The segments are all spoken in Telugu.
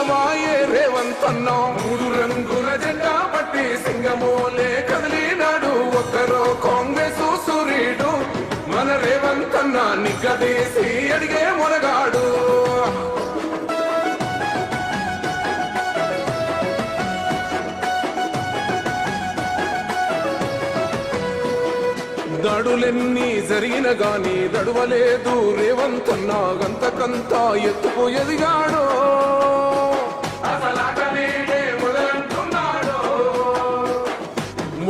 సిద్ధమాయే రేవంతన్న మూడు రంగుల జెండా పట్టి సింగమోలే కదిలినాడు ఒక్కరో కాంగ్రెస్ సూర్యుడు మన రేవంతన్న నిగ్గదీసి అడిగే మొనగాడు దాడులెన్ని జరిగిన గాని దడువలేదు రేవంతన్న గంతకంతా ఎత్తుకు ఎదిగాడు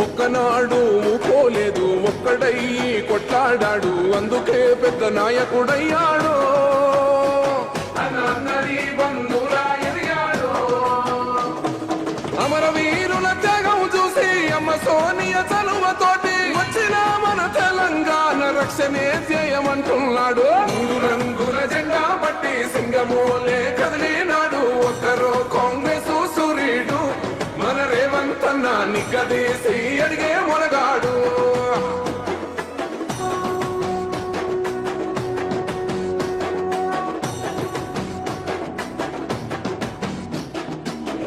ఒక్కనాడు పోలేదు ఒక్కడయ్యి కొట్లాడాడు అందుకే పెద్ద నాయకుడయ్యాడు అమరవీరుల త్యాగం చూసి అమ్మ సోనియ చలువతోటి వచ్చిన మన తెలంగాణ రక్షణే ధ్యేయమంటున్నాడు మూడు రంగుల జెండా పట్టి సింగమోలే కదిలినాడు ఒక్కరో కాంగ్రెస్ సూర్యుడు మన రేవంతన్న నిగ్గదీసి అడిగే మొనగాడు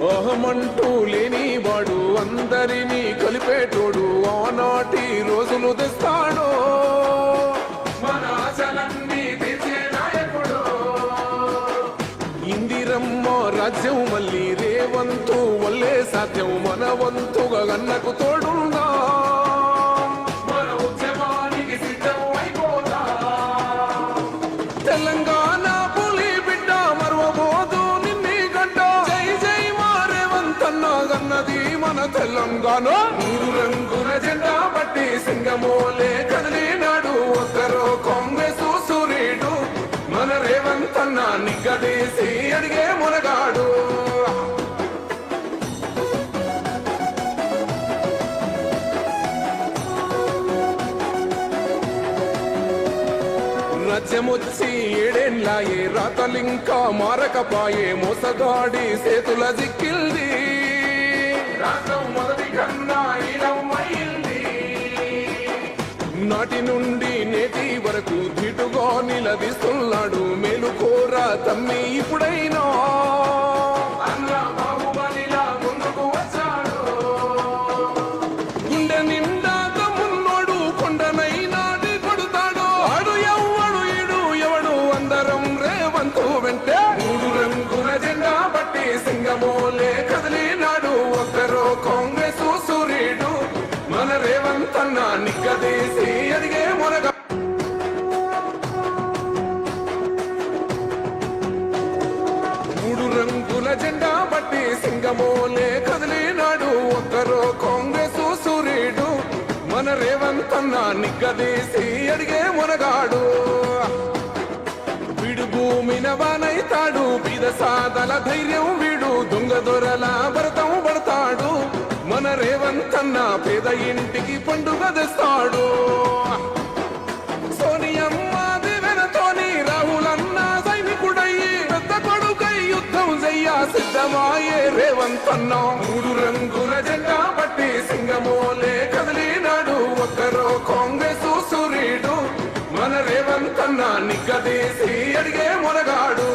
ఓహమంటూ లేనివాడు అందరినీ కలిపేటోడు ఆనాటి రోజులు తెస్తాడు మన ఆశలన్నీ తీర్చే నాయకుడు ఇందిరమ్మ రాజ్యం మళ్ళీ రేవంతు వల్లే సాధ్యం మన వంతుగా గన్నకు తోడుందా మన ఉద్యమానికి సిద్ధం అయిపోతా తెలంగాణ పులి బిడ్డ మరవబోదు నిన్ని గడ్డ జై జై మా రేవంతన్న గన్నది మన తెలంగాణ మూడు రంగుల జెండా పట్టి సింగమోలే కదిలినాడు ఒక్కరో కాంగ్రెస్ సూర్యుడు మన రేవంతన్న నిగ్గదీసి అడిగే మొనగాడు రాజ్యమొచ్చి ఏడేళ్ళాయే రాతలింకా మారకపాయే మోసగాడి సేతుల జిక్కిల్ది రాష్ట్రం మొదటి కన్నా ఈలమైంది నాటి నుండి నేటి వరకు ధీటుగా నిలదీస్తున్నాడు మేలుకోరా తమ్మి ఇప్పుడైనా అన్న బాహుబలిలా ముందుకు వచ్చాడు గుండె నిండా తమ్మున్నోడు కొండనైనా కొడుతాడు ఆడు ఎవ్వడు ఈడు ఎవడు అందరం రేవంతు వెంటే మూడు రంగుల జెండా పట్టి సింగమోలే కదిలినాడు ఒక్కరో కాంగ్రెస్ సూర్యుడు మన రేవంతన్న నిగ్గదీసి అడిగే మొనగా మూడు రంగుల జెండా పట్టి సింగమోలే కదిలినాడు ఒక్కరో కాంగ్రెస్ సూర్యుడు మన రేవంతన్న నిగ్గదీసి అడిగే మొనగాడు వీడు భూమిన వానైతాడు బీద సాదల ధైర్యం వీడు దొంగ దొరల భరతం పడతాడు మన రేవంతన్న పేద ఇంటికి పండుగ తెస్తాడు సోనియమ్మ దివెనతోని రాహులన్న సైనికుడయ్యి పెద్ద కొడుకై యుద్ధం చెయ్య సిద్ధమాయే రేవంతన్న మూడు రంగుల జెండా పట్టి సింగమోలే కదిలినాడు ఒక్కరో కాంగ్రెస్ సూర్యుడు మన రేవంతన్న నిగ్గదీసి అడిగే మొనగాడు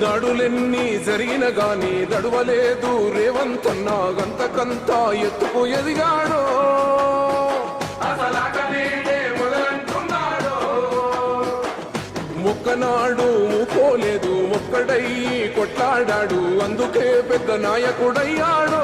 దాడులెన్ని జరిగిన గాని దడువలేదు రేవంతన్న గంతకంతా ఎత్తుకు ఎదిగాడు ఒక్కనాడు పోలేదు ఒక్కడయ్యి కొట్లాడాడు అందుకే పెద్ద నాయకుడయ్యాడు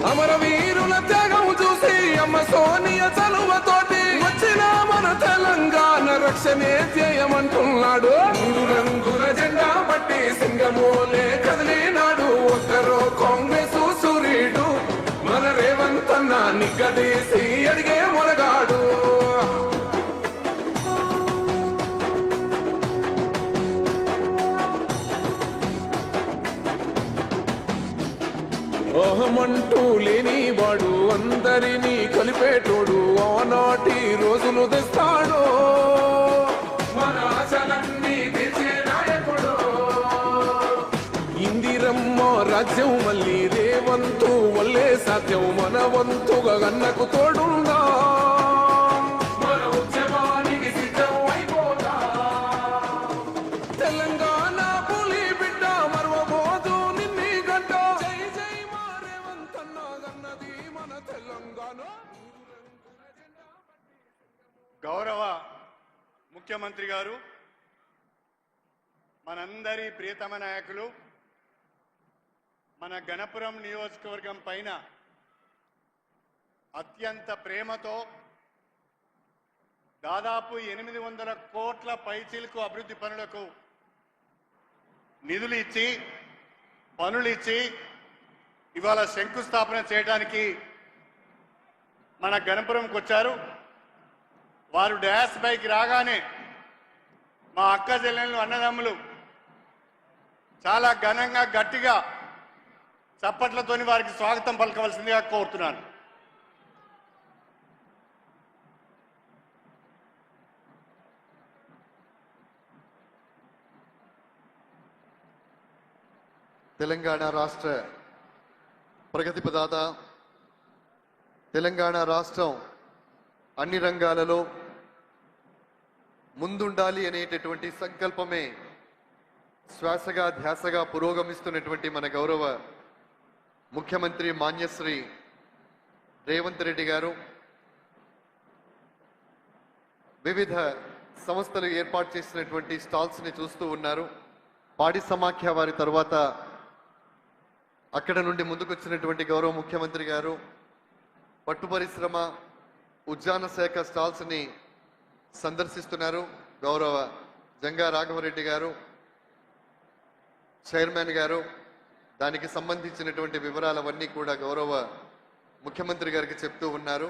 అమరవీరుల త్యాగం చూసి అమ్మ సోనియ చలువతోటి వచ్చిన మన తెలంగాణ రక్షణే ధ్యేయమంటున్నాడు మూడు రంగుల జెండా పట్టి సింగమోలే కదిలినాడు ఒక్కరో కాంగ్రెస్ సూర్యుడు మన రేవంతన్న నిగ్గదీసి అడిగే మొనగాడు ఓహమంటూ లేనివాడు అందరినీ కలిపేటోడు ఆనాటి రోజులు తెస్తాడు మన ఆశలన్నీ తీర్చే నాయకుడు ఇందిరమ్మ రాజ్యం మళ్ళీ రేవంతు వల్లే సాధ్యం మన వంతుగా గన్నకు తోడుందా మన ఉద్యమానికి సిద్ధం అయిపోదా తెలంగాణ పులి బిడ్డ మరవబోదు నిన్ని గడ్డ జై జై మా రేవంతన్న గన్నది మన తెలంగాణ. గౌరవ ముఖ్యమంత్రి గారు, మనందరి ప్రియతమ నాయకులు, మన గణపురం నియోజకవర్గం పైన అత్యంత ప్రేమతో దాదాపు 800 కోట్ల పైచిలకు అభివృద్ధి పనులకు నిధులు ఇచ్చి పనులు ఇచ్చి ఇవాళ శంకుస్థాపన చేయడానికి మన గణపురంకి వచ్చారు. వారు డ్యాష్ పైకి రాగానే మా అక్క చెల్లెళ్ళు అన్నదమ్ములు చాలా ఘనంగా గట్టిగా చప్పట్లతోని వారికి స్వాగతం పలకవలసిందిగా కోరుతున్నాను. తెలంగాణ రాష్ట్ర ప్రగతి ప్రదాత, తెలంగాణ రాష్ట్రం అన్ని రంగాలలో ముందుండాలి అనేటటువంటి సంకల్పమే శ్వాసగా ధ్యాసగా పురోగమిస్తున్నటువంటి మన గౌరవ ముఖ్యమంత్రి మాన్యశ్రీ రేవంత్ రెడ్డి గారు వివిధ సంస్థలు ఏర్పాటు చేసినటువంటి స్టాల్స్ని చూస్తూ ఉన్నారు. పాడి సమాఖ్య వారి తర్వాత అక్కడ నుండి ముందుకొచ్చినటువంటి గౌరవ ముఖ్యమంత్రి గారు పట్టు పరిశ్రమ, ఉద్యాన శాఖ స్టాల్స్ని సందర్శిస్తున్నారు. గౌరవ జంగా రాఘవరెడ్డి గారు చైర్మన్ గారు దానికి సంబంధించినటువంటి వివరాలవన్నీ కూడా గౌరవ ముఖ్యమంత్రి గారికి చెప్తూ ఉన్నారు.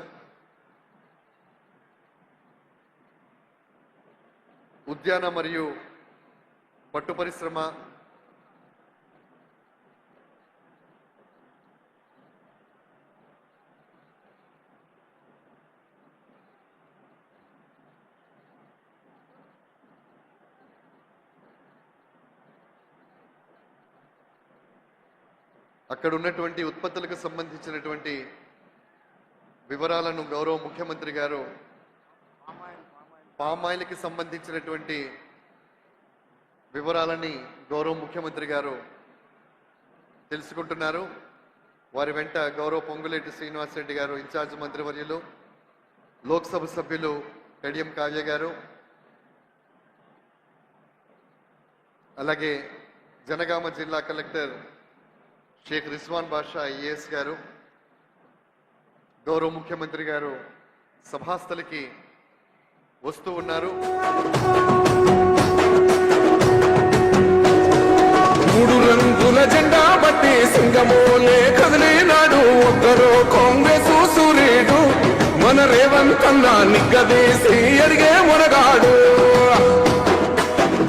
ఉద్యాన మరియు పట్టు పరిశ్రమ, అక్కడ ఉన్నటువంటి ఉత్పత్తులకు సంబంధించినటువంటి వివరాలను గౌరవ ముఖ్యమంత్రి గారు పామాయిల్కి సంబంధించినటువంటి వివరాలని గౌరవ ముఖ్యమంత్రి గారు తెలుసుకుంటున్నారు. వారి వెంట గౌరవ పొంగులేటి శ్రీనివాసరెడ్డి గారు ఇన్ఛార్జ్ మంత్రివర్యులు, లోక్సభ సభ్యులు కడియం కావ్య గారు, అలాగే జనగామ జిల్లా కలెక్టర్ షేక్ రిజ్వాన్ బాషా ఐఏఎస్ గారు, గౌరవ ముఖ్యమంత్రి గారు సభాస్థలికి వస్తూ ఉన్నారు. మూడు రంగుల జెండా బట్టి సింగమోలే కదిలినాడు ఒక్కరో కాంగ్రెస్ సూర్యుడు మన రేవంత్ అన్న నిగ్గదీసి అడిగే మునగాడు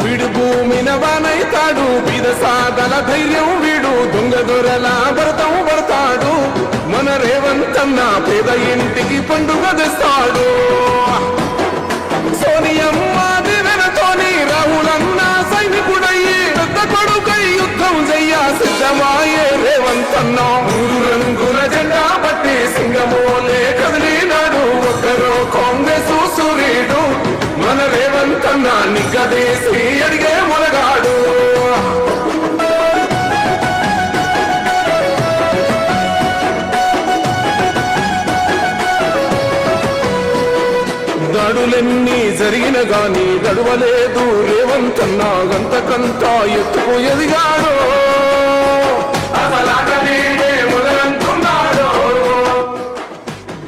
వీడు భూమిన వానైతాడు బీద సాదల ధైర్యం వీడు దొంగ దొరల భరతం పడతాడు మన రేవంత్ అన్న పేద ఇంటికి పండుగ తెస్తాడు సోనియమ్మ దివెనతోని రాహులన్న సైనికుడయ్యి పెద్ద కొడుకై యుద్ధం చెయ్య సిద్ధమాయే రేవంత్ అన్న మూడు రంగుల జెండా బట్టి సింగమోలే కదిలినాడు ఒక్కరో కాంగ్రెస్ సూర్యుడు మన రేవంత్ అన్న నిగ్గదీసి అడిగే మునగాడు దాడులెన్ని జరిగిన గాని గడవలేదు రేవంత్ అన్న గంతకంతా ఎత్తుకు ఎదిగాడు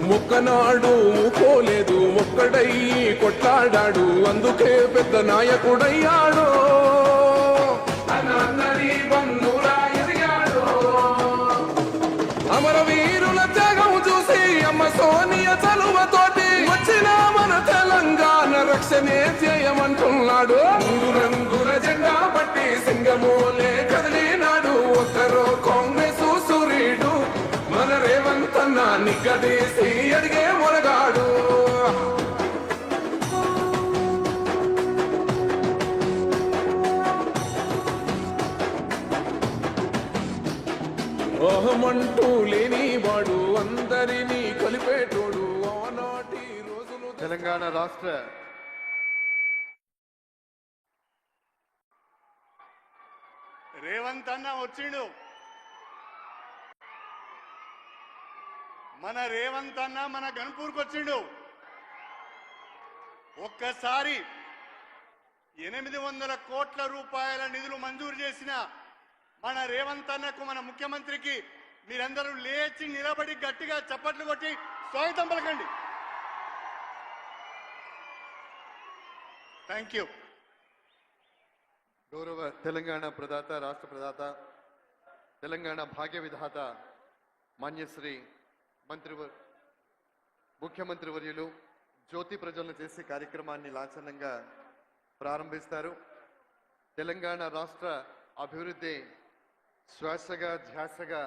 మొక్కనాడు పోలేదు ఒక్కడయ్యి కొట్లాడాడు అందుకే పెద్ద నాయకుడయ్యాడు అమరవీరుల త్యాగం చూసి అమ్మ సోనియ చలువతోటి వచ్చిన మన తెలంగాణ రక్షణే చేయమంటున్నాడు మూడు రంగుల జెండా పట్టి సింగమోలే కదిలినాడు ఒక్కరో కాంగ్రెస్ సూర్యుడు మన రేవంత్ అన్న నిగ్గదీసి అడిగే మునగాడు అహమంటూ లేని వాడు అందరినీ కలిపేటోడు ఆనాటి రోజులు తెలంగాణ రాష్ట్ర రేవంత్ అన్న వచ్చిండు. మన రేవంత్ అన్న మన గన్పూర్కి వచ్చిండు. ఒక్కసారి 800 కోట్ల రూపాయల నిధులు మంజూరు చేసిన మన రేవంత్ అన్నకు, మన ముఖ్యమంత్రికి మీరందరూ లేచి నిలబడి గట్టిగా చప్పట్లు కొట్టి స్వాగతం పలకండి. Thank you. గౌరవ తెలంగాణ ప్రదాత, రాష్ట్ర ప్రదాత, తెలంగాణ భాగ్య విధాత మాన్యశ్రీ ముఖ్యమంత్రి వర్యులు జ్యోతి ప్రజ్వలన చేసే కార్యక్రమాన్ని లాంఛనంగా ప్రారంభిస్తారు. తెలంగాణ రాష్ట్ర అభివృద్ధి శ్వాసగా ధ్యాసగా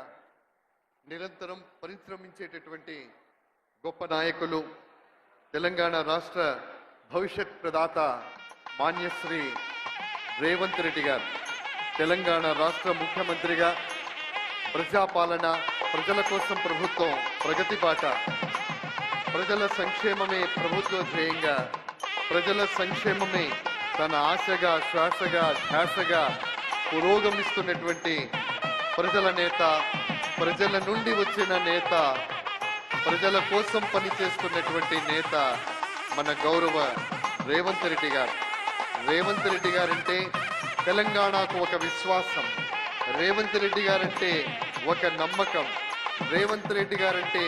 నిరంతరం పరిశ్రమించేటటువంటి గొప్ప నాయకులు, తెలంగాణ రాష్ట్ర భవిష్యత్ ప్రదాత మాన్యశ్రీ రేవంత్ రెడ్డి గారు తెలంగాణ రాష్ట్ర ముఖ్యమంత్రిగా ప్రజాపాలన, ప్రజల కోసం ప్రభుత్వం, ప్రగతి బాట, ప్రజల సంక్షేమమే ప్రభుత్వ ధ్యేయంగా, ప్రజల సంక్షేమమే తన ఆశగా, శ్వాసగా, ధ్యాసగా పురోగమిస్తున్నటువంటి ప్రజల నేత, ప్రజల నుండి వచ్చిన నేత, ప్రజల కోసం పనిచేస్తున్నటువంటి నేత మన గౌరవ రేవంత్ రెడ్డి గారు. రేవంత్ రెడ్డి గారంటే తెలంగాణకు ఒక విశ్వాసం, రేవంత్ రెడ్డి గారంటే ఒక నమ్మకం, రేవంత్ రెడ్డి గారంటే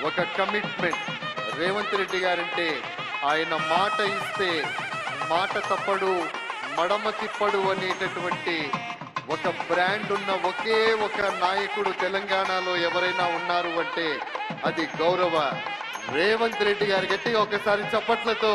ఒక కమిట్మెంట్, రేవంత్ రెడ్డి గారంటే ఆయన మాట ఇస్తే మాట తప్పడు, మడమ తిప్పడు అనేటటువంటి ఒక బ్రాండ్ ఉన్న ఒకే ఒక నాయకుడు తెలంగాణలో ఎవరైనా ఉన్నారు అంటే అది గౌరవ రేవంత్ రెడ్డి గారి. గట్టిగా ఒకసారి చప్పట్లతో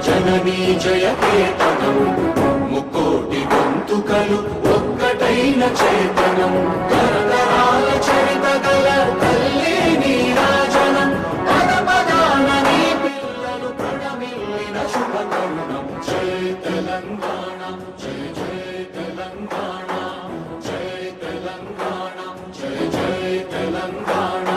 జననీ జయకేతనం ముకోటి గొంతుకలు ఒక్కటైన చేతనం తరతరాల చరిత గల తల్లి నీరాజనం పద పదాన నీ పిల్లలు ప్రణమిల్లిన శుభతరుణం. జయ తెలంగాణ, జయ జయ తెలంగాణ, జయ తెలంగాణ, జయ జయ తెలంగాణ.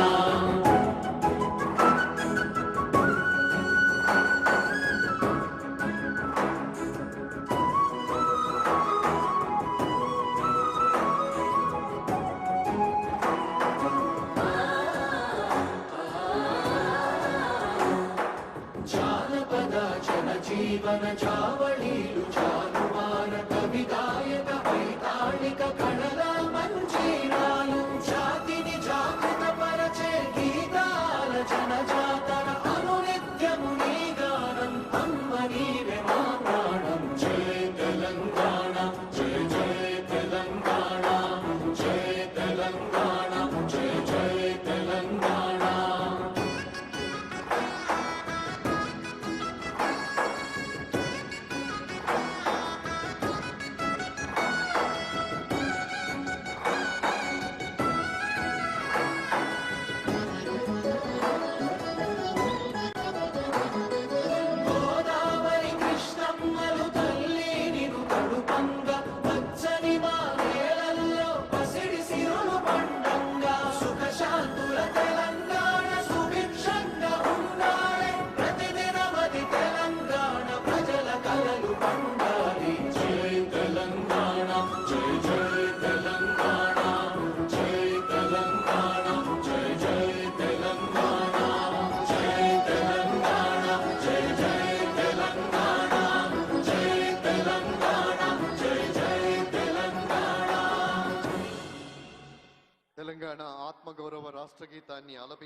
జీవన చావళీలు చాలువార కవి గాయక వైతాళిక కళల మంజీరాలు జాతిని జాగృత పరచే గీతాల జనజాతర అనునిత్యము నీ గానం అమ్మ నీవే మా ప్రాణం. జయ తెలంగాణ, జయ జయ తెలంగాణ, జయ తెలంగాణ, జయ జయ తెలంగాణ.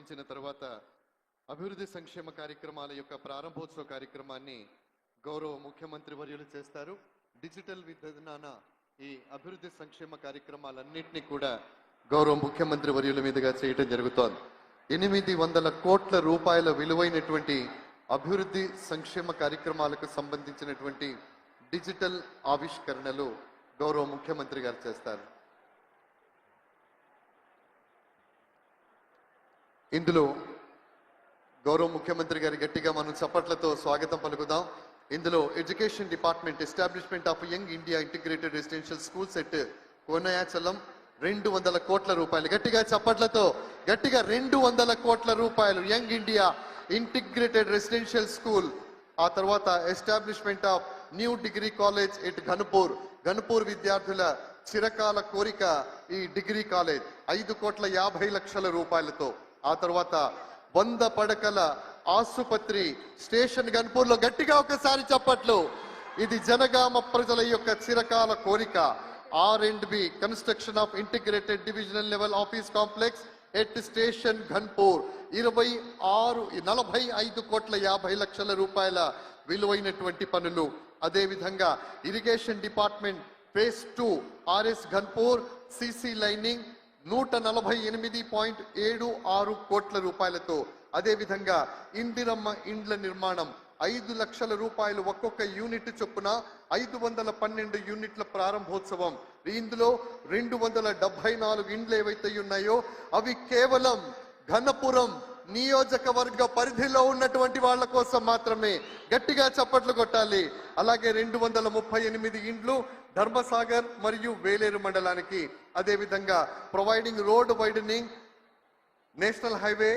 సమర్పించిన తర్వాత అభివృద్ధి సంక్షేమ కార్యక్రమాల యొక్క ప్రారంభోత్సవ కార్యక్రమాన్ని గౌరవ ముఖ్యమంత్రి వర్యులు చేస్తారు. డిజిటల్ విధానాన ఈ అభివృద్ధి సంక్షేమ కార్యక్రమాలన్నింటినీ కూడా గౌరవ ముఖ్యమంత్రి వర్యుల మీదుగా చేయటం జరుగుతోంది. 800 కోట్ల రూపాయల విలువైనటువంటి అభివృద్ధి సంక్షేమ కార్యక్రమాలకు సంబంధించినటువంటి డిజిటల్ ఆవిష్కరణలు గౌరవ ముఖ్యమంత్రి గారు చేస్తారు. ఇందులో గౌరవ ముఖ్యమంత్రి గారి గట్టిగా మనం చప్పట్లతో స్వాగతం పలుకుదాం. ఇందులో education department establishment of young India integrated residential schools at Konayachalam 200 కోట్ల రూపాయలు. గట్టిగా చప్పట్లతో గట్టిగా 200 కోట్ల రూపాయలు young India integrated residential school. ఆ తర్వాత establishment of new degree college at Ghanpur విద్యార్థుల చిరకాల కోరిక ఈ డిగ్రీ కాలేజ్ 5,50,00,000 రూపాయలతో. ఆ తర్వాత 100 పడకల ఆసుపత్రి స్టేషన్ ఘనపూర్లో. గట్టిగా ఒకసారి చప్పట్లు. ఇది జనగామ ప్రజల యొక్క చిరకాల కోరిక. R&B construction of integrated divisional level office complex at station Ghanpur 45,50,00,000 రూపాయల విలువైనటువంటి పనులు. అదేవిధంగా irrigation department phase 2 RS Ghanpur CC lining 148.76 కోట్ల రూపాయలతో. అదేవిధంగా ఇందిరమ్మ ఇండ్ల నిర్మాణం 5 లక్షల రూపాయలు ఒక్కొక్క యూనిట్ చొప్పున 512 యూనిట్ల ప్రారంభోత్సవం. ఇందులో 274 ఇండ్లు ఏవైతే ఉన్నాయో అవి కేవలం ఘనపురం నియోజకవర్గ పరిధిలో ఉన్నటువంటి వాళ్ళ కోసం మాత్రమే. గట్టిగా చప్పట్లు కొట్టాలి. అలాగే 238 ఇండ్లు ధర్మసాగర్ మరియు వేలేరు మండలానికి. అదేవిధంగా providing road widening national highway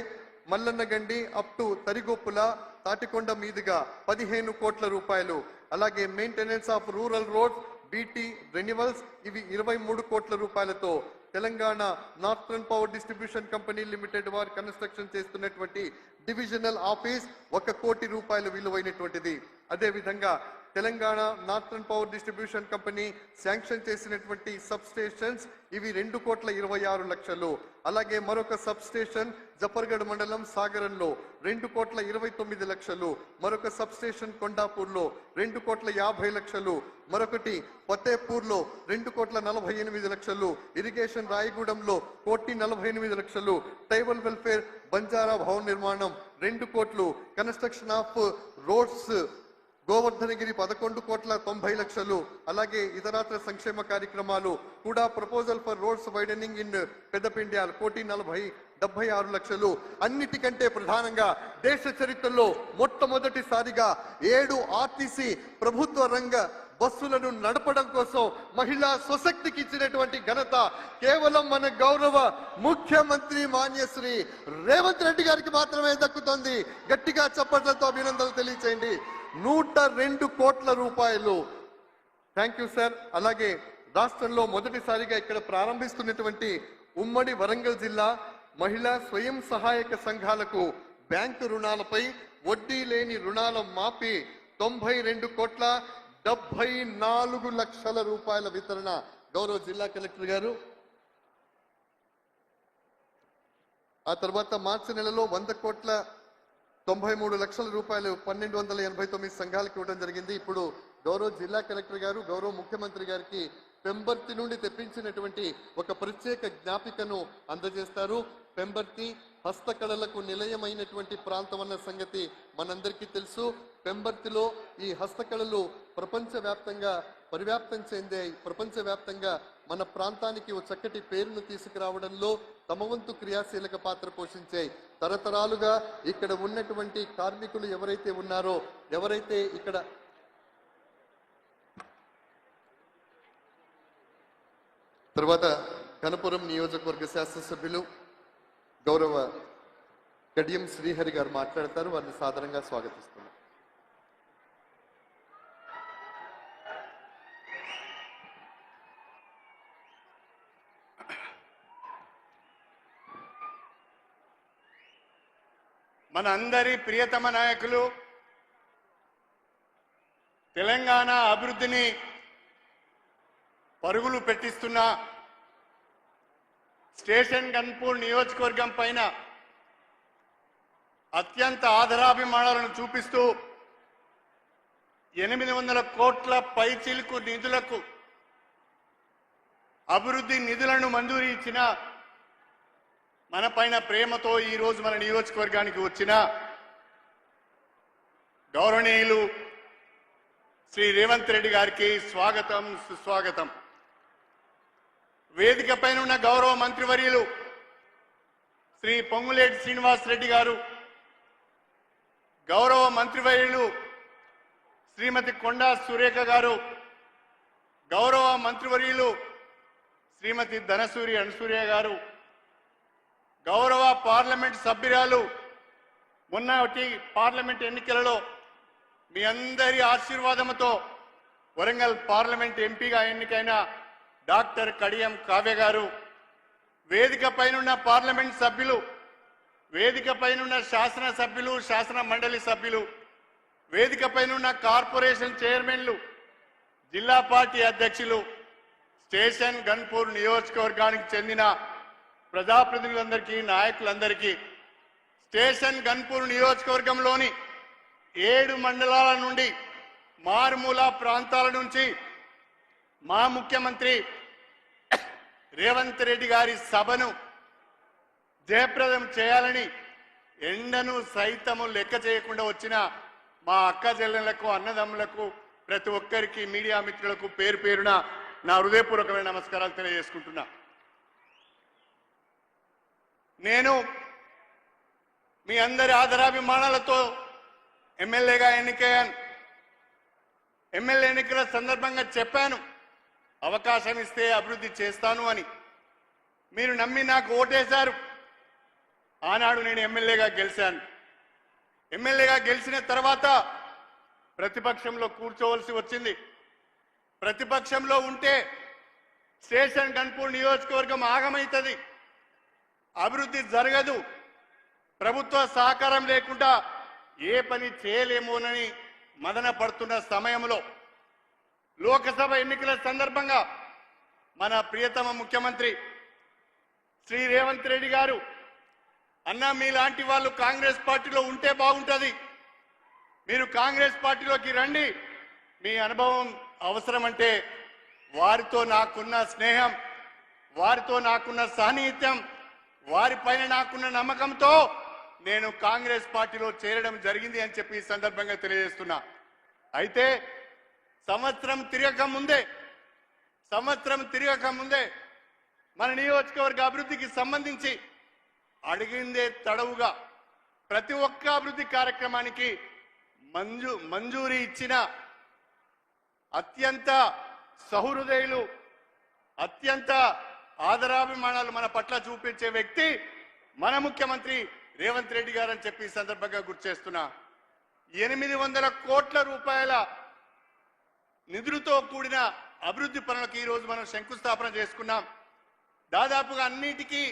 Mallannagandi up to Tarigoppula Tatikonda మీదుగా 15 కోట్ల రూపాయలు. అలాగే maintenance of rural road BT renewals ఇవి 23 కోట్ల రూపాయలతో. Telangana northern power distribution company limited వారు కన్స్ట్రక్షన్ చేస్తున్నటువంటి డివిజనల్ ఆఫీస్ 1 కోటి రూపాయలు విలువైనటువంటిది. అదేవిధంగా Telangana northern power distribution company sanction చేసినటువంటి సబ్ స్టేషన్స్ ఇవి 2,26,00,000. అలాగే మరొక సబ్ స్టేషన్ జఫర్గఢ్ మండలం సాగరంలో 2,29,00,000. మరొక సబ్ స్టేషన్ కొండాపూర్లో 2,50,00,000. మరొకటి ఫతేపూర్లో 2,48,00,000. ఇరిగేషన్ రాయగూడెంలో 1,48,00,000. ట్రైబల్ వెల్ఫేర్ బంజారా భవన్ నిర్మాణం 2 కోట్లు. Construction of roads Govardhanagiri 11,90,00,000. అలాగే ఇతరాత్ర సంక్షేమ కార్యక్రమాలు కూడా proposal for roads widening in Peddapindyal 1,40,76,00,000. అన్నిటికంటే ప్రధానంగా దేశ చరిత్రలో మొట్టమొదటిసారిగా 7 ఆర్టీసీ ప్రభుత్వ రంగ బస్సులను నడపడం కోసం మహిళా స్వశక్తికి ఇచ్చినటువంటి ఘనత కేవలం మన గౌరవ ముఖ్యమంత్రి మాన్యశ్రీ రేవంత్ రెడ్డి గారికి మాత్రమే దక్కుతుంది. గట్టిగా చప్పట్లతో అభినందనలు తెలియచేయండి. 102 కోట్ల రూపాయలు. Thank you sir. అలాగే రాష్ట్రంలో మొదటిసారిగా ఇక్కడ ప్రారంభిస్తున్నటువంటి ఉమ్మడి వరంగల్ జిల్లా మహిళా స్వయం సహాయక సంఘాలకు బ్యాంకు రుణాలపై వడ్డీ లేని రుణాల మాఫీ 92,74,00,000 రూపాయల వితరణ. గౌరవ జిల్లా కలెక్టర్ గారు. ఆ తర్వాత మార్చి నెలలో 100,93,00,000 రూపాయలు 1,289 సంఘాలకు ఇవ్వడం జరిగింది. ఇప్పుడు గౌరవ జిల్లా కలెక్టర్ గారు గౌరవ ముఖ్యమంత్రి గారికి పెంబర్తి నుండి తెప్పించినటువంటి ఒక ప్రత్యేక జ్ఞాపికను అందజేస్తారు. పెంబర్తి హస్తకళలకు నిలయమైనటువంటి ప్రాంతం అన్న సంగతి మనందరికీ తెలుసు. పెంబర్తిలో ఈ హస్తకళలు ప్రపంచవ్యాప్తంగా పరివ్యాప్తం చెందాయి. ప్రపంచవ్యాప్తంగా మన ప్రాంతానికి ఒక చక్కటి పేరును తీసుకురావడంలో తమ వంతు క్రియాశీలక పాత్ర పోషించాయి. తరతరాలుగా ఇక్కడ ఉన్నటువంటి కార్మికులు ఎవరైతే ఉన్నారో ఎవరైతే ఇక్కడ తర్వాత ఘనపురం నియోజకవర్గ శాసనసభ్యులు గౌరవ కడియం శ్రీహరి గారు మాట్లాడతారు. వారిని సాదరంగా స్వాగతిస్తున్నారు. మన అందరి ప్రియతమ నాయకులు తెలంగాణ అభివృద్ధిని పరుగులు పెట్టిస్తున్న స్టేషన్ గన్పూర్ నియోజకవర్గం పైన అత్యంత ఆదరాభిమానాలను చూపిస్తూ 800 కోట్ల పైచిలుకు నిధులకు అభివృద్ధి నిధులను మంజూరు ఇచ్చిన మన పైన ప్రేమతో ఈ రోజు మన నియోజకవర్గానికి వచ్చిన గౌరవనీయులు శ్రీ రేవంత్ రెడ్డి గారికి స్వాగతం సుస్వాగతం. వేదిక పైన ఉన్న గౌరవ మంత్రివర్యులు శ్రీ పొంగులేటి శ్రీనివాస్ రెడ్డి గారు, గౌరవ మంత్రివర్యులు శ్రీమతి కొండా సురేఖ గారు, గౌరవ మంత్రివర్యులు శ్రీమతి ధనసూరి అనసూయ గారు, గౌరవ పార్లమెంట్ సభ్యురాలు మొన్నటి పార్లమెంట్ ఎన్నికలలో మీ అందరి ఆశీర్వాదంతో వరంగల్ పార్లమెంట్ ఎంపీగా ఎన్నికైన డాక్టర్ కడియం కావ్య గారు, వేదిక పైనున్న పార్లమెంట్ సభ్యులు, వేదిక పైనున్న శాసన సభ్యులు, శాసన మండలి సభ్యులు, వేదిక పైనున్న కార్పొరేషన్ చైర్మన్లు, జిల్లా పార్టీ అధ్యక్షులు, స్టేషన్ గన్పూర్ నియోజకవర్గానికి చెందిన ప్రజాప్రతినిధులందరికీ, నాయకులందరికీ, స్టేషన్ గన్పూర్ నియోజకవర్గంలోని 7 మండలాల నుండి, మారుమూల ప్రాంతాల నుంచి మా ముఖ్యమంత్రి రేవంత్ రెడ్డి గారి సభను జయప్రదం చేయాలని ఎండను సైతము లెక్క చేయకుండా వచ్చిన మా అక్క చెల్లెళ్లకు, అన్నదమ్ములకు, ప్రతి ఒక్కరికి, మీడియా మిత్రులకు పేరు పేరున నా హృదయపూర్వకమైన నమస్కారాలు తెలియజేసుకుంటున్నా. నేను మీ అందరి ఆదరాభిమానాలతో ఎమ్మెల్యేగా ఎన్నికయ్యాను. ఎమ్మెల్యే ఎన్నికల సందర్భంగా చెప్పాను, అవకాశం ఇస్తే అభివృద్ధి చేస్తాను అని. మీరు నమ్మి నాకు ఓటేశారు. ఆనాడు నేను ఎమ్మెల్యేగా గెలిచాను. ఎమ్మెల్యేగా గెలిచిన తర్వాత ప్రతిపక్షంలో కూర్చోవలసి వచ్చింది. ప్రతిపక్షంలో ఉంటే స్టేషన్ గన్పూర్ నియోజకవర్గం ఆగమవుతుంది, అభివృద్ధి జరగదు, ప్రభుత్వ సహకారం లేకుండా ఏ పని చేయలేమోనని మదన పడుతున్న సమయంలో లోకసభ ఎన్నికల సందర్భంగా మన ప్రియతమ ముఖ్యమంత్రి శ్రీ రేవంత్ రెడ్డి గారు, అన్నా మీలాంటి వాళ్ళు కాంగ్రెస్ పార్టీలో ఉంటే బాగుంటుంది, మీరు కాంగ్రెస్ పార్టీలోకి రండి, మీ అనుభవం అవసరమంటే వారితో నాకున్న స్నేహం, వారితో నాకున్న సాన్నిహిత్యం, వారిపైన నాకున్న నమ్మకంతో నేను కాంగ్రెస్ పార్టీలో చేరడం జరిగింది అని చెప్పి ఈ సందర్భంగా తెలియజేస్తున్నా. అయితే సంవత్సరం తిరగక ముందే మన నియోజకవర్గ అభివృద్ధికి సంబంధించి అడిగిందే తడవుగా ప్రతి ఒక్క అభివృద్ధి కార్యక్రమానికి మంజూరీ ఇచ్చిన అత్యంత సహృదయులు, అత్యంత ఆదరాభిమానాలు మన పట్ల చూపించే వ్యక్తి మన ముఖ్యమంత్రి రేవంత్ రెడ్డి గారు అని చెప్పి ఈ సందర్భంగా గుర్తు చేస్తున్నా. 800 కోట్ల రూపాయల నిధులతో కూడిన అభివృద్ధి పనులకు ఈ రోజు మనం శంకుస్థాపన చేసుకున్నాం. దాదాపుగా అన్నిటికీ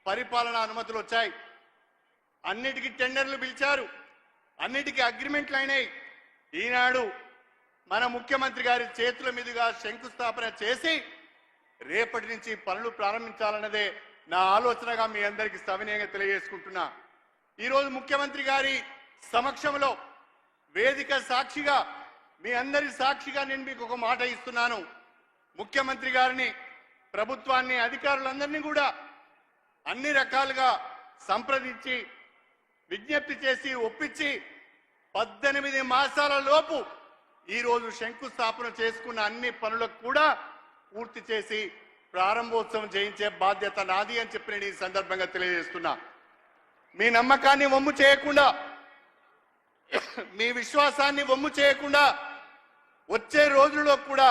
పరిపాలన అనుమతులు వచ్చాయి, అన్నిటికీ టెండర్లు పిలిచారు, అన్నిటికీ అగ్రిమెంట్లు అయినాయి. ఈనాడు మన ముఖ్యమంత్రి గారి చేతుల మీదుగా శంకుస్థాపన చేసి రేపటి నుంచి పనులు ప్రారంభించాలన్నదే నా ఆలోచనగా మీ అందరికీ సవినయంగా తెలియజేసుకుంటున్నా. ఈరోజు ముఖ్యమంత్రి గారి సమక్షంలో వేదిక సాక్షిగా, మీ అందరి సాక్షిగా నేను మీకు ఒక మాట ఇస్తున్నాను. ముఖ్యమంత్రి గారిని, ప్రభుత్వాన్ని, అధికారులందరినీ కూడా అన్ని రకాలుగా సంప్రదించి విజ్ఞప్తి చేసి ఒప్పించి 18 మాసాల లోపు ఈరోజు శంకుస్థాపన చేసుకున్న అన్ని పనులకు కూడా పూర్తి చేసి ప్రారంభోత్సవం చేయించే బాధ్యత నాది అని చెప్పి నేను ఈ సందర్భంగా తెలియజేస్తున్నా. మీ నమ్మకాన్ని వమ్ము చేయకుండా, మీ విశ్వాసాన్ని వమ్ము చేయకుండా వచ్చే రోజుల్లో కూడా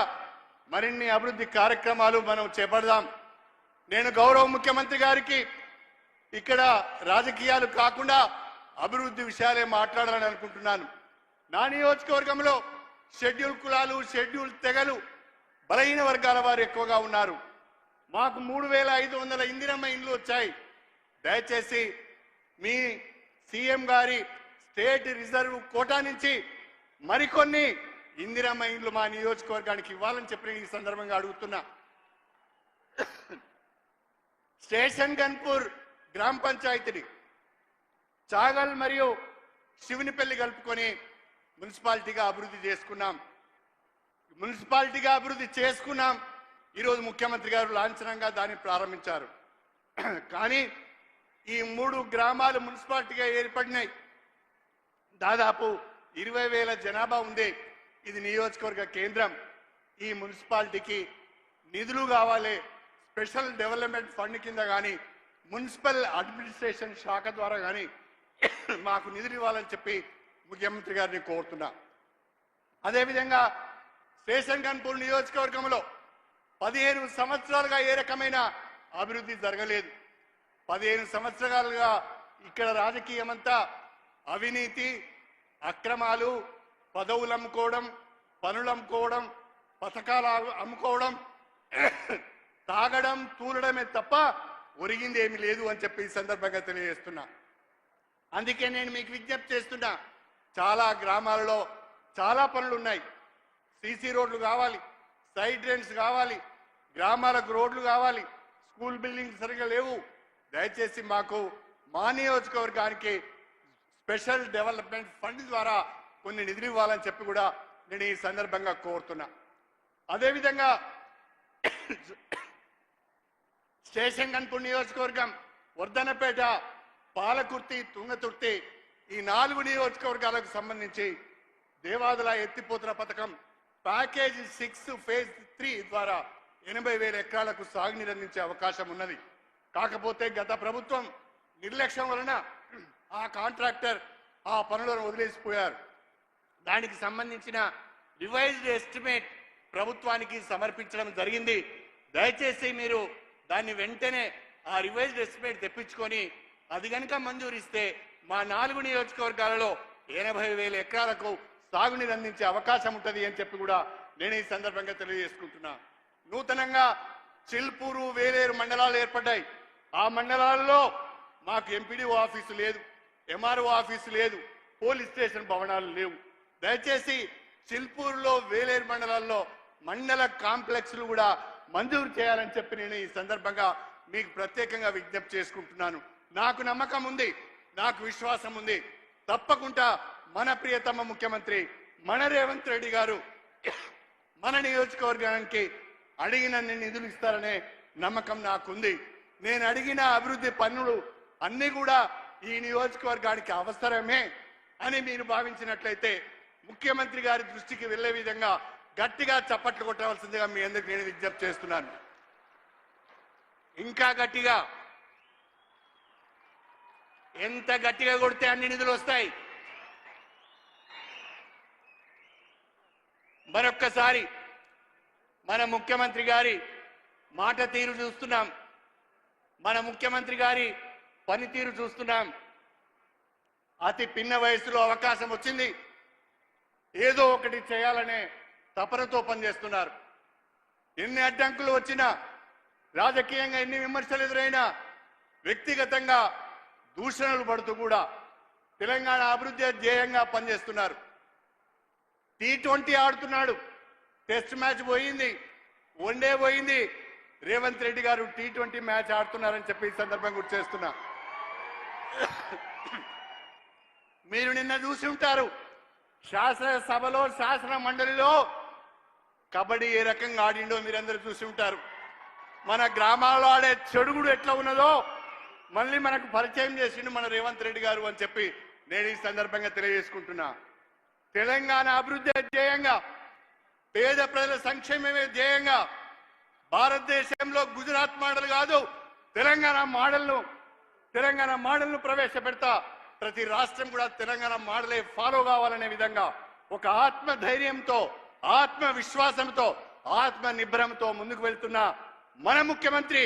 మరిన్ని అభివృద్ధి కార్యక్రమాలు మనం చేపడదాం. నేను గౌరవ ముఖ్యమంత్రి గారికి ఇక్కడ రాజకీయాలు కాకుండా అభివృద్ధి విషయాలే మాట్లాడాలని అనుకుంటున్నాను. నా నియోజకవర్గంలో షెడ్యూల్ కులాలు, షెడ్యూల్ తెగలు, బలహీన వర్గాల వారు ఎక్కువగా ఉన్నారు. మాకు 3500 ఇందిరమ్మ ఇండ్లు వచ్చాయి. దయచేసి మీ సీఎం గారి స్టేట్ రిజర్వ్ కోటా నుంచి మరికొన్ని ఇందిరమ్మ ఇండ్లు మా నియోజకవర్గానికి ఇవ్వాలని చెప్పి ఈ సందర్భంగా అడుగుతున్నా. స్టేషన్ గన్పూర్ గ్రామ పంచాయతీని చాగల్ మరియు శివునిపల్లి కలుపుకొని మున్సిపాలిటీగా అభివృద్ధి చేసుకున్నాం. ఈరోజు ముఖ్యమంత్రి గారు లాంఛనంగా దాన్ని ప్రారంభించారు. కానీ ఈ 3 గ్రామాలు మున్సిపాలిటీగా ఏర్పడినాయి. దాదాపు 20,000 జనాభా ఉంది. ఇది నియోజకవర్గ కేంద్రం. ఈ మున్సిపాలిటీకి నిధులు కావాలి. స్పెషల్ డెవలప్మెంట్ ఫండ్ కింద కానీ మున్సిపల్ అడ్మినిస్ట్రేషన్ శాఖ ద్వారా కానీ మాకు నిధులు ఇవ్వాలని చెప్పి ముఖ్యమంత్రి గారిని కోరుతున్నా. అదేవిధంగా స్టేషన్ గన్పూర్ నియోజకవర్గంలో 15 సంవత్సరాలుగా ఏ రకమైన అభివృద్ధి జరగలేదు. 15 సంవత్సరాలుగా ఇక్కడ రాజకీయమంతా అవినీతి, అక్రమాలు, పదవులు అమ్ముకోవడం, పనులు అమ్ముకోవడం, పథకాలు అమ్ముకోవడం, తాగడం, తూలడమే తప్ప ఒరిగింది ఏమి లేదు అని చెప్పి ఈ సందర్భంగా తెలియజేస్తున్నా. అందుకే నేను మీకు విజ్ఞప్తి చేస్తున్నా, చాలా గ్రామాలలో చాలా పనులు ఉన్నాయి. సీసీ రోడ్లు కావాలి, సైడ్ డ్రైన్స్ కావాలి, గ్రామాలకు రోడ్లు కావాలి, స్కూల్ బిల్డింగ్స్ సరిగా లేవు. దయచేసి మాకు మా నియోజకవర్గానికి స్పెషల్ డెవలప్మెంట్ ఫండ్ ద్వారా కొన్ని నిధులు ఇవ్వాలని చెప్పి కూడా నేను ఈ సందర్భంగా కోరుతున్నా. అదేవిధంగా స్టేషన్ గన్పూర్ నియోజకవర్గం, వర్ధనపేట, పాలకుర్తి, తుంగతుర్తి ఈ 4 నియోజకవర్గాలకు సంబంధించి దేవాదుల ఎత్తిపోతల పథకం ప్యాకేజ్ 6 ఫేజ్ 3 ద్వారా 80,000 ఎకరాలకు సాగునీరు అందించే అవకాశం ఉన్నది. కాకపోతే గత ప్రభుత్వం నిర్లక్ష్యం వలన ఆ కాంట్రాక్టర్ ఆ పనులను వదిలేసిపోయారు. దానికి సంబంధించిన రివైజ్డ్ ఎస్టిమేట్ ప్రభుత్వానికి సమర్పించడం జరిగింది. దయచేసి మీరు దాన్ని వెంటనే ఆ రివైజ్డ్ ఎస్టిమేట్ తెప్పించుకొని అది కనుక మంజూరిస్తే మా 4 నియోజకవర్గాలలో 80,000 ఎకరాలకు సాగునీరు అందించే అవకాశం ఉంటుంది అని చెప్పి కూడా నేను ఈ సందర్భంగా తెలియజేసుకుంటున్నా. నూతనంగా చిల్పూరు, వేలేరు మండలాలు ఏర్పడ్డాయి. ఆ మండలాల్లో మాకు ఎంపీడీఓ ఆఫీసు లేదు, ఎంఆర్ఓ ఆఫీసు లేదు, పోలీస్ స్టేషన్ భవనాలు లేవు. దయచేసి చిల్పూరులో, వేలేరు మండలాల్లో మండల కాంప్లెక్స్లు కూడా మంజూరు చేయాలని చెప్పి నేను ఈ సందర్భంగా మీకు ప్రత్యేకంగా విజ్ఞప్తి చేసుకుంటున్నాను. నాకు నమ్మకం ఉంది, నాకు విశ్వాసం ఉంది. తప్పకుండా మన ప్రియతమ ముఖ్యమంత్రి మన రేవంత్ రెడ్డి గారు మన నియోజకవర్గానికి అడిగిన నిధులు ఇస్తారనే నమ్మకం నాకుంది. నేను అడిగిన అభివృద్ధి పనులు అన్ని కూడా ఈ నియోజకవర్గానికి అవసరమే అని మీరు భావించినట్లయితే ముఖ్యమంత్రి గారి దృష్టికి వెళ్లే విధంగా గట్టిగా చప్పట్లు కొట్టవలసిందిగా మీ అందరికి నేను విజ్ఞప్తి చేస్తున్నాను. ఇంకా గట్టిగా, ఎంత గట్టిగా కొడితే అన్ని నిధులు వస్తాయి. మరొక్కసారి మన ముఖ్యమంత్రి గారి మాట తీరు చూస్తున్నాం, మన ముఖ్యమంత్రి గారి పనితీరు చూస్తున్నాం. అతి పిన్న వయసులో అవకాశం వచ్చింది, ఏదో ఒకటి చేయాలనే తపనతో పనిచేస్తున్నారు. ఎన్ని అడ్డంకులు వచ్చినా, రాజకీయంగా ఎన్ని విమర్శలు ఎదురైనా, వ్యక్తిగతంగా దూషణలు పడుతూ కూడా తెలంగాణ అభివృద్ధి ధ్యేయంగా పనిచేస్తున్నారు. T20 ఆడుతున్నాడు, టెస్ట్ మ్యాచ్ పోయింది, వన్డే పోయింది. రేవంత్ రెడ్డి గారు T20 మ్యాచ్ ఆడుతున్నారని చెప్పి ఈ సందర్భంగా గుర్తు చేస్తున్నా. మీరు నిన్న చూసి ఉంటారు, శాసనసభలో, శాసన మండలిలో కబడ్డీ ఏ రకంగా ఆడిండో మీరందరూ చూసి ఉంటారు. మన గ్రామాల్లో ఆడే చెడుగుడు ఎట్లా ఉన్నదో మళ్ళీ మనకు పరిచయం చేసిండు మన రేవంత్ రెడ్డి గారు అని చెప్పి నేను ఈ సందర్భంగా తెలియజేసుకుంటున్నా. తెలంగాణ అభివృద్ధి ధ్యేయంగా, పేద ప్రజల సంక్షేమమే ధ్యేయంగా భారతదేశంలో గుజరాత్ మోడల్ కాదు, తెలంగాణ మోడల్ను ప్రవేశపెడతా. ప్రతి రాష్ట్రం కూడా తెలంగాణ మోడలే ఫాలో కావాలనే విధంగా ఒక ఆత్మ ధైర్యంతో, ఆత్మ విశ్వాసంతో, ఆత్మ నిబ్రంతో ముందుకు వెళ్తున్న మన ముఖ్యమంత్రి,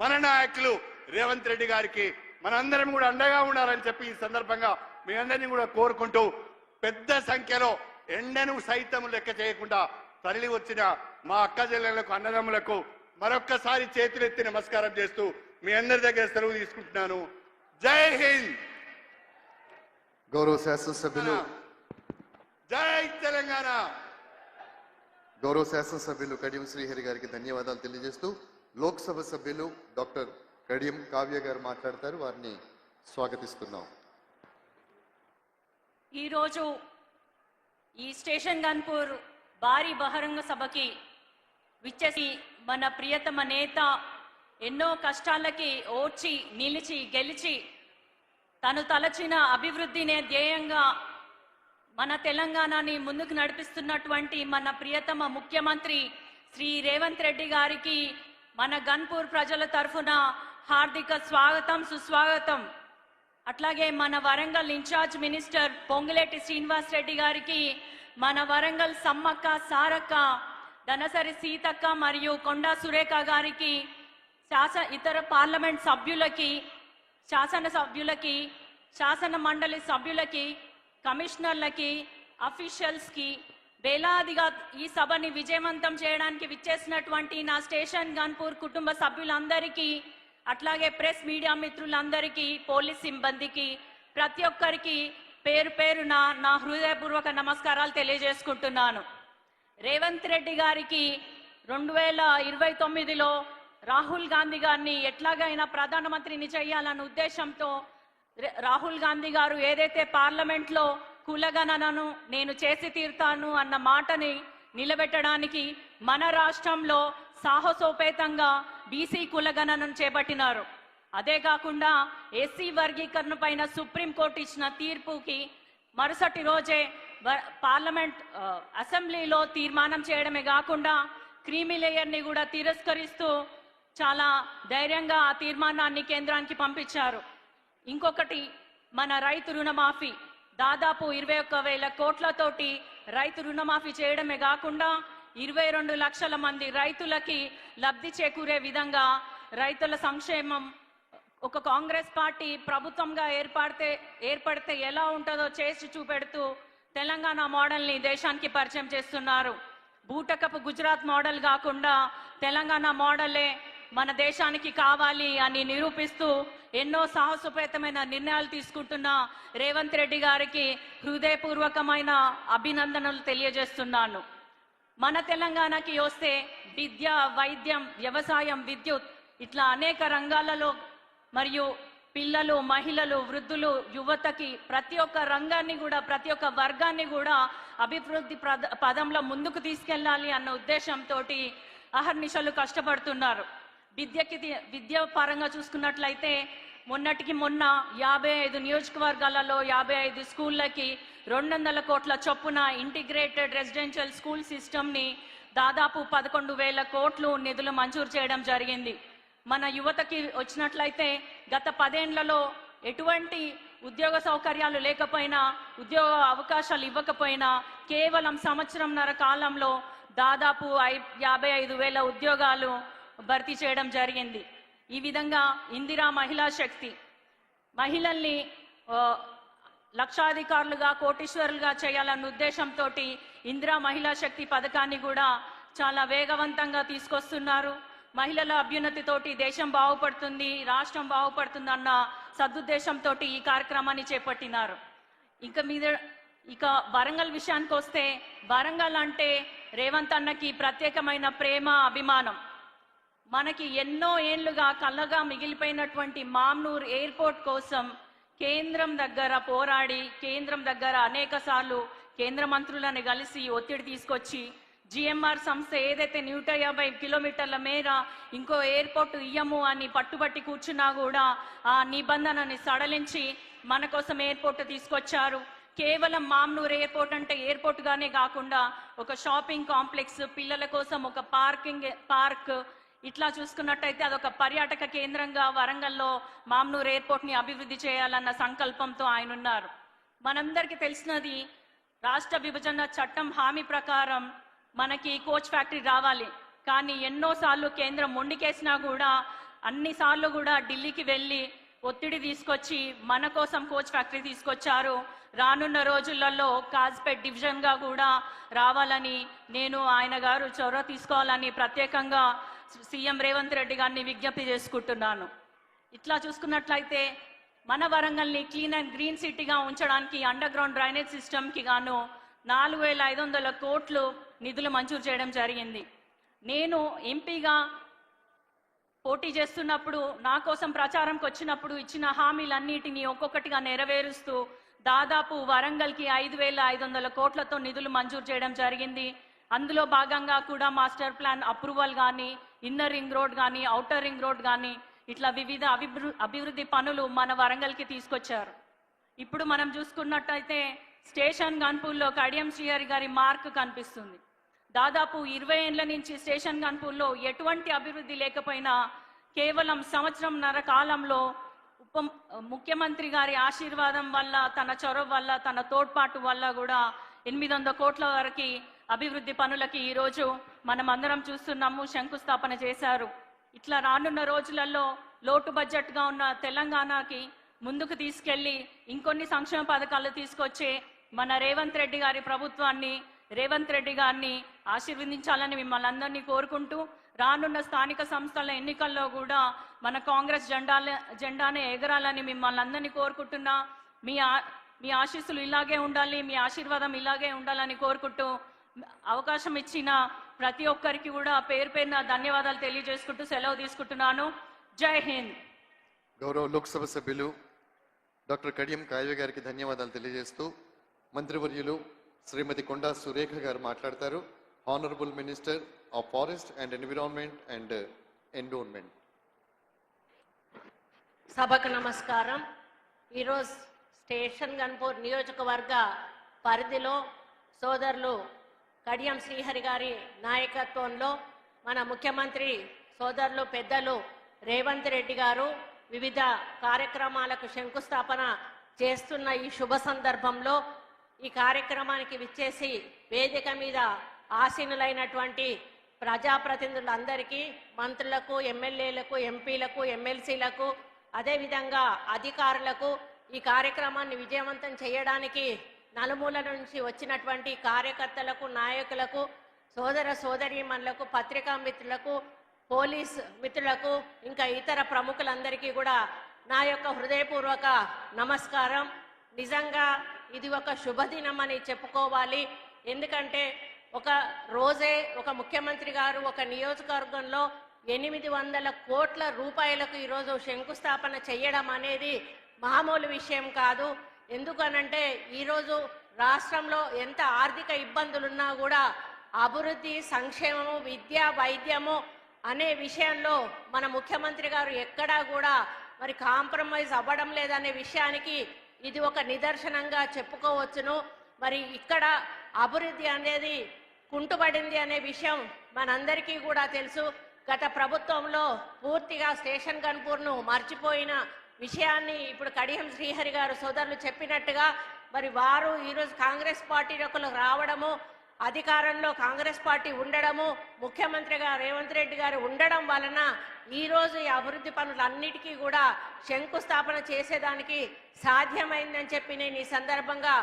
మన నాయకులు రేవంత్ రెడ్డి గారికి మనందరం కూడా అండగా ఉండాలని చెప్పి ఈ సందర్భంగా మీ అందరినీ కూడా కోరుకుంటూ, పెద్ద సంఖ్యలో ఎండను సైతం లెక్క చేయకుండా తరలి వచ్చిన మా అక్క చెల్లెళ్లకు, అన్నదమ్ములకు మరొక్కసారి చేతులెత్తి నమస్కారం చేస్తూ మీ అందరి దగ్గర సెలవు తీసుకుంటున్నాను. జై హింద్. గౌరవ శాసనసభ్యులు, జై తెలంగాణ. గౌరవ శాసనసభ్యులు కడియం శ్రీహరి గారికి ధన్యవాదాలు తెలియజేస్తూ లోక్సభ సభ్యులు డాక్టర్ కడియం కావ్య గారు మాట్లాడతారు. వారిని స్వాగతిస్తున్నాం. ఈరోజు ఈ స్టేషన్ గన్పూర్ భారీ బహిరంగ సభకి విచ్చేసి మన ప్రియతమ నేత ఎన్నో కష్టాలకి ఓర్చి నిలిచి గెలిచి తను తలచిన అభివృద్ధినే ధ్యేయంగా మన తెలంగాణని ముందుకు నడిపిస్తున్నటువంటి మన ప్రియతమ ముఖ్యమంత్రి శ్రీ రేవంత్ రెడ్డి గారికి మన గన్పూర్ ప్రజల తరఫున హార్దిక స్వాగతం సుస్వాగతం. అట్లాగే మన వరంగల్ ఇన్ఛార్జ్ మినిస్టర్ పొంగులేటి శ్రీనివాస్ రెడ్డి గారికి, మన వరంగల్ సమ్మక్క సారక్క ధనసరి సీతక్క మరియు కొండా సురేఖ గారికి, ఇతర పార్లమెంట్ సభ్యులకి, శాసన సభ్యులకి, శాసన మండలి సభ్యులకి, కమిషనర్లకి, అఫీషియల్స్కి, వేలాదిగా ఈ సభని విజయవంతం చేయడానికి విచ్చేసినటువంటి నా స్టేషన్ గన్పూర్ కుటుంబ సభ్యులందరికీ, అట్లాగే ప్రెస్ మీడియా మిత్రులందరికీ, పోలీస్ సిబ్బందికి, ప్రతి ఒక్కరికి పేరు పేరున నా హృదయపూర్వక నమస్కారాలు తెలియజేసుకుంటున్నాను. రేవంత్ రెడ్డి గారికి 2029లో రాహుల్ గాంధీ గారిని ఎట్లాగైనా ప్రధానమంత్రిని చేయాలన్న ఉద్దేశంతో రాహుల్ గాంధీ గారు ఏదైతే పార్లమెంట్లో కులగణనను నేను చేసి తీరుతాను అన్న మాటని నిలబెట్టడానికి మన రాష్ట్రంలో సాహసోపేతంగా బీసీ కులగణనను చేపట్టినారు. అదే కాకుండా ఎస్సీ వర్గీకరణ పైన సుప్రీంకోర్టు ఇచ్చిన తీర్పుకి మరుసటి రోజే పార్లమెంట్ అసెంబ్లీలో తీర్మానం చేయడమే కాకుండా క్రీమీ లేయర్ని కూడా తిరస్కరిస్తూ చాలా ధైర్యంగా ఆ తీర్మానాన్ని కేంద్రానికి పంపించారు. ఇంకొకటి మన రైతు రుణమాఫీ దాదాపు 21,000 కోట్లతోటి రైతు రుణమాఫీ చేయడమే కాకుండా 22 లక్షల మంది రైతులకి లబ్ధి చేకూరే విధంగా రైతుల సంక్షేమం ఒక కాంగ్రెస్ పార్టీ ప్రభుత్వంగా ఏర్పడితే ఎలా ఉంటుందో చేసి చూపెడుతూ తెలంగాణ మోడల్ని దేశానికి పరిచయం చేస్తున్నారు. బూటకపు గుజరాత్ మోడల్ కాకుండా తెలంగాణ మోడలే మన దేశానికి కావాలి అని నిరూపిస్తూ ఎన్నో సాహసోపేతమైన నిర్ణయాలు తీసుకుంటున్న రేవంత్ రెడ్డి గారికి హృదయపూర్వకమైన అభినందనలు తెలియజేస్తున్నాను. మన తెలంగాణకి వస్తే విద్య, వైద్యం, వ్యవసాయం, విద్యుత్ ఇట్లా అనేక రంగాలలో మరియు పిల్లలు, మహిళలు, వృద్ధులు, యువతకి ప్రతి ఒక్క రంగాన్ని కూడా ప్రతి ఒక్క వర్గాన్ని కూడా అభివృద్ధి పదంలో ముందుకు తీసుకెళ్ళాలి అన్న ఉద్దేశంతో అహర్నిశలు కష్టపడుతున్నారు. విద్య పరంగా చూసుకున్నట్లయితే మొన్నటికి మొన్న 55 నియోజకవర్గాలలో 55 స్కూళ్ళకి 200 కోట్ల చొప్పున ఇంటిగ్రేటెడ్ రెసిడెన్షియల్ స్కూల్ సిస్టమ్ని దాదాపు 11,000 కోట్లు నిధులు మంజూరు చేయడం జరిగింది. మన యువతకి వచ్చినట్లయితే గత 10 ఏళ్లలో ఎటువంటి ఉద్యోగ సౌకర్యాలు లేకపోయినా, ఉద్యోగ అవకాశాలు ఇవ్వకపోయినా కేవలం సంవత్సరంన్నర కాలంలో దాదాపు 55,000 ఉద్యోగాలు భర్తీ చేయడం జరిగింది. ఈ విధంగా ఇందిరా మహిళా శక్తి మహిళల్ని లక్షాధికారులుగా, కోటీశ్వరులుగా చేయాలన్న ఉద్దేశంతో ఇందిరా మహిళా శక్తి పథకాన్ని కూడా చాలా వేగవంతంగా తీసుకొస్తున్నారు. మహిళల అభ్యున్నతితోటి దేశం బాగుపడుతుంది, రాష్ట్రం బాగుపడుతుంది అన్న సదుద్దేశంతో ఈ కార్యక్రమాన్ని చేపట్టినారు. ఇక వరంగల్ విషయానికి వస్తే, వరంగల్ అంటే రేవంత్ అన్నకి ప్రత్యేకమైన ప్రేమ, అభిమానం. మనకి ఎన్నో ఏళ్లుగా కళ్ళగా మిగిలిపోయినటువంటి మామ్నూర్ ఎయిర్పోర్ట్ కోసం కేంద్రం దగ్గర పోరాడి, కేంద్రం దగ్గర అనేక సార్లు కేంద్ర మంత్రులను కలిసి ఒత్తిడి తీసుకొచ్చి జిఎంఆర్ సంస్థ ఏదైతే 150 కిలోమీటర్ల మేర ఇంకో ఎయిర్పోర్ట్ ఇయ్యము అని పట్టుబట్టి కూర్చున్నా కూడా ఆ నిబంధనని సడలించి మన కోసం ఎయిర్పోర్ట్ తీసుకొచ్చారు. కేవలం మామ్నూర్ ఎయిర్పోర్ట్ అంటే ఎయిర్పోర్ట్ గానే కాకుండా ఒక షాపింగ్ కాంప్లెక్స్, పిల్లల కోసం ఒక పార్క్, ఇట్లా చూసుకున్నట్టయితే అదొక పర్యాటక కేంద్రంగా వరంగల్లో మామ్నూర్ ఎయిర్పోర్ట్ని అభివృద్ధి చేయాలన్న సంకల్పంతో ఆయన ఉన్నారు. మనందరికీ తెలిసినది, రాష్ట్ర విభజన చట్టం హామీ ప్రకారం మనకి కోచ్ ఫ్యాక్టరీ రావాలి. కానీ ఎన్నోసార్లు కేంద్రం మొండికేసినా కూడా అన్నిసార్లు కూడా ఢిల్లీకి వెళ్ళి ఒత్తిడి తీసుకొచ్చి మన కోసం కోచ్ ఫ్యాక్టరీ తీసుకొచ్చారు. రానున్న రోజులలో కాజ్పేట్ డివిజన్గా కూడా రావాలని, నేను ఆయన గారు చొరవ తీసుకోవాలని ప్రత్యేకంగా సీఎం రేవంత్ రెడ్డి గారిని విజ్ఞప్తి చేసుకుంటున్నాను. ఇట్లా చూసుకున్నట్లయితే మన వరంగల్ని క్లీన్ అండ్ గ్రీన్ సిటీగా ఉంచడానికి అండర్ గ్రౌండ్ డ్రైనేజ్ సిస్టమ్కి గాను 4,500 కోట్లు నిధులు మంజూరు చేయడం జరిగింది. నేను ఎంపీగా పోటీ చేస్తున్నప్పుడు, నా కోసం ప్రచారంకి వచ్చినప్పుడు ఇచ్చిన హామీలన్నిటినీ ఒక్కొక్కటిగా నెరవేరుస్తూ దాదాపు వరంగల్కి 5,500 కోట్లతో నిధులు మంజూరు చేయడం జరిగింది. అందులో భాగంగా కూడా మాస్టర్ ప్లాన్ అప్రూవల్ కానీ, ఇన్నర్ రింగ్ రోడ్ కానీ, ఔటర్ రింగ్ రోడ్ కానీ ఇట్లా వివిధ అభివృద్ధి పనులు మన వరంగల్కి తీసుకొచ్చారు. ఇప్పుడు మనం చూసుకున్నట్టయితే స్టేషన్ గన్పూర్లో కడియం శ్రీహరి గారి మార్క్ కనిపిస్తుంది. దాదాపు 20 ఏళ్ల నుంచి స్టేషన్ గన్పూర్లో ఎటువంటి అభివృద్ధి లేకపోయినా కేవలం సంవత్సరంన్నర కాలంలో ముఖ్యమంత్రి గారి ఆశీర్వాదం వల్ల, తన చొరవ వల్ల, తన తోడ్పాటు వల్ల కూడా 800 కోట్ల వరకు అభివృద్ధి పనులకి ఈరోజు మనం అందరం చూస్తున్నాము, శంకుస్థాపన చేశారు. ఇట్లా రానున్న రోజులలో లోటు బడ్జెట్గా ఉన్న తెలంగాణకి ముందుకు తీసుకెళ్లి ఇంకొన్ని సంక్షేమ పథకాలు తీసుకొచ్చే మన రేవంత్ రెడ్డి గారి ప్రభుత్వాన్ని, రేవంత్ రెడ్డి గారిని ఆశీర్వదించాలని మిమ్మల్ని అందరినీ కోరుకుంటూ, రానున్న స్థానిక సంస్థల ఎన్నికల్లో కూడా మన కాంగ్రెస్ జెండానే ఎగరాలని మిమ్మల్ని అందరినీ కోరుకుంటున్నా. మీ ఆశీస్సులు ఇలాగే ఉండాలి, మీ ఆశీర్వాదం ఇలాగే ఉండాలని కోరుకుంటూ అవకాశం ఇచ్చిన ప్రతి ఒక్కరికి కూడా పేరు పేరున ధన్యవాదాలు తెలియజేసుకుంటూ సెలవు తీసుకుంటున్నాను. జై హింద్. గౌరవ లోక్సభ సభ్యులు డాక్టర్ కడియం కావ్య గారికి ధన్యవాదాలు తెలియజేస్తూ మంత్రివర్యులు శ్రీమతి కొండా సురేఖ గారు మాట్లాడతారు. Honourable minister of forest and environment and endowment. సభకు నమస్కారం. ఈరోజు స్టేషన్ గన్పూర్ నియోజకవర్గ పరిధిలో సోదరులు కడియం శ్రీహరి గారి నాయకత్వంలో మన ముఖ్యమంత్రి సోదరులు పెద్దలు రేవంత్ రెడ్డి గారు వివిధ కార్యక్రమాలకు శంకుస్థాపన చేస్తున్న ఈ శుభ సందర్భంలో ఈ కార్యక్రమానికి విచ్చేసి వేదిక మీద ఆసీనులైనటువంటి ప్రజాప్రతినిధులందరికీ, మంత్రులకు, ఎమ్మెల్యేలకు, ఎంపీలకు, ఎమ్మెల్సీలకు, అదేవిధంగా అధికారులకు, ఈ కార్యక్రమాన్ని విజయవంతం చేయడానికి నలుమూల నుంచి వచ్చినటువంటి కార్యకర్తలకు, నాయకులకు, సోదర సోదరీమణులకు, పత్రికా మిత్రులకు, పోలీస్ మిత్రులకు, ఇంకా ఇతర ప్రముఖులందరికీ కూడా నా యొక్క హృదయపూర్వక నమస్కారం. నిజంగా ఇది ఒక శుభదినం అని చెప్పుకోవాలి. ఎందుకంటే ఒక రోజే ఒక ముఖ్యమంత్రి గారు ఒక నియోజకవర్గంలో 800 కోట్ల రూపాయలకు ఈరోజు శంకుస్థాపన చేయడం అనేది మామూలు విషయం కాదు. ఎందుకనంటే ఈరోజు రాష్ట్రంలో ఎంత ఆర్థిక ఇబ్బందులున్నా కూడా అభివృద్ధి, సంక్షేమము, విద్య, వైద్యము అనే విషయంలో మన ముఖ్యమంత్రి గారు ఎక్కడా కూడా మరి కాంప్రమైజ్ అవ్వడం లేదనే విషయానికి ఇది ఒక నిదర్శనంగా చెప్పుకోవచ్చును. మరి ఇక్కడ అభివృద్ధి అనేది కుంటుపడింది అనే విషయం మనందరికీ కూడా తెలుసు. గత ప్రభుత్వంలో పూర్తిగా స్టేషన్ గన్పూర్ను మర్చిపోయిన విషయాన్ని ఇప్పుడు కడియం శ్రీహరి గారు సోదరులు చెప్పినట్టుగా మరి వారు ఈరోజు కాంగ్రెస్ పార్టీలోకి రావడము, అధికారంలో కాంగ్రెస్ పార్టీ ఉండడము, ముఖ్యమంత్రిగా రేవంత్ రెడ్డి గారు ఉండడం వలన ఈరోజు ఈ అభివృద్ధి పనులన్నిటికీ కూడా శంకుస్థాపన చేసేదానికి సాధ్యమైందని చెప్పి నేను ఈ సందర్భంగా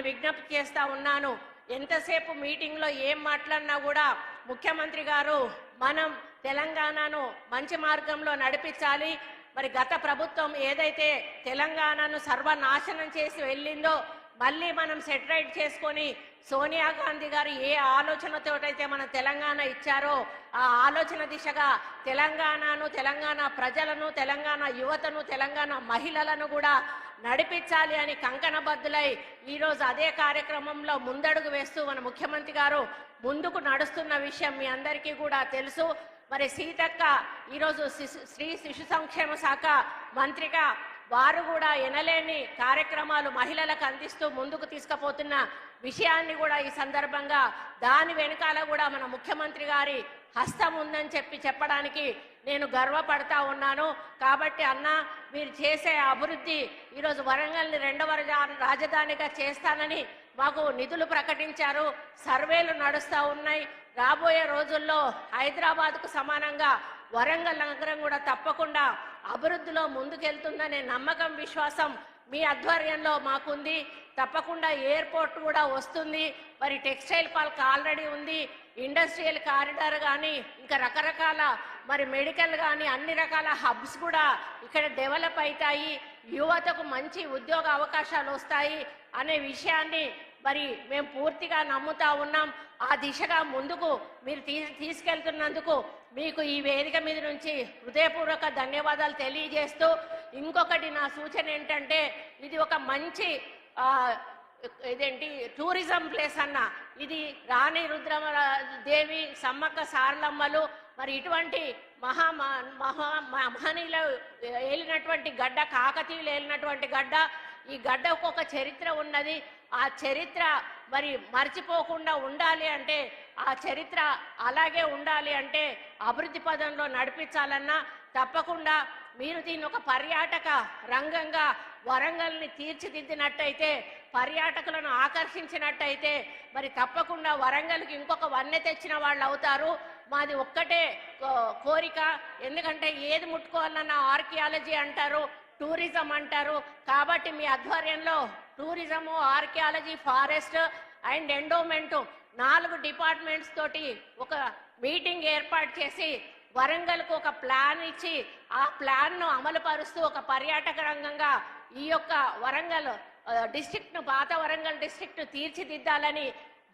విజ్ఞప్తి చేస్తా ఉన్నాను. ఎంతసేపు మీటింగ్లో ఏం మాట్లాడినా కూడా ముఖ్యమంత్రి గారు మనం తెలంగాణను మంచి మార్గంలో నడిపించాలి, మరి గత ప్రభుత్వం ఏదైతే తెలంగాణను సర్వనాశనం చేసి వెళ్ళిందో మళ్ళీ మనం సెటరైట్ చేసుకొని సోనియా గాంధీ గారు ఏ ఆలోచనతోటైతే మన తెలంగాణ ఇచ్చారో ఆ ఆలోచన దిశగా తెలంగాణను, తెలంగాణ ప్రజలను, తెలంగాణ యువతను, తెలంగాణ మహిళలను కూడా నడిపించాలి అని కంకణబద్దులై ఈరోజు అదే కార్యక్రమంలో ముందడుగు వేస్తూ మన ముఖ్యమంత్రి గారు ముందుకు నడుస్తున్న విషయం మీ అందరికీ కూడా తెలుసు. మరి సీతక్క ఈరోజు స్త్రీ శిశు సంక్షేమ శాఖ మంత్రిగా వారు కూడా ఎనలేని కార్యక్రమాలు మహిళలకు అందిస్తూ ముందుకు తీసుకుపోతున్న విషయాన్ని కూడా ఈ సందర్భంగా దాని వెనుకాల కూడా మన ముఖ్యమంత్రి గారి హస్తం ఉందని చెప్పడానికి నేను గర్వపడతా ఉన్నాను. కాబట్టి అన్న మీరు చేసే అభివృద్ధి ఈరోజు వరంగల్ని 2వ రాజధానిగా చేస్తానని మాకు నిధులు ప్రకటించారు, సర్వేలు నడుస్తూ ఉన్నాయి. రాబోయే రోజుల్లో హైదరాబాద్కు సమానంగా వరంగల్ నగరం కూడా తప్పకుండా అభివృద్ధిలో ముందుకెళ్తుందనే నమ్మకం, విశ్వాసం మీ ఆధ్వర్యంలో మాకుంది. తప్పకుండా ఎయిర్పోర్ట్ కూడా వస్తుంది. మరి టెక్స్టైల్ పార్క్ ఆల్రెడీ ఉంది, ఇండస్ట్రియల్ కారిడార్ కానీ ఇంకా రకరకాల మరి మెడికల్ కానీ అన్ని రకాల హబ్స్ కూడా ఇక్కడ డెవలప్ అవుతాయి, యువతకు మంచి ఉద్యోగ అవకాశాలు వస్తాయి అనే విషయాన్ని మరి మేము పూర్తిగా నమ్ముతా ఉన్నాం. ఆ దిశగా ముందుకు మీరు తీసుకెళ్తున్నందుకు మీకు ఈ వేదిక మీద నుంచి హృదయపూర్వక ధన్యవాదాలు తెలియజేస్తూ, ఇంకొకటి నా సూచన ఏంటంటే ఇది ఒక మంచి ఇదేంటి టూరిజం ప్లేస్ అన్న, ఇది రాణి రుద్రమదేవి సమ్మక్క సారలమ్మలు మరి ఇటువంటి మహనీయులు ఏలినటువంటి గడ్డ, కాకతీయులు ఏలినటువంటి గడ్డ. ఈ గడ్డకు ఒక చరిత్ర ఉన్నది. ఆ చరిత్ర మరి మర్చిపోకుండా ఉండాలి అంటే, ఆ చరిత్ర అలాగే ఉండాలి అంటే అభివృద్ధి పదంలో నడిపించాలన్నా తప్పకుండా మీరు దీన్ని ఒక పర్యాటక రంగంగా వరంగల్ని తీర్చిదిద్దినట్టయితే, పర్యాటకులను ఆకర్షించినట్టయితే మరి తప్పకుండా వరంగల్కి ఇంకొక వన్నె తెచ్చిన వాళ్ళు అవుతారు. మాది ఒక్కటే కోరిక. ఎందుకంటే ఏది ముట్టుకోవాలన్నా ఆర్కియాలజీ అంటారు, టూరిజం అంటారు. కాబట్టి మీ ఆధ్వర్యంలో tourism, archaeology, forest and endowment 4 departments తోటి ఒక మీటింగ్ ఏర్పాటు చేసి వరంగల్కు ఒక ప్లాన్ ఇచ్చి ఆ ప్లాన్ను అమలు పరుస్తూ ఒక పర్యాటక రంగంగా ఈ యొక్క వరంగల్ డిస్ట్రిక్ట్ను, పాత వరంగల్ డిస్ట్రిక్ట్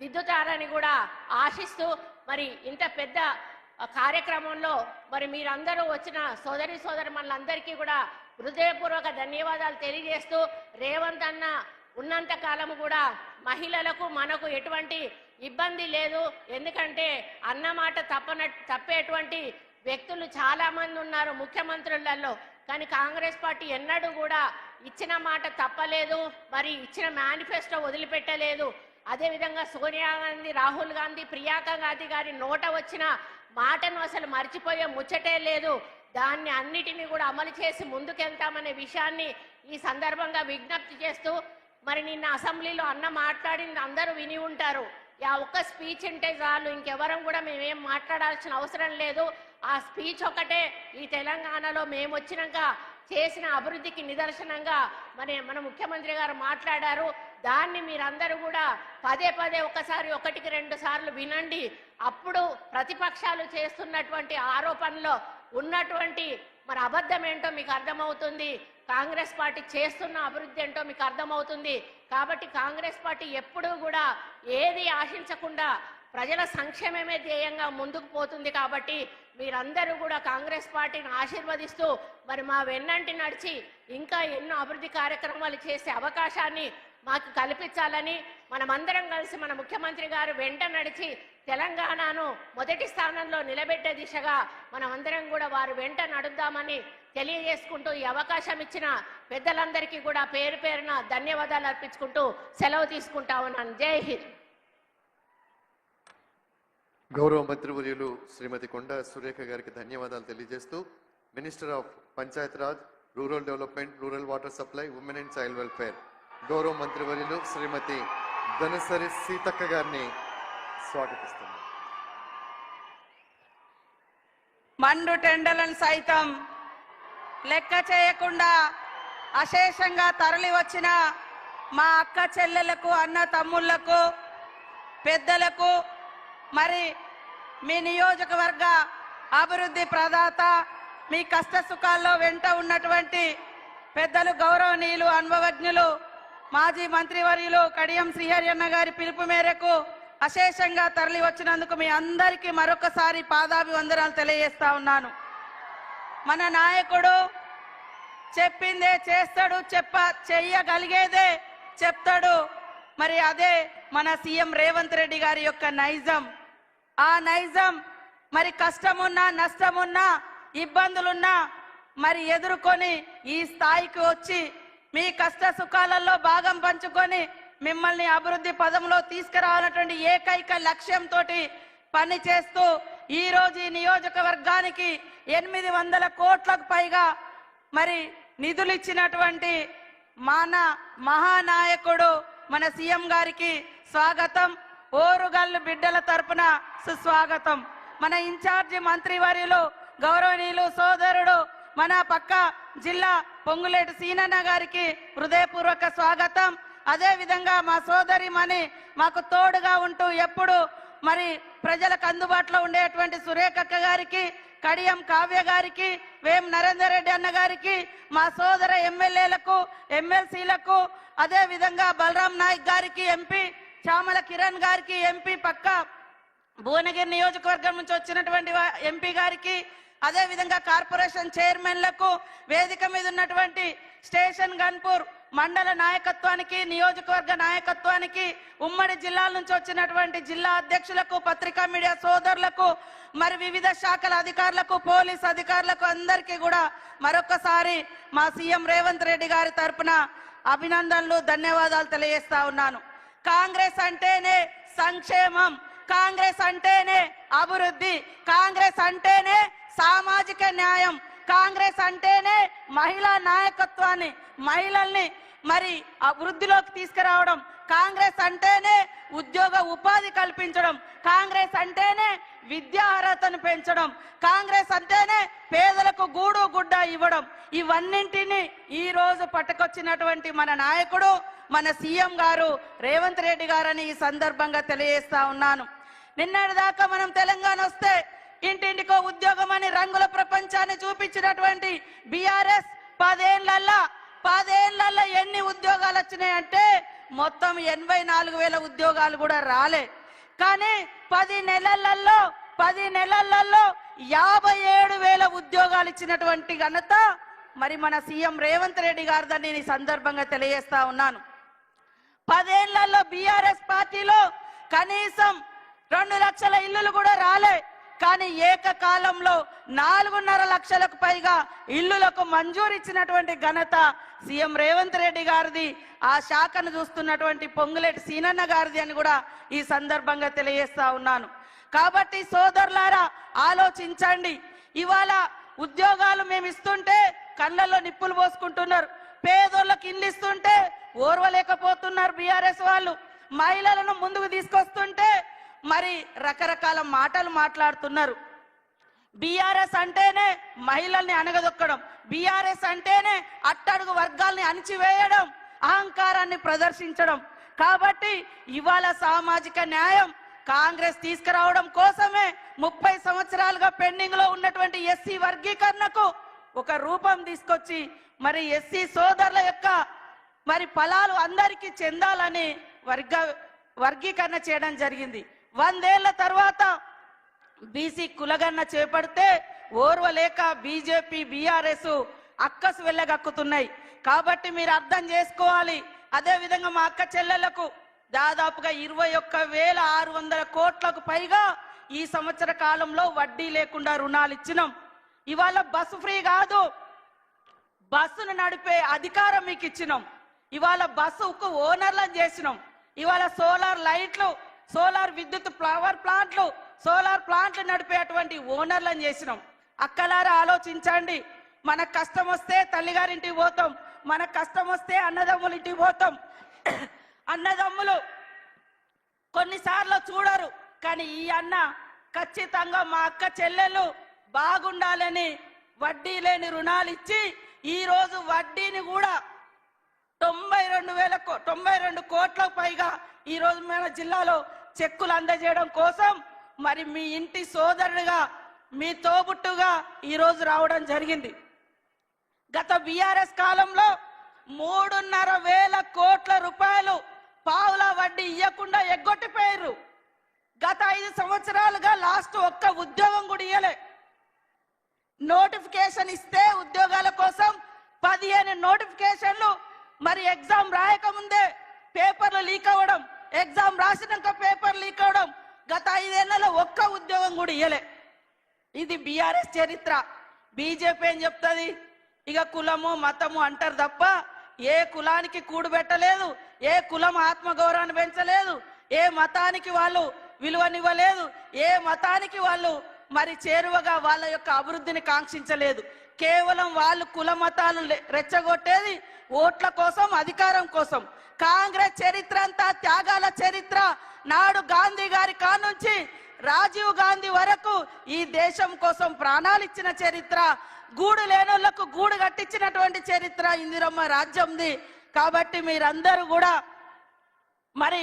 దిద్దుతారని కూడా ఆశిస్తూ మరి ఇంత పెద్ద కార్యక్రమంలో మరి మీరందరూ వచ్చిన సోదరీమణులందరికీ కూడా హృదయపూర్వక ధన్యవాదాలు తెలియజేస్తూ, రేవంత్ అన్న ఉన్నంత కాలము కూడా మహిళలకు మనకు ఎటువంటి ఇబ్బంది లేదు. ఎందుకంటే అన్నమాట తప్పేటువంటి వ్యక్తులు చాలా మంది ఉన్నారు ముఖ్యమంత్రులలో. కానీ కాంగ్రెస్ పార్టీ ఎన్నడూ కూడా ఇచ్చిన మాట తప్పలేదు, మరి ఇచ్చిన మేనిఫెస్టో వదిలిపెట్టలేదు. అదేవిధంగా సోనియా గాంధీ, రాహుల్ గాంధీ, ప్రియాంక గాంధీ గారి నోట వచ్చిన మాటను అసలు మర్చిపోయే ముచ్చటే లేదు. దాన్ని అన్నిటినీ కూడా అమలు చేసి ముందుకెళ్తామనే విషయాన్ని ఈ సందర్భంగా విజ్ఞప్తి చేస్తూ, మరి నిన్న అసెంబ్లీలో అన్న మాట్లాడింది అందరూ విని ఉంటారు. ఆ ఒక్క స్పీచ్ ఉంటే చాలు, ఇంకెవరం కూడా మేమేం మాట్లాడాల్సిన అవసరం లేదు. ఆ స్పీచ్ ఒకటే ఈ తెలంగాణలో మేము వచ్చినాక చేసిన అభివృద్ధికి నిదర్శనంగా మన ముఖ్యమంత్రి గారు మాట్లాడారు. దాన్ని మీరందరూ కూడా పదే ఒకసారి 1-2 సార్లు వినండి. అప్పుడు ప్రతిపక్షాలు చేస్తున్నటువంటి ఆరోపణలో ఉన్నటువంటి మరి అబద్ధం ఏంటో మీకు అర్థమవుతుంది. కాంగ్రెస్ పార్టీ చేస్తున్న అభివృద్ధి ఏంటో మీకు అర్థమవుతుంది. కాబట్టి కాంగ్రెస్ పార్టీ ఎప్పుడూ కూడా ఏది ఆశించకుండా ప్రజల సంక్షేమమే ధ్యేయంగా ముందుకు పోతుంది. కాబట్టి మీరందరూ కూడా కాంగ్రెస్ పార్టీని ఆశీర్వదిస్తూ మరి మా వెన్నంటి నడిచి ఇంకా ఎన్నో అభివృద్ధి కార్యక్రమాలు చేసే అవకాశాన్ని మాకు కల్పించాలని, మనమందరం కలిసి మన ముఖ్యమంత్రి గారు వెంట నడిచి తెలంగాణను మొదటి స్థానంలో నిలబెట్టే దిశగా మనమందరం కూడా వారు వెంట నడుద్దామని తెలియజేసుకుంటూ, ఈ అవకాశం ఇచ్చిన పెద్దలందరికీ కూడా పేరు పేరున ధన్యవాదాలు అర్పించుకుంటూ సెలవు తీసుకుంటా ఉన్నాను. జై హింద్. గౌరవ మంత్రివర్యులు శ్రీమతి కొండా సురేఖ గారికి ధన్యవాదాలు తెలియజేస్తూ, minister of Panchayat Raj, rural development, rural water supply, women and child welfare గౌరవ మంత్రివర్యులు శ్రీమతి ధనసరి సీతక్క గారిని స్వాగతిస్తున్నారు. మండు టెండలను సైతం లెక్క చేయకుండా అశేషంగా తరలి వచ్చిన మా అక్క చెల్లెలకు, అన్న తమ్ముళ్లకు, పెద్దలకు, మరి మీ నియోజకవర్గ అభివృద్ధి ప్రదాత, మీ కష్ట సుఖాల్లో వెంట ఉన్నటువంటి పెద్దలు, గౌరవనీయులు, అనుభవజ్ఞులు, మాజీ మంత్రివర్యులు కడియం శ్రీహరి అన్న గారి పిలుపు మేరకు అశేషంగా తరలి వచ్చినందుకు మీ అందరికీ మరొకసారి పాదాభివందనాలు తెలియజేస్తా ఉన్నాను. మన నాయకుడు చెప్పిందే చేస్తాడు, చెయ్యగలిగేదే చెప్తాడు. మరి అదే మన సీఎం రేవంత్ రెడ్డి గారి యొక్క నైజం. ఆ నైజం మరి కష్టమున్నా, నష్టమున్నా, ఇబ్బందులున్నా మరి ఎదుర్కొని ఈ స్థాయికి వచ్చి మీ కష్ట సుఖాలలో భాగం పంచుకొని మిమ్మల్ని అభివృద్ధి పదంలో తీసుకురావాలన్నటువంటి ఏకైక లక్ష్యంతో పని చేస్తూ ఈరోజు ఈ నియోజకవర్గానికి 800 కోట్లకు పైగా మరి నిధులు ఇచ్చినటువంటి మన మహానాయకుడు మన సీఎం గారికి స్వాగతం. ఓరుగల్లు బిడ్డల తరపున సుస్వాగతం. మన ఇన్ఛార్జి మంత్రివర్యులు గౌరవనీయులు సోదరుడు మన పక్క జిల్లా పొంగులేటి సీనన్న గారికి హృదయపూర్వక స్వాగతం. అదే విధంగా మా సోదరిమణి మాకు తోడుగా ఉంటూ ఎప్పుడు మరి ప్రజలకు అందుబాటులో ఉండేటువంటి సురేఖక్క గారికి, కడియం కావ్య గారికి, వేం నరేందర్ రెడ్డి అన్న గారికి, మా సోదర ఎమ్మెల్యేలకు, ఎమ్మెల్సీలకు, అదే విధంగా బలరాం నాయక్ గారికి, ఎంపీ చామల కిరణ్ గారికి, ఎంపీ పక్క భువనగిరి నియోజకవర్గం నుంచి వచ్చినటువంటి ఎంపీ గారికి, అదే విధంగా కార్పొరేషన్ చైర్మన్లకు, వేదిక మీద ఉన్నటువంటి స్టేషన్ గన్పూర్ మండల నాయకత్వానికి, నియోజకవర్గ నాయకత్వానికి, ఉమ్మడి జిల్లాల నుంచి వచ్చినటువంటి జిల్లా అధ్యక్షులకు, పత్రికా మీడియా సోదరులకు, మరి వివిధ శాఖల అధికారులకు, పోలీస్ అధికారులకు అందరికీ కూడా మరొకసారి మా సీఎం రేవంత్ రెడ్డి గారి తరపున అభినందనలు, ధన్యవాదాలు తెలియజేస్తా ఉన్నాను. కాంగ్రెస్ అంటేనే సంక్షేమం, కాంగ్రెస్ అంటేనే అభివృద్ధి, కాంగ్రెస్ అంటేనే సామాజిక న్యాయం, కాంగ్రెస్ అంటేనే మహిళా నాయకత్వాన్ని, మహిళల్ని మరి అభివృద్ధిలోకి తీసుకురావడం, కాంగ్రెస్ అంటేనే ఉద్యోగ ఉపాధి కల్పించడం, కాంగ్రెస్ అంటేనే విద్యా అర్హతను పెంచడం, కాంగ్రెస్ అంటేనే పేదలకు గూడు గుడ్డ ఇవ్వడం. ఇవన్నింటినీ ఈ రోజు పట్టుకొచ్చినటువంటి మన నాయకుడు, మన సీఎం గారు రేవంత్ రెడ్డి గారని ఈ సందర్భంగా తెలియజేస్తా ఉన్నాను. నిన్నటి దాకా మనం తెలంగాణ వస్తే ఇంటింటికో ఉద్యోగం అని రంగుల ప్రపంచాన్ని చూపించినటువంటి బీఆర్ఎస్ 10 ఏళ్లలో ఎన్ని ఉద్యోగాలు వచ్చినాయంటే మొత్తం 84,000 ఉద్యోగాలు కూడా రాలే. కానీ 10 నెలలలో 57,000 ఉద్యోగాలు ఇచ్చినటువంటి ఘనత మరి మన సీఎం రేవంత్ రెడ్డి గారిదని ఈ సందర్భంగా తెలియజేస్తా ఉన్నాను. 10 ఏళ్లలో బీఆర్ఎస్ పార్టీలో కనీసం 2 లక్షల ఇల్లులు కూడా రాలే. కానీ ఏకకాలంలో 4.5 లక్షలకు పైగా ఇల్లులకు మంజూరు ఇచ్చినటువంటి ఘనత సీఎం రేవంత్ రెడ్డి గారిది, ఆ శాఖను చూస్తున్నటువంటి పొంగులేటి సీనన్న గారిది అని కూడా ఈ సందర్భంగా తెలియజేస్తా ఉన్నాను. కాబట్టి సోదరులారా ఆలోచించండి. ఇవాళ ఉద్యోగాలు మేము ఇస్తుంటే కళ్ళల్లో నిప్పులు పోసుకుంటున్నారు, పేదోళ్ళకి ఇల్లు ఇస్తుంటే ఓర్వలేకపోతున్నారు బీఆర్ఎస్ వాళ్ళు, మహిళలను ముందుకు తీసుకొస్తుంటే మరి రకరకాల మాటలు మాట్లాడుతున్నారు. బీఆర్ఎస్ అంటేనే మహిళల్ని అణగదొక్కడం, బీఆర్ఎస్ అంటేనే అట్టడుగు వర్గాల్ని అణిచివేయడం, అహంకారాన్ని ప్రదర్శించడం. కాబట్టి ఇవాళ సామాజిక న్యాయం కాంగ్రెస్ తీసుకురావడం కోసమే 30 సంవత్సరాలుగా పెండింగ్ లో ఉన్నటువంటి ఎస్సీ వర్గీకరణకు ఒక రూపం తీసుకొచ్చి మరి ఎస్సీ సోదరుల యొక్క మరి ఫలాలు అందరికీ చెందాలని వర్గీకరణ చేయడం జరిగింది. 100 ఏళ్ల తర్వాత బీసీ కులగన్న చేపడితే ఓర్వలేక బీజేపీ, బీఆర్ఎస్ అక్కసు వెళ్ళగక్కుతున్నాయి. కాబట్టి మీరు అర్థం చేసుకోవాలి. అదే విధంగా మా అక్క చెల్లెళ్లకు దాదాపుగా 21,600 కోట్లకు పైగా ఈ సంవత్సర కాలంలో వడ్డీ లేకుండా రుణాలు ఇచ్చినాం. ఇవాళ బస్సు ఫ్రీ కాదు, బస్సును నడిపే అధికారం మీకు ఇచ్చినాం. ఇవాళ బస్సుకు ఓనర్లను చేసినాం. ఇవాళ సోలార్ లైట్లు, సోలార్ విద్యుత్ పవర్ ప్లాంట్లు, సోలార్ ప్లాంట్లు నడిపేటువంటి ఓనర్లను చేసినాం. అక్కలారా ఆలోచించండి. మన కష్టం వస్తే తల్లిగారింటికి పోతాం, మన కష్టం వస్తే అన్నదమ్ముల ఇంటికి పోతాం. అన్నదమ్ములు కొన్నిసార్లు చూడరు, కానీ ఈ అన్న ఖచ్చితంగా మా అక్క చెల్లెలు బాగుండాలని వడ్డీ లేని రుణాలు ఇచ్చి ఈ రోజు వడ్డీని కూడా 92 కోట్లకు పైగా ఈ రోజు మన జిల్లాలో చెక్కులు అందజేయడం కోసం మరి మీ ఇంటి సోదరుడిగా, మీ తోబుట్టుగా ఈ రోజు రావడం జరిగింది. గత బీఆర్ఎస్ కాలంలో 3,500 కోట్ల రూపాయలు పావుల వడ్డీ ఇవ్వకుండా ఎగ్గొట్టిపోయారు. గత 5 సంవత్సరాలుగా లాస్ట్ ఒక్క ఉద్యోగం కూడా ఇవ్వలే. నోటిఫికేషన్ ఇస్తే ఉద్యోగాల కోసం 15 నోటిఫికేషన్లు, మరి ఎగ్జామ్ రాయకముందే పేపర్లు లీక్ అవ్వడం, ఎగ్జామ్ రాసినాక పేపర్ లీక్ అవ్వడం. గత 5 ఏళ్లలో ఒక్క ఉద్యోగం కూడా ఇవ్వలే. ఇది బీఆర్ఎస్ చరిత్ర. బీజేపీ ఏం చెప్తుంది? ఇక కులము మతము అంటారు తప్ప ఏ కులానికి కూడు పెట్టలేదు, ఏ కులం ఆత్మగౌరవాన్ని పెంచలేదు, ఏ మతానికి వాళ్ళు విలువనివ్వలేదు, ఏ మతానికి వాళ్ళు మరి చేరువగా వాళ్ళ యొక్క అభివృద్ధిని కాంక్షించలేదు. కేవలం వాళ్ళు కుల మతాలు రెచ్చగొట్టేది ఓట్ల కోసం, అధికారం కోసం. కాంగ్రెస్ చరిత్ర అంతా త్యాగాల చరిత్ర. నాడు గాంధీ గారి కానుంచి రాజీవ్ గాంధీ వరకు ఈ దేశం కోసం ప్రాణాలు ఇచ్చిన చరిత్ర, గూడు లేనోళ్లకు గూడు కట్టించినటువంటి చరిత్ర ఇందిరమ్మ రాజ్యంది. కాబట్టి మీరందరూ కూడా మరి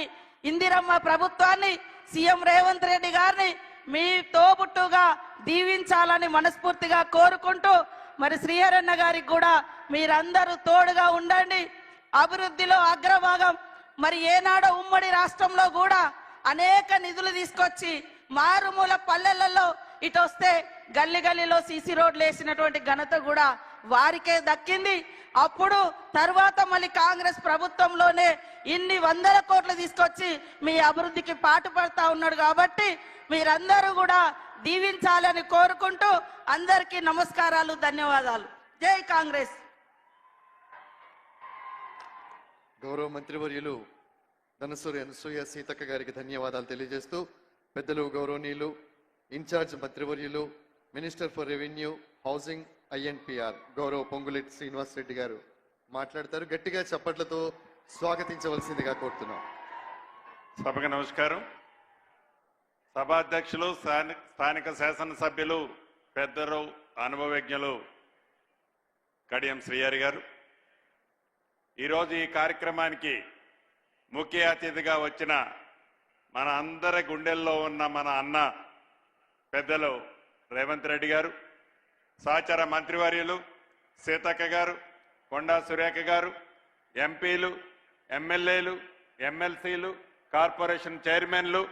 ఇందిరమ్మ ప్రభుత్వాన్ని, సీఎం రేవంత్ రెడ్డి గారిని మీ తోబుట్టుగా దీవించాలని మనస్ఫూర్తిగా కోరుకుంటూ మరి శ్రీహరన్న గారికి కూడా మీరందరూ తోడుగా ఉండండి. అభివృద్ధిలో అగ్రభాగం. మరి ఏనాడో ఉమ్మడి రాష్ట్రంలో కూడా అనేక నిధులు తీసుకొచ్చి మారుమూల పల్లెలలో ఇటు వస్తే గల్లీ గల్లీలో సీసీ రోడ్లు వేసినటువంటి ఘనత కూడా వారికే దక్కింది. అప్పుడు తర్వాత మళ్ళీ కాంగ్రెస్ ప్రభుత్వంలోనే ఇన్ని వందల కోట్లు తీసుకొచ్చి మీ అభివృద్ధికి పాటుపడతా ఉన్నాడు. కాబట్టి మీరందరూ కూడా దీవించాలని కోరుకుంటూ అందరికీ నమస్కారాలు, ధన్యవాదాలు. జై కాంగ్రెస్. గౌరవ మంత్రివర్యులు ధనసూరి అనసూయ సీతక్క గారికి ధన్యవాదాలు తెలియజేస్తూ, పెద్దలు గౌరవనీయులు ఇన్ఛార్జ్ మంత్రివర్యులు minister for revenue, housing, INPR గౌరవ పొంగులేటి శ్రీనివాస్ రెడ్డి గారు మాట్లాడతారు. గట్టిగా చప్పట్లతో స్వాగతించవలసిందిగా కోరుతున్నాం. సభకు నమస్కారం. సభాధ్యక్షులు, స్థానిక శాసనసభ్యులు, పెద్దలు, అనుభవజ్ఞులు కడియం శ్రీహరి గారు, ఈరోజు ఈ కార్యక్రమానికి ముఖ్య అతిథిగా వచ్చిన మన అందరి గుండెల్లో ఉన్న మన అన్న పెద్దలు రేవంత్ రెడ్డి గారు, సహచర మంత్రివర్యులు సీతక్క గారు, కొండా సురేఖ గారు, ఎంపీలు, ఎమ్మెల్యేలు, ఎమ్మెల్సీలు, కార్పొరేషన్ చైర్మన్లు,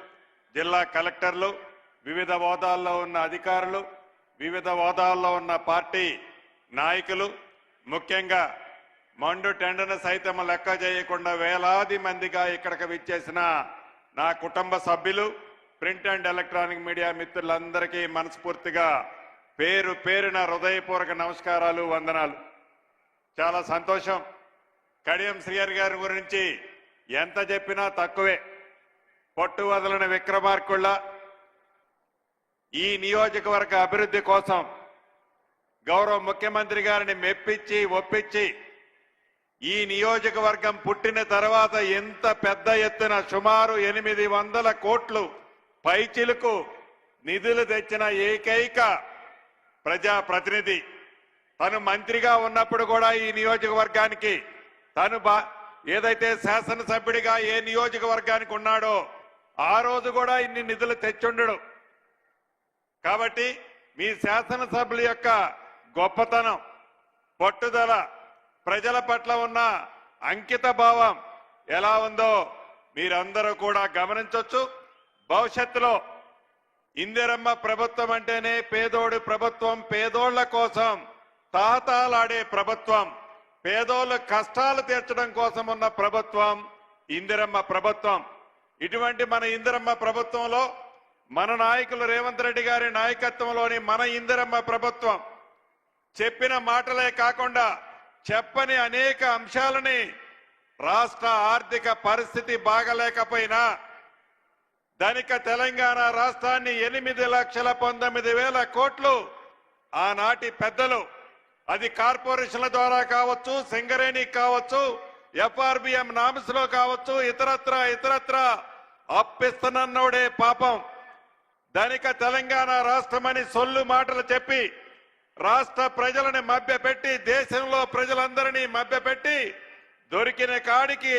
జిల్లా కలెక్టర్లు, వివిధ హోదాల్లో ఉన్న అధికారులు, వివిధ హోదాల్లో ఉన్న పార్టీ నాయకులు, ముఖ్యంగా మండు టెండను సైతం లెక్క చేయకుండా వేలాది మందిగా ఇక్కడికి విచ్చేసిన నా కుటుంబ సభ్యులు, ప్రింట్ అండ్ ఎలక్ట్రానిక్ మీడియా మిత్రులందరికీ మనస్ఫూర్తిగా పేరు పేరున హృదయపూర్వక నమస్కారాలు, వందనాలు. చాలా సంతోషం. కడియం శ్రీహరి గారి గురించి ఎంత చెప్పినా తక్కువే. పొట్టు వదలని విక్రమార్కుళ్ళ ఈ నియోజకవర్గ అభివృద్ధి కోసం గౌరవ ముఖ్యమంత్రి గారిని మెప్పించి ఒప్పించి ఈ నియోజకవర్గం పుట్టిన తర్వాత ఎంత పెద్ద ఎత్తున సుమారు 800 కోట్లు పైచిలుకు నిధులు తెచ్చిన ఏకైక ప్రజాప్రతినిధి. తను మంత్రిగా ఉన్నప్పుడు కూడా ఈ నియోజకవర్గానికి తను ఏదైతే శాసనసభ్యుడిగా ఏ నియోజకవర్గానికి ఉన్నాడో ఆ రోజు కూడా ఇన్ని నిధులు తెచ్చుండడు. కాబట్టి మీ శాసనసభ్యుల యొక్క గొప్పతనం, పట్టుదల, ప్రజల పట్ల ఉన్న అంకిత భావం ఎలా ఉందో మీరందరూ కూడా గమనించవచ్చు. భవిష్యత్తులో ఇందిరమ్మ ప్రభుత్వం అంటేనే పేదోడి ప్రభుత్వం, పేదోళ్ల కోసం తాహతాలాడే ప్రభుత్వం, పేదోళ్ళ కష్టాలు తీర్చడం కోసం ఉన్న ప్రభుత్వం ఇందిరమ్మ ప్రభుత్వం. ఇటువంటి మన ఇందిరమ్మ ప్రభుత్వంలో మన నాయకులు రేవంత్ రెడ్డి గారి నాయకత్వంలోని మన ఇందిరమ్మ ప్రభుత్వం చెప్పిన మాటలే కాకుండా చెప్పని అనేక అంశాలని రాష్ట్ర ఆర్థిక పరిస్థితి బాగలేకపోయినా ధనిక తెలంగాణ రాష్ట్రాన్ని 8,19,000 కోట్లు ఆనాటి పెద్దలు, అది కార్పొరేషన్ల ద్వారా కావచ్చు, సింగరేణి కావచ్చు, FRBM నామ్స్ లో కావచ్చు, ఇతరత్ర అప్పిస్తున్నోడే పాపం ధనిక తెలంగాణ రాష్ట్రమని సొల్లు మాటలు చెప్పి రాష్ట్ర ప్రజలని మభ్యపెట్టి, దేశంలో ప్రజలందరినీ మభ్యపెట్టి దొరికిన కాడికి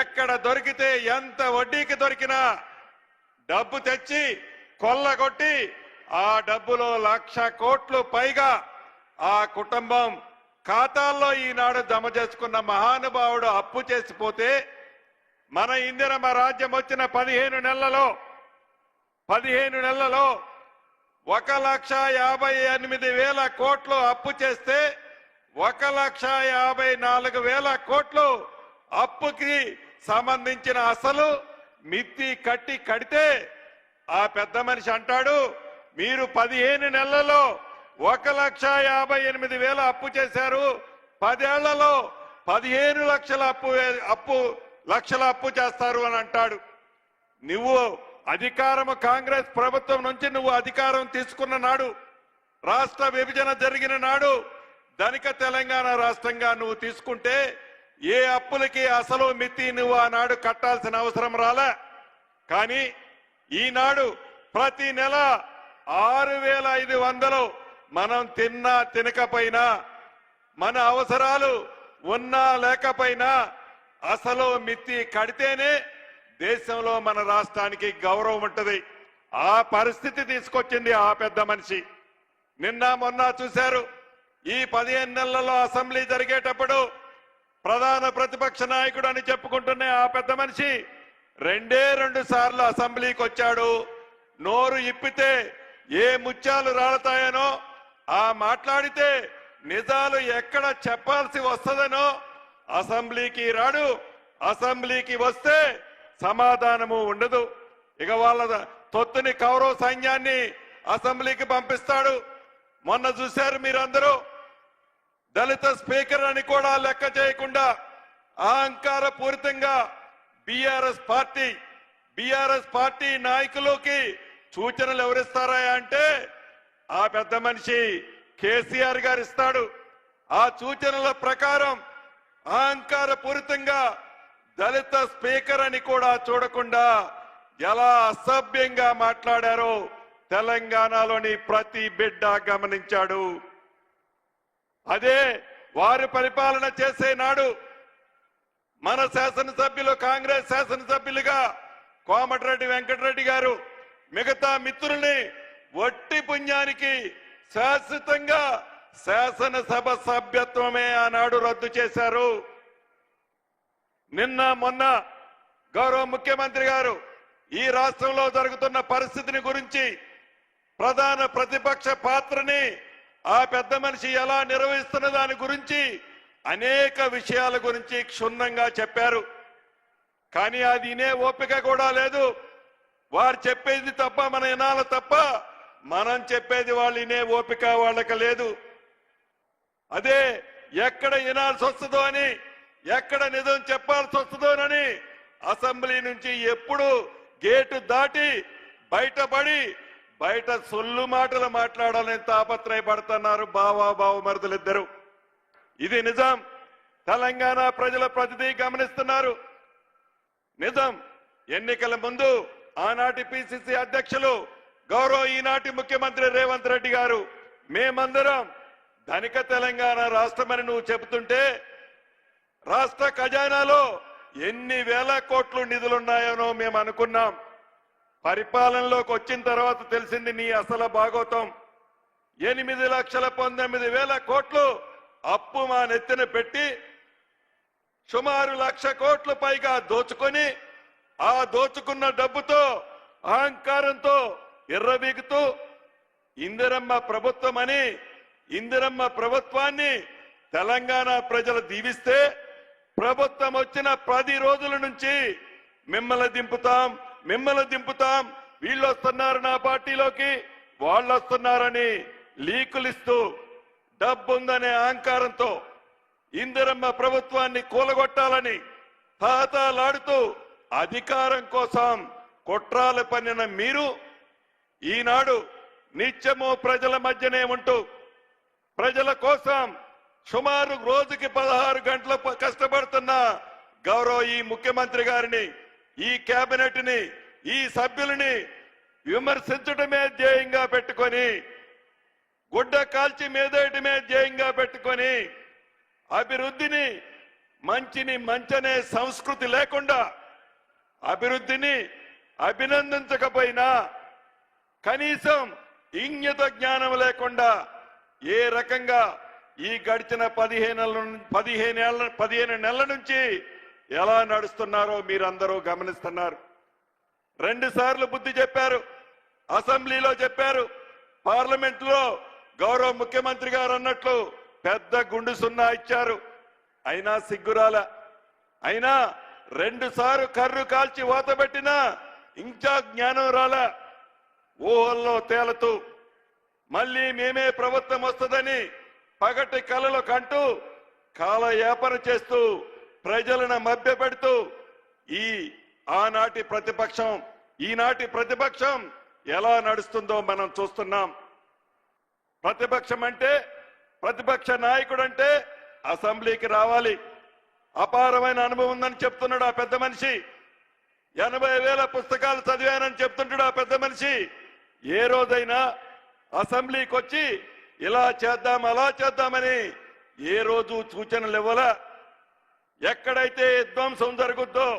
ఎక్కడ దొరికితే ఎంత వడ్డీకి దొరికినా డబ్బు తెచ్చి కొల్లగొట్టి ఆ డబ్బులో 1,00,000 కోట్లు పైగా ఆ కుటుంబం ఖాతాల్లో ఈనాడు జమ చేసుకున్న మహానుభావుడు అప్పు చేసిపోతే మన ఇందిరమ్మ రాజ్యం వచ్చిన 15 నెలలలో 1,58,000 కోట్లు అప్పు చేస్తే 1,54,000 కోట్లు అప్పుకి సంబంధించిన అసలు మిత్తి కడితే ఆ పెద్ద మనిషి అంటాడు, మీరు 15 నెలలలో 1,58,000 అప్పు చేశారు, 10 ఏళ్లలో 15 లక్షల అప్పు చేస్తారు అని అంటాడు. నువ్వు అధికారం కాంగ్రెస్ ప్రభుత్వం నుంచి నువ్వు అధికారం తీసుకున్న నాడు, రాష్ట్ర విభజన జరిగిన నాడు ధనిక తెలంగాణ రాష్ట్రంగా నువ్వు తీసుకుంటే ఏ అప్పులకి అసలు మితి నువ్వు ఆనాడు కట్టాల్సిన అవసరం రాలే. కానీ ఈనాడు ప్రతి నెల 6,500 మనం తిన్నా తినకపోయినా, మన అవసరాలు ఉన్నా లేకపోయినా అసలు మితి కడితేనే దేశంలో మన రాష్ట్రానికి గౌరవం ఉంటుంది. ఆ పరిస్థితి తీసుకొచ్చింది ఆ పెద్ద మనిషి. నిన్న మొన్న చూశారు, ఈ 15 నెలలలో అసెంబ్లీ జరిగేటప్పుడు ప్రధాన ప్రతిపక్ష నాయకుడు అని చెప్పుకుంటున్న ఆ పెద్ద మనిషి 2 సార్లు అసెంబ్లీకి వచ్చాడు. నోరు ఇప్పితే ఏ ముత్యాలు రాలతాయనో ఆ మాట్లాడితే నిజాలు ఎక్కడ చెప్పాల్సి వస్తుందనో అసెంబ్లీకి రాడు, అసెంబ్లీకి వస్తే సమాధానము ఉండదు. ఇక వాళ్ళ తొత్తుని కౌరవ సైన్యాన్ని అసెంబ్లీకి పంపిస్తాడు. మొన్న చూశారు మీరందరూ, దళిత స్పీకర్ అని కూడా లెక్క చేయకుండా అహంకార పూరితంగా బీఆర్ఎస్ పార్టీ నాయకులకి సూచనలు ఎవరిస్తారా అంటే ఆ పెద్ద మనిషి కేసీఆర్ గారు ఇస్తాడు. ఆ సూచనల ప్రకారం అహంకార పూరితంగా దళిత స్పీకర్ అని కూడా చూడకుండా ఎలా అసభ్యంగా మాట్లాడారో తెలంగాణలోని ప్రతి బిడ్డ గమనించాడు. అదే వారి పరిపాలన చేసే నాడు మన శాసనసభ్యులు, కాంగ్రెస్ శాసనసభ్యులుగా కోమటిరెడ్డి వెంకటరెడ్డి గారు మిగతా మిత్రుల్ని వట్టి పుణ్యానికి శాశ్వతంగా శాసనసభ సభ్యత్వమే ఆనాడు రద్దు చేశారు. నిన్న మొన్న గౌరవ ముఖ్యమంత్రి గారు ఈ రాష్ట్రంలో జరుగుతున్న పరిస్థితిని గురించి, ప్రధాన ప్రతిపక్ష పాత్రని ఆ పెద్ద మనిషి ఎలా నిర్వహిస్తున్న దాని గురించి అనేక విషయాల గురించి క్షుణ్ణంగా చెప్పారు. కానీ అది వినే ఓపిక కూడా లేదు. వారు చెప్పేది తప్ప మన వినాల తప్ప మనం చెప్పేది వాళ్ళు వినే ఓపిక వాళ్ళకి లేదు. అదే ఎక్కడ వినాల్సి వస్తుందో అని, ఎక్కడ నిజం చెప్పాల్సి వస్తుందోనని అసెంబ్లీ నుంచి ఎప్పుడు గేటు దాటి బయటపడి బయట సొల్లు మాటలు మాట్లాడాలని తాపత్రయపడుతున్నారు బావమరుదులిద్దరు. ఇది నిజం. తెలంగాణ ప్రజల ప్రతిదీ గమనిస్తున్నారు. నిజం. ఎన్నికల ముందు ఆనాటి పిసిసి అధ్యక్షులు గౌరవ ఈనాటి ముఖ్యమంత్రి రేవంత్ రెడ్డి గారు మేమందరం ధనిక తెలంగాణ రాష్ట్రమని నువ్వు చెబుతుంటే రాష్ట్ర ఖజానాలో ఎన్ని వేల కోట్లు నిధులున్నాయనో మేము అనుకున్నాం. పరిపాలనలోకి వచ్చిన తర్వాత తెలిసింది నీ అసలు భాగోతం. 8,19,000 కోట్లు అప్పు మా నెత్తిన పెట్టి సుమారు 1,00,000 కోట్ల పైగా దోచుకొని, ఆ దోచుకున్న డబ్బుతో అహంకారంతో ఎర్రబీగుతూ ఇందిరమ్మ ప్రభుత్వం అని, ఇందిరమ్మ ప్రభుత్వాన్ని తెలంగాణ ప్రజలు దీవిస్తే ప్రభుత్వం వచ్చిన 10 రోజుల నుంచి మిమ్మల్ని దింపుతాం, వీళ్ళు వస్తున్నారు నా పార్టీలోకి, వాళ్ళు వస్తున్నారని లీకులిస్తూ డబ్బుందనే అహంకారంతో ఇందిరమ్మ ప్రభుత్వాన్ని కూలగొట్టాలని తాతాలాడుతూ అధికారం కోసం కుట్రాలు పన్నిన మీరు ఈనాడు నిత్యము ప్రజల మధ్యనే ఉంటూ ప్రజల కోసం సుమారు రోజుకి 16 గంటలు కష్టపడుతున్న గౌరవ ఈ ముఖ్యమంత్రి గారిని, ఈ కేబినెట్ ని, ఈ సభ్యులని విమర్శించడమే ధ్యేయంగా పెట్టుకొని, గుడ్డ కాల్చి మీదేయటమే ధ్యేయంగా పెట్టుకొని, అభివృద్ధిని మంచనే సంస్కృతి లేకుండా, అభివృద్ధిని అభినందించకపోయినా కనీసం ఇంగిత జ్ఞానం లేకుండా ఏ రకంగా ఈ గడిచిన 15 నెలల నుంచి ఎలా నడుస్తున్నారో మీరందరూ గమనిస్తున్నారు. 2 సార్లు బుద్ధి చెప్పారు, అసెంబ్లీలో చెప్పారు, పార్లమెంట్ లో గౌరవ ముఖ్యమంత్రి గారు అన్నట్లు పెద్ద గుండు సున్నా ఇచ్చారు. అయినా సిగ్గురాల. అయినా 2 సార్లు కర్రు కాల్చి ఓతబెట్టినా ఇంకా జ్ఞానం రాల. ఊహల్లో తేలుతూ మళ్ళీ మేమే ప్రభుత్వం వస్తుందని పగటి కలలు కంటూ కాలయాపన చేస్తూ ప్రజలను మభ్యపెడుతూ ఈనాటి ప్రతిపక్షం ఎలా నడుస్తుందో మనం చూస్తున్నాం. ప్రతిపక్షం అంటే, ప్రతిపక్ష నాయకుడు అంటే అసెంబ్లీకి రావాలి. అపారమైన అనుభవం ఉందని చెప్తున్నాడు ఆ పెద్ద మనిషి. 80,000 పుస్తకాలు చదివానని చెప్తుంటాడు ఆ పెద్ద మనిషి. ఏ రోజైనా అసెంబ్లీకి వచ్చి ఇలా చేద్దాం అలా చేద్దామని ఏ రోజు సూచనలు ఇవ్వాలా? ఎక్కడైతే ధ్వంసం జరుగుద్దో,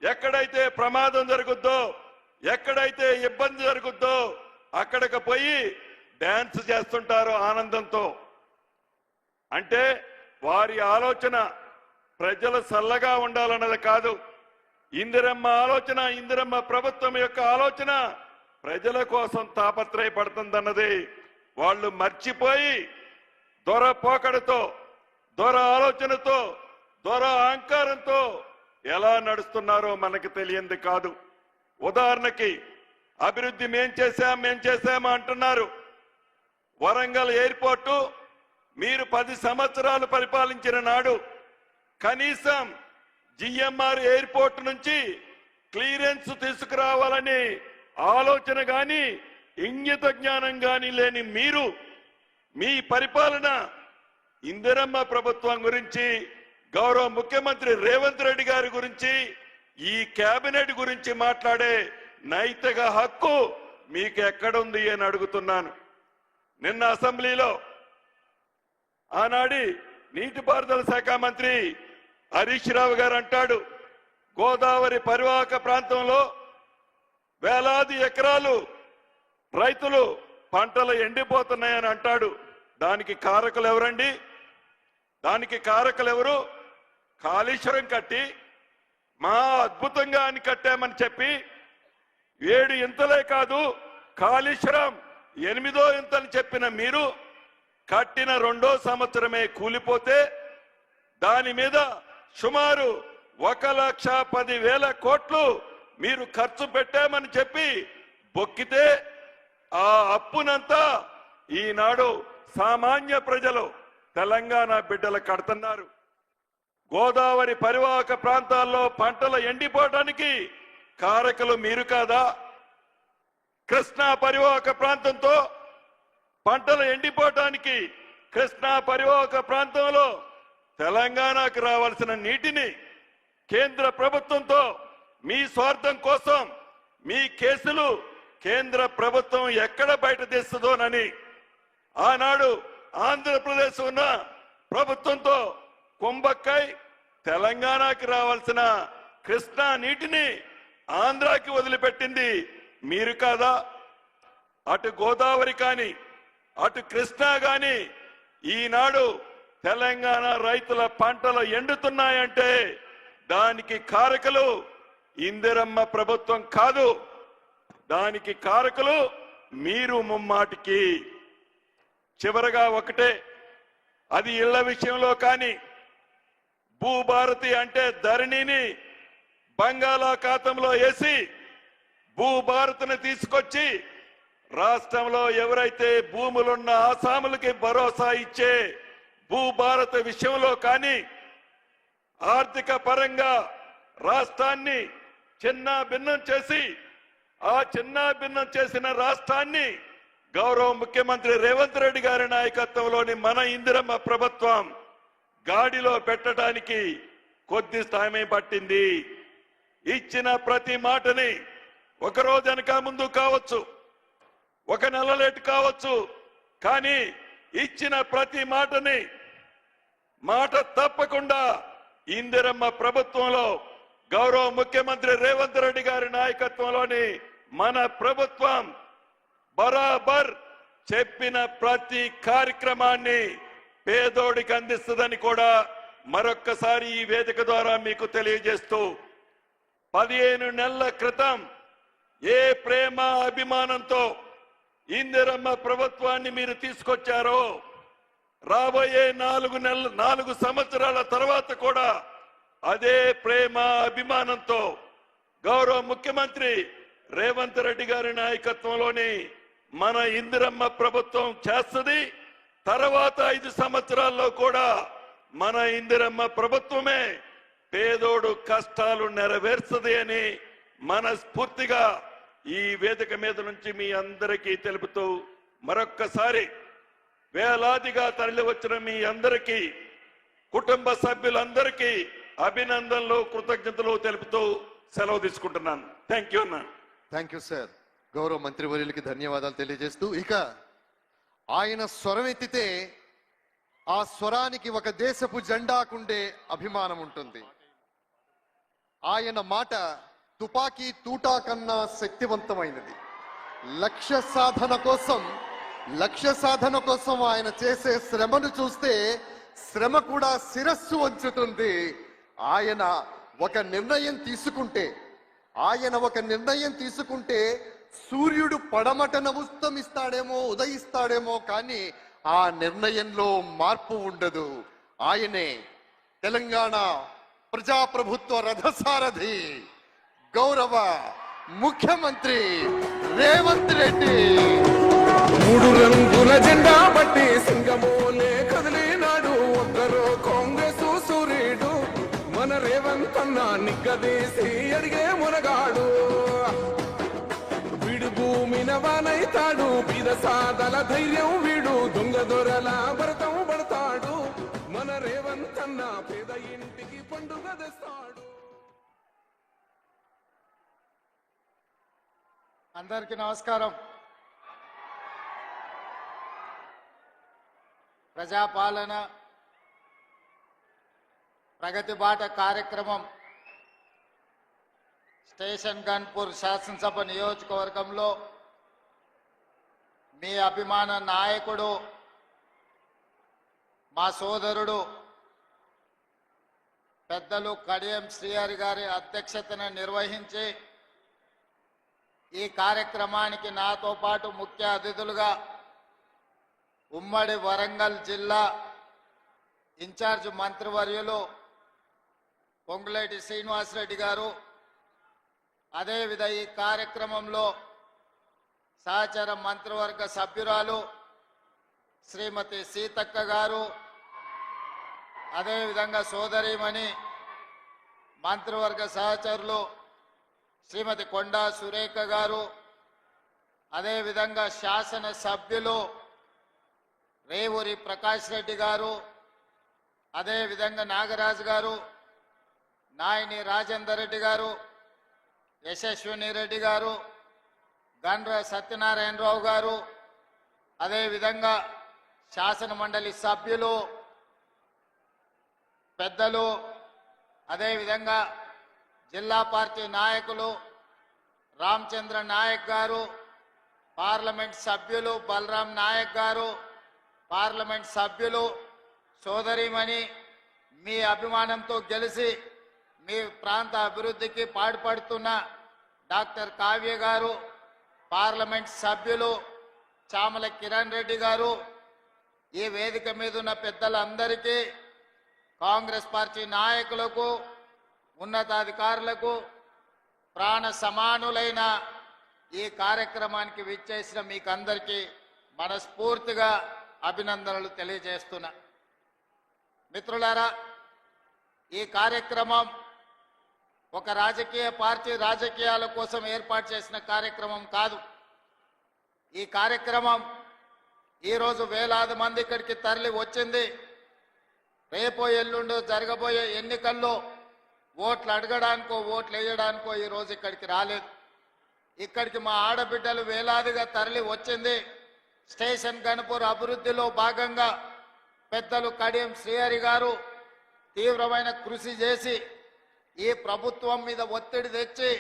ఎక్కడైతే ప్రమాదం జరుగుద్దో, ఎక్కడైతే ఇబ్బంది జరుగుద్దో అక్కడికి పోయి డాన్స్ చేస్తుంటారు ఆనందంతో. అంటే వారి ఆలోచన ప్రజలు చల్లగా ఉండాలన్నది కాదు. ఇందిరమ్మ ఆలోచన, ఇందిరమ్మ ప్రభుత్వం యొక్క ఆలోచన ప్రజల కోసం తాపత్రయపడుతుందన్నది వాళ్ళు మర్చిపోయి దొర పోకడతో, దొర ఆలోచనతో, దొర అహంకారంతో ఎలా నడుస్తున్నారో మనకు తెలియంది కాదు. ఉదాహరణకి అభివృద్ధి మేం చేశామా అంటున్నారు. వరంగల్ ఎయిర్పోర్టు మీరు 10 సంవత్సరాలు పరిపాలించిన నాడు కనీసం జిఎంఆర్ ఎయిర్పోర్ట్ నుంచి క్లియరెన్స్ తీసుకురావాలని ఆలోచన గాని ఇంగిత జ్ఞానం గాని లేని మీరు మీ పరిపాలన ఇందిరమ్మ ప్రభుత్వం గురించి, గౌరవ ముఖ్యమంత్రి రేవంత్ రెడ్డి గారి గురించి, ఈ కేబినెట్ గురించి మాట్లాడే నైతిక హక్కు మీకు ఎక్కడుంది అని అడుగుతున్నాను. నిన్న అసెంబ్లీలో ఆనాడి నీటిపారుదల శాఖ మంత్రి హరీష్ రావు గారు అంటాడు, గోదావరి పరివాహక ప్రాంతంలో వేలాది ఎకరాలు రైతులు పంటలు ఎండిపోతున్నాయని అంటాడు. దానికి కారకులు ఎవరండి? దానికి కారకులు ఎవరు? కాళేశ్వరం కట్టి మా అద్భుతంగా అని కట్టామని చెప్పి 7 ఇంతలే కాదు కాళేశ్వరం 8వ ఇంతని చెప్పిన మీరు కట్టిన 2వ సంవత్సరమే కూలిపోతే దాని మీద సుమారు 1,10,000 కోట్లు మీరు ఖర్చు పెట్టామని చెప్పి బొక్కితే ఆ అప్పునంతా ఈనాడు సామాన్య ప్రజలు తెలంగాణ బిడ్డలు కడుతున్నారు. గోదావరి పరివాహక ప్రాంతాల్లో పంటలు ఎండిపోవడానికి కారకులు మీరు కాదా? కృష్ణా పరివాహక ప్రాంతంతో పంటలు ఎండిపోవడానికి, కృష్ణా పరివాహక ప్రాంతంలో తెలంగాణకు రావాల్సిన నీటిని కేంద్ర ప్రభుత్వంతో మీ స్వార్థం కోసం మీ కేసులు కేంద్ర ప్రభుత్వం ఎక్కడ బయట తీస్తుందోనని ఆనాడు ఆంధ్రప్రదేశ్ ఉన్న ప్రభుత్వంతో కుంభక్కై తెలంగాణకి రావాల్సిన కృష్ణా నీటిని ఆంధ్రాకి వదిలిపెట్టింది మీరు కాదా? అటు గోదావరి కానీ అటు కృష్ణా కానీ ఈనాడు తెలంగాణ రైతుల పంటలు ఎండుతున్నాయంటే దానికి కారకులు ఇందిరమ్మ ప్రభుత్వం కాదు, దానికి కారకులు మీరు ముమ్మాటికి. చివరగా ఒకటే, అది ఇళ్ల విషయంలో కానీ భూభారతి అంటే ధరణిని బంగాళాఖాతంలో వేసి భూభారతిని తీసుకొచ్చి రాష్ట్రంలో ఎవరైతే భూములున్న ఆసాములకి భరోసా ఇచ్చే భూభారత విషయంలో కానీ ఆర్థిక పరంగా రాష్ట్రాన్ని చిన్న భిన్నం చేసి ఆ చిన్న భిన్నం చేసిన రాష్ట్రాన్ని గౌరవ ముఖ్యమంత్రి రేవంత్ రెడ్డి గారి నాయకత్వంలోని మన ఇందిరమ్మ ప్రభుత్వం గాడిలో పెట్టడానికి కొద్ది సమయం పట్టింది. ఇచ్చిన ప్రతి మాటని ఒక రోజు వెనక ముందు కావచ్చు, ఒక నెల లేట్ కావచ్చు, కానీ ఇచ్చిన ప్రతి మాటని మాట తప్పకుండా ఇందిరమ్మ ప్రభుత్వంలో గౌరవ ముఖ్యమంత్రి రేవంత్ రెడ్డి గారి నాయకత్వంలోని మన ప్రభుత్వం బరాబర్ చెప్పిన ప్రతి కార్యక్రమాన్ని పేదోడికి అందిస్తుందని కూడా మరొక్కసారి ఈ వేదిక ద్వారా మీకు తెలియజేస్తూ 15 నెలల క్రితం ఏ ప్రేమ అభిమానంతో ఇందిరమ్మ ప్రభుత్వాన్ని మీరు తీసుకొచ్చారో రాబోయే 4 సంవత్సరాల తర్వాత కూడా అదే ప్రేమ అభిమానంతో గౌరవ ముఖ్యమంత్రి రేవంత్ రెడ్డి గారి నాయకత్వంలోని మన ఇందిరమ్మ ప్రభుత్వం చేస్తుంది. తర్వాత 5 సంవత్సరాల్లో కూడా మన ఇందిరమ్మ ప్రభుత్వమే పేదోడు కష్టాలు నెరవేర్చది అని మనస్ఫూర్తిగా ఈ వేదిక మీద నుంచి మీ అందరికీ తెలుపుతూ మరొక్కసారి వేలాదిగా తరలి వచ్చిన మీ అందరికీ, కుటుంబ సభ్యులందరికీ అభినందనలు, కృతజ్ఞతలు తెలుపుతూ సెలవు తీసుకుంటున్నాను. థ్యాంక్ యూ అన్నా. Thank you sir. గౌరవ మంత్రివర్యులకి ధన్యవాదాలు తెలియజేస్తూ, ఇక ఆయన స్వరం ఎత్తితే ఆ స్వరానికి ఒక దేశపు జెండాకుండే అభిమానం ఉంటుంది. ఆయన మాట తుపాకీ తూటా కన్నా శక్తివంతమైనది. లక్ష్య సాధన కోసం ఆయన చేసే శ్రమను చూస్తే శ్రమ కూడా శిరస్సు వంచుతుంది. ఆయన ఒక నిర్ణయం తీసుకుంటే సూర్యుడు పడమటన ఉదయిస్తాడేమో కానీ ఆ నిర్ణయంలో మార్పు ఉండదు. ఆయనే తెలంగాణ ప్రజాప్రభుత్వ రథసారథి గౌరవ ముఖ్యమంత్రి రేవంత్ రెడ్డి. 3 రంగుల జెండా బట్టి సింగమోలే కదిలినాడు ఒక్కరో కాంగ్రెస్ సూర్యుడు మన రేవంత్ అన్న నిగ్గదీసి అడిగే మునగాడు. వీడు భూమిన వానైతాడు బీద సాదల ధైర్యం వీడు దొంగ దొరల భరతం పడతాడు మన రేవంత్ అన్న పేద ఇంటికి పండుగ తెస్తాడు. అందరికీ నమస్కారం. ప్రజాపాలన ప్రగతి బాట కార్యక్రమం స్టేషన్ గన్పూర్ శాసనసభ నియోజకవర్గంలో మీ అభిమాన నాయకుడు మా సోదరుడు పెద్దలు కడియం శ్రీహరి గారి అధ్యక్షతన నిర్వహించి ఈ కార్యక్రమానికి నాతో పాటు ముఖ్య అతిథులుగా ఉమ్మడి వరంగల్ జిల్లా ఇన్ఛార్జ్ మంత్రివర్యులు పొంగులేటి శ్రీనివాసరెడ్డి గారు, అదేవిధంగా ఈ కార్యక్రమంలో సహచర మంత్రివర్గ సభ్యురాలు శ్రీమతి సీతక్క గారు, అదేవిధంగా సోదరీమణి మంత్రివర్గ సహచరులు శ్రీమతి కొండా సురేఖ గారు, అదేవిధంగా శాసన సభ్యులు రేవూరి ప్రకాష్ రెడ్డి గారు, అదేవిధంగా నాగరాజు గారు, నాయని రాజేందర్ రెడ్డి గారు, యశస్విని రెడ్డి గారు, గండ్ర సత్యనారాయణరావు గారు, అదేవిధంగా శాసన మండలి సభ్యులు పెద్దలు, అదేవిధంగా జిల్లా పార్టీ నాయకులు రామచంద్ర నాయక్ గారు, పార్లమెంట్ సభ్యులు బలరాం నాయక్ గారు, పార్లమెంట్ సభ్యులు సోదరిమణి మీ అభిమానంతో గెలిచి మీ ప్రాంత అభివృద్ధికి పాటుపడుతున్న డాక్టర్ కావ్య గారు, పార్లమెంట్ సభ్యులు చామల కిరణ్ రెడ్డి గారు, ఈ వేదిక మీద ఉన్న పెద్దలందరికీ, కాంగ్రెస్ పార్టీ నాయకులకు, ఉన్నతాధికారులకు, ప్రాణ సమానులైన ఈ కార్యక్రమానికి విచ్చేసిన మీకందరికీ మనస్ఫూర్తిగా అభినందనలు తెలియజేస్తున్నా. మిత్రులారా, ఈ కార్యక్రమం ఒక రాజకీయ పార్టీ రాజకీయాల కోసం ఏర్పాటు చేసిన కార్యక్రమం కాదు. ఈ కార్యక్రమం ఈరోజు వేలాది మంది ఇక్కడికి తరలి వచ్చింది. రేపో ఎల్లుండో జరగబోయే ఎన్నికల్లో ఓట్లు అడగడానికో ఓట్లు వేయడానికో ఈరోజు ఇక్కడికి రాలేదు. ఇక్కడికి మా ఆడబిడ్డలు వేలాదిగా తరలి వచ్చింది. స్టేషన్ గన్పూర్ అభివృద్ధిలో భాగంగా పెద్దలు కడియం శ్రీహరి గారు తీవ్రమైన కృషి చేసి ఈ ప్రభుత్వం మీద ఒత్తిడి తెచ్చి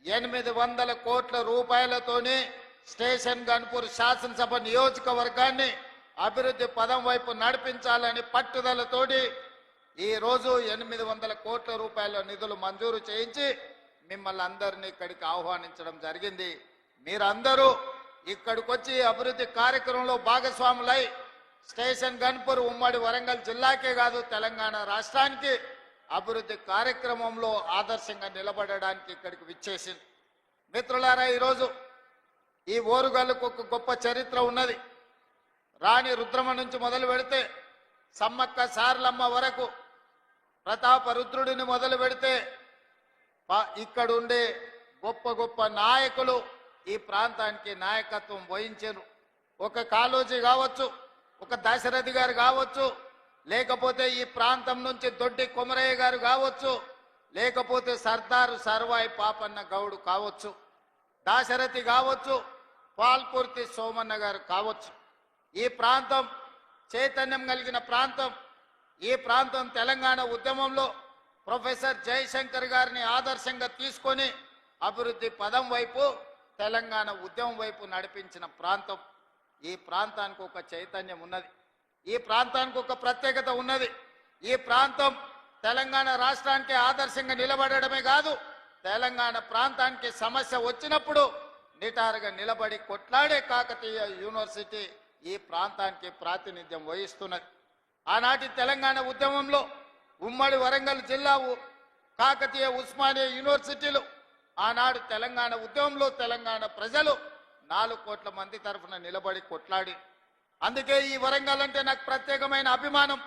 800 కోట్ల రూపాయలతోని స్టేషన్ గన్పూర్ శాసనసభ నియోజకవర్గాన్ని అభివృద్ధి పదం వైపు నడిపించాలని పట్టుదలతోటి ఈ రోజు 800 కోట్ల రూపాయల నిధులు మంజూరు చేయించి మిమ్మల్ని అందరినీ ఇక్కడికి ఆహ్వానించడం జరిగింది. మీరందరూ ఇక్కడికి వచ్చి అభివృద్ధి కార్యక్రమంలో భాగస్వాములై స్టేషన్ గన్పూర్ ఉమ్మడి వరంగల్ జిల్లాకే కాదు తెలంగాణ రాష్ట్రానికి అభివృద్ధి కార్యక్రమంలో ఆదర్శంగా నిలబడడానికి ఇక్కడికి విచ్చేసింది. మిత్రులారా, ఈరోజు ఈ ఓరుగల్లుకు ఒక గొప్ప చరిత్ర ఉన్నది. రాణి రుద్రమ నుంచి మొదలు పెడితే సమ్మక్క సారలమ్మ వరకు, ప్రతాప రుద్రుడిని మొదలు పెడితే ఇక్కడుండే గొప్ప గొప్ప నాయకులు ఈ ప్రాంతానికి నాయకత్వం వహించారు. ఒక కాళోజీ కావచ్చు, ఒక దశరథి గారు కావచ్చు, లేకపోతే ఈ ప్రాంతం నుంచి దొడ్డి కొమరయ్య గారు కావచ్చు, లేకపోతే సర్దారు సర్వాయి పాపన్న గౌడు కావచ్చు, దాశరథి కావచ్చు, పాల్కుర్తి సోమన్న గారు కావచ్చు. ఈ ప్రాంతం చైతన్యం కలిగిన ప్రాంతం. ఈ ప్రాంతం తెలంగాణ ఉద్యమంలో ప్రొఫెసర్ జయశంకర్ గారిని ఆదర్శంగా తీసుకొని అభివృద్ధి పదం వైపు తెలంగాణ ఉద్యమం వైపు నడిపించిన ప్రాంతం. ఈ ప్రాంతానికి ఒక చైతన్యం ఉన్నది. ఈ ప్రాంతానికి ఒక ప్రత్యేకత ఉన్నది. ఈ ప్రాంతం తెలంగాణ రాష్ట్రానికి ఆదర్శంగా నిలబడడమే కాదు, తెలంగాణ ప్రాంతానికి సమస్య వచ్చినప్పుడు నిటారుగా నిలబడి కొట్లాడే కాకతీయ యూనివర్సిటీ ఈ ప్రాంతానికి ప్రాతినిధ్యం వహిస్తున్నది. ఆనాటి తెలంగాణ ఉద్యమంలో ఉమ్మడి వరంగల్ జిల్లా కాకతీయ ఉస్మానియా యూనివర్సిటీలు ఆనాడు తెలంగాణ ఉద్యమంలో తెలంగాణ ప్రజలు 4 కోట్ల మంది తరఫున నిలబడి కొట్లాడి. అందుకే ఈ వరంగల్ అంటే నాకు ప్రత్యేకమైన అభిమానం.